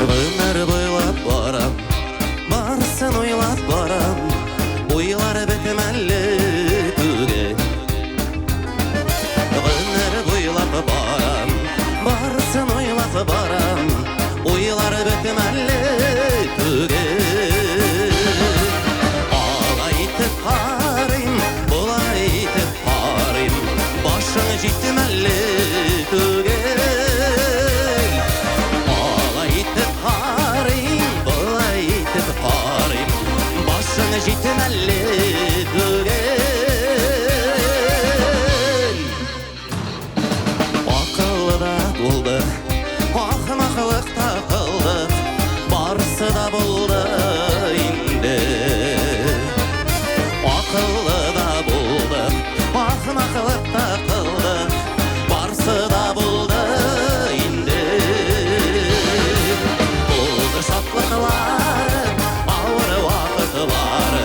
Ömür boylap baram, barсын oylap baram, oylar betemelli tüge. Ömür boylap baram, barсын oylap baram, oylar betemelli tüge. Ağaytıp qarayım, bulaytıp qarayım, başını ciddimelli tüge. Җитмәле түгел. Акыллы да булды, ахмаклык та кылды, барысы да булды инде. Акыллы да булды, ахмаклык та кылды, барысы да булды инде. Булды шатлыклар, авыр вакытлар,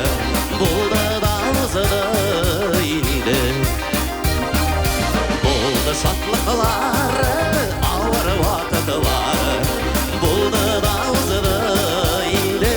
булды да узды инде. Булды шатлыклар, авыр вакытлар, булды да узды инде.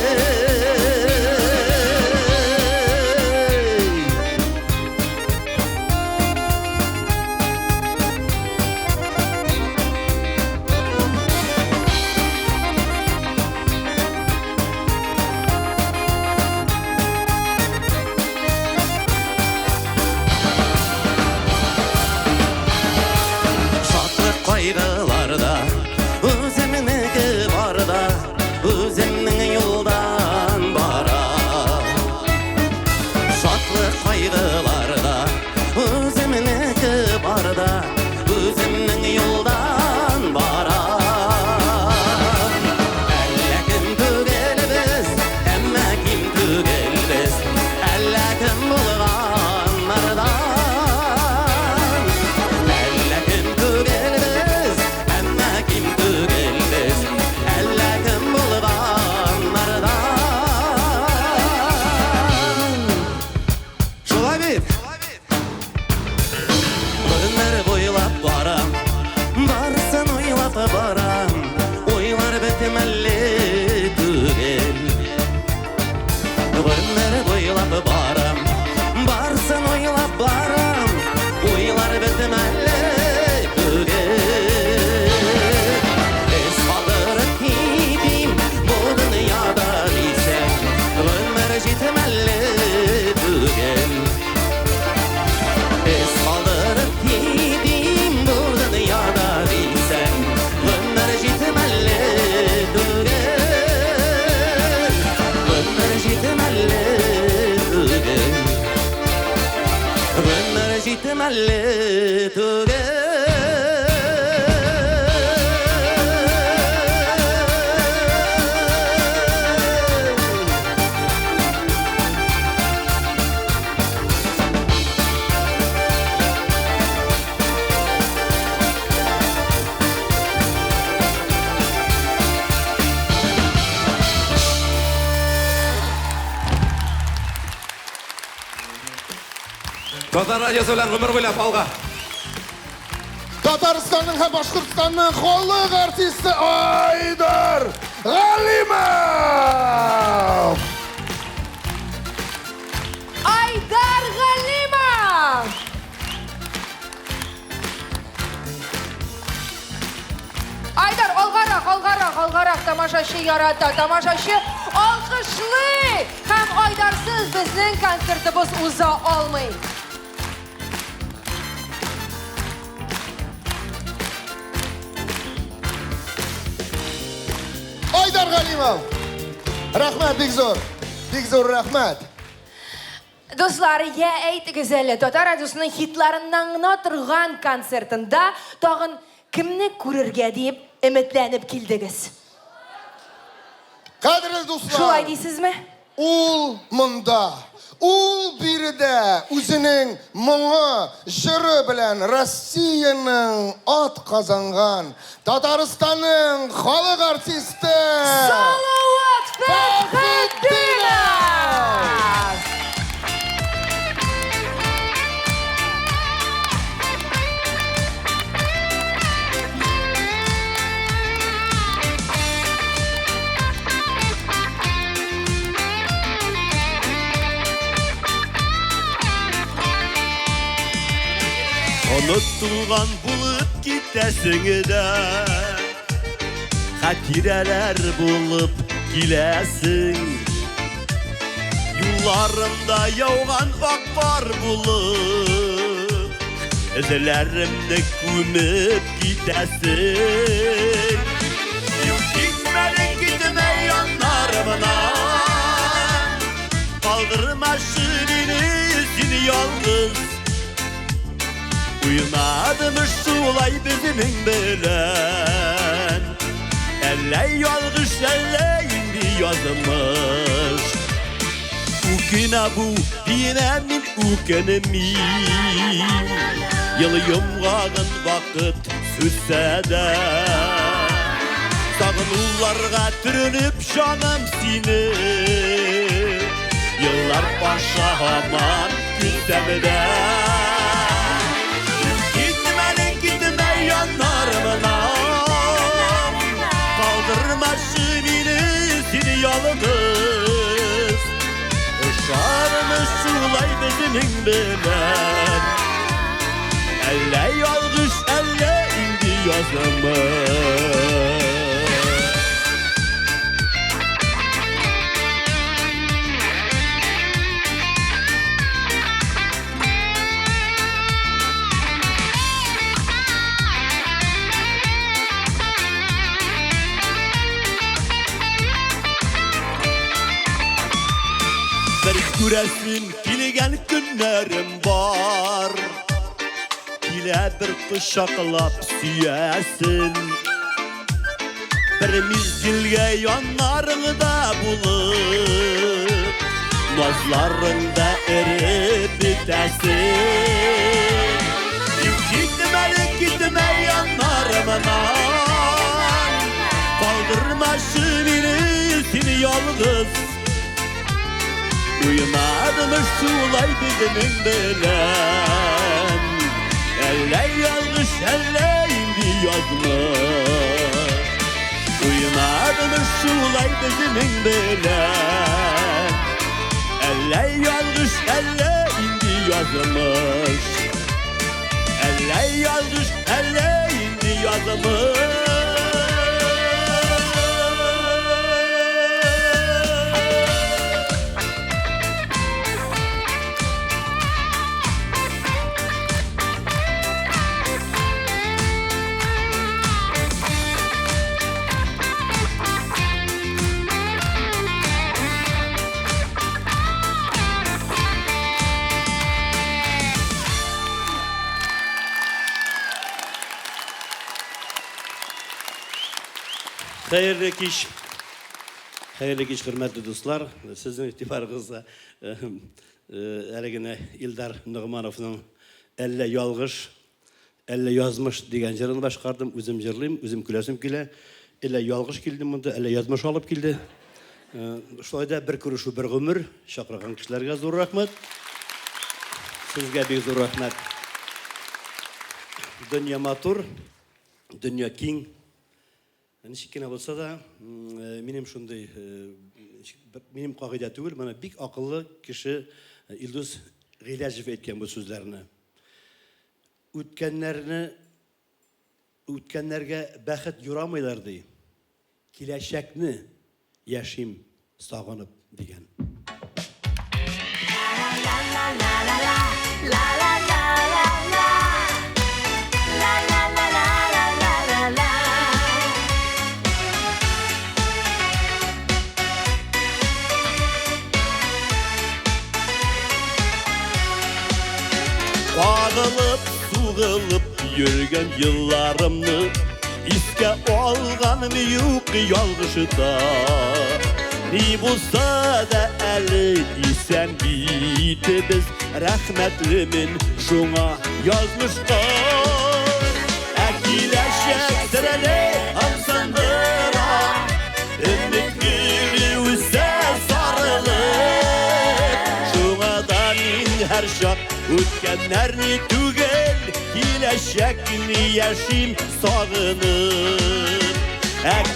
oylap barım Barsın oylap barım Uylar bitmeli bugün Salırıp gideyim bu dünyada isek Ömür jitmeli bugün Salırıp gideyim bu dünyada isek Ömür jitmeli bugün Ömür jitmeli bugün Ömür jitmeli bugün Tatar radiosu bilan ömür boylap alga. Татарстанның һәм Башкортстанның халык артисты Айдар Галимов! Айдар Галимов! Айдар, алгарак, тамашачы ярата, тамашачы алкышлый! Һәм Айдарсыз безнең концертыбыз уза алмый. Айдар Галимов! Рәхмәт, бик зур рәхмәт. Достар, я әйтегез әле, Татар радиосының хитларыннан гына торган концертында тагын кемне күрергә дип өметләнеп килдегез? Кадерле дуслар! Шулай дисезме? Ул монда, ул биредә үзенең моңы, җыры белән Россияның ат казанган Татарстанның халык артисты Салават Фәхретдинов! Unutulgan bulup gitesini de Hatireler bulup gilesin Yollarımda yağan akbar bulup Ezilerimde kumüp gitesin Gitmedin gitme yanlarımına Kaldırma şirini seni yalnız Uyumadımış sulay biziming bilen Elle yalgış elle indi yazılmış Ukina bu yine min ukenemi Yılı yumğağın vakit süsse de Sağınullarga türünüp canım seni Yıllar başa aman kütemede Kaldırma şimini seni yalnız Işarmış sulay biziming bilen Elle yalgış elle indi yazılmış Göresin kilgen günlerim var Kile bir kuşaklap süyesin Bir mizgilge yanlarında bulup Nazlarında erip bitesin Gitme yanlarımdan Kaldırma şimini seni yalnız Uyumadımış sulay biziming bilen Elle yalgış elle indi yazmış Uyumadımış sulay biziming bilen Elle yalgış elle indi yazılmış. Elle yalgış elle indi yazılmış. Hayırlı iş. Hayırlı iş hürmetli dostlar. Sizin itibarınızda ergene İldar Nığmanov'un Elle Yalgış, Elle Yazmış degan jırını başkardım. Özüm jırlayım, özüm külesim kile. Elle Yalgış kildim bunda, Elle Yazmış alıp kildi. Şoyda bir kuruşu bir ömür. Şakragan kişilerge zor rahmet. Sizge bir zor rahmet. Dünya matur, dünya king. Nişikine bolsa da, benim şunday, benim kağıda tügül, bana bik akıllı kişi İlduz Gılajev etken bu sözlerini. Ütkenlerge bəxet yuramaylardı. Kileşekni yaşayım sağınıp degen. Bağılıp, suğılıp yürgen yıllarımны İske olganım yok yalgışıda. Ni bulsa da eli isen giydi biz rahmetlimin şuna yazmışlar. Ekileşek sırele amsandıra ümit gülü üze sarılır. Şuna da min her şak Ütkenlerini tügel, kileşekni yaşayım sağınır.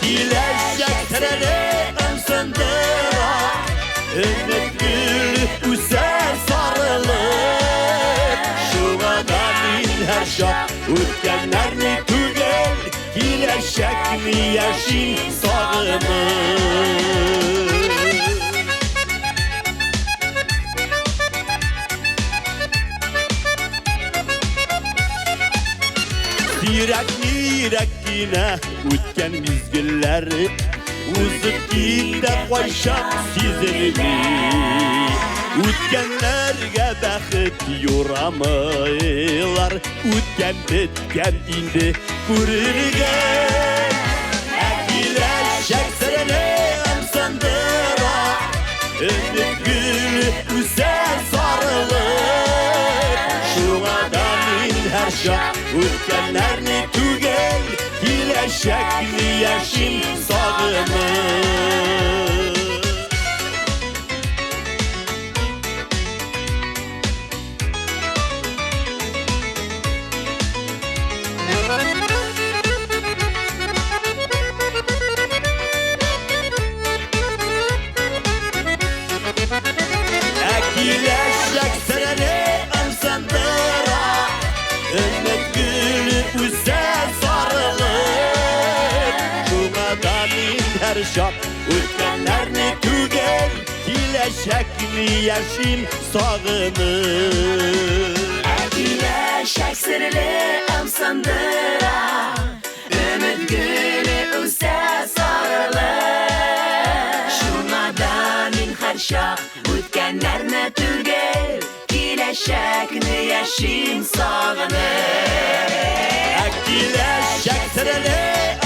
Kileşek terele ımsındıra, ümit gül üser sarılır. Şuna da min her şak, ütkenlerini tügel, kileşekni yaşayım sağınır. Direk yine ütken mizgilleri Uzut gide koşak sizini Ütkenlerge bəxit yoramaylar Ütken bitken indi kurulgen Ekileşek sırını amsandıra Ümit gülü üzer sarılır Şuna da min her şak Ütkenlerini tügel, kileşekli yaşım sağınır. Ekileşek sırını amsandıra, ümit gülü üzer sarılır. Şuna da min her şak, ütkenlerini tügel, kileşekli yaşım sağınır. Ekileşek sırlı amsandıra, ümit gülü üze sarılır. Şuna da min her şak, ütkenlerini tügel, kileşekli yaşım sağınır. Ekileşek sırlı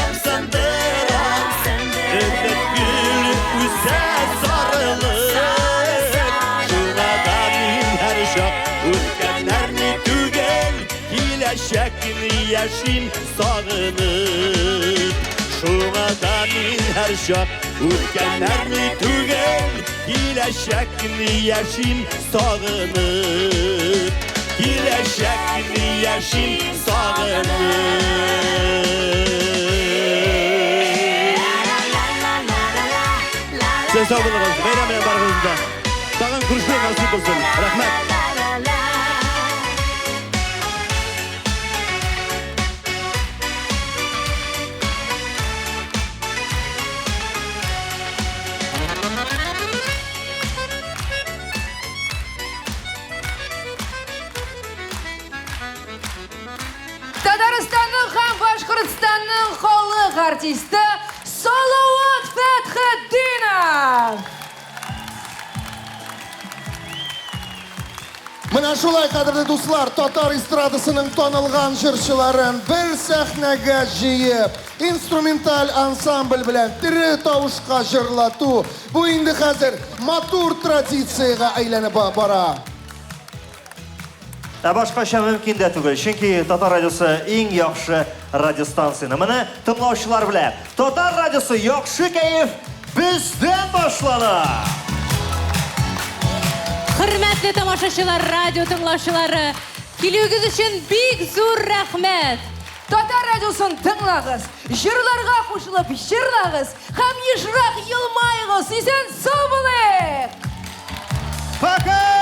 amsandıra, ümit gülü üzer sarılır. Şuna da min her şak, ütkenlerini tügel, kileşekli yaşım sağınır. Şuna da min her şak, ütkenlerini tügel, kileşekli yaşım sağınır. Kileşekli yaşım sağınır. Size sağ olun. Bayram barınızda. Dağın Görüşmek nasip olsun. Rahmet. Татарстанның һәм Башкортстанның халык артисты Салават Фәтхетдинов. Менә шулай, кадерле дуслар, татар эстрадасының танылган җырчыларын бер сәхнәгә җыеп, инструменталь ансамбль белән тере тавышка җырлату бу инде хәзер матур традициягә әйләнеп бара. Башкача мөмкин дә түгел, чөнки Татар радиосы иң яхшы радиостанцияны моны тыңлаучылар белә. Татар радиосы яхшы кәеф бездән башлана. Хөрмәтле тамашачылар, радио тыңлаучылары, килүегез өчен бик зур рәхмәт. Татар радиосын тыңлагыз, җырларга кушылып җырлагыз һәм ешрак елмайгыз. Исән сау булыйк! Пока!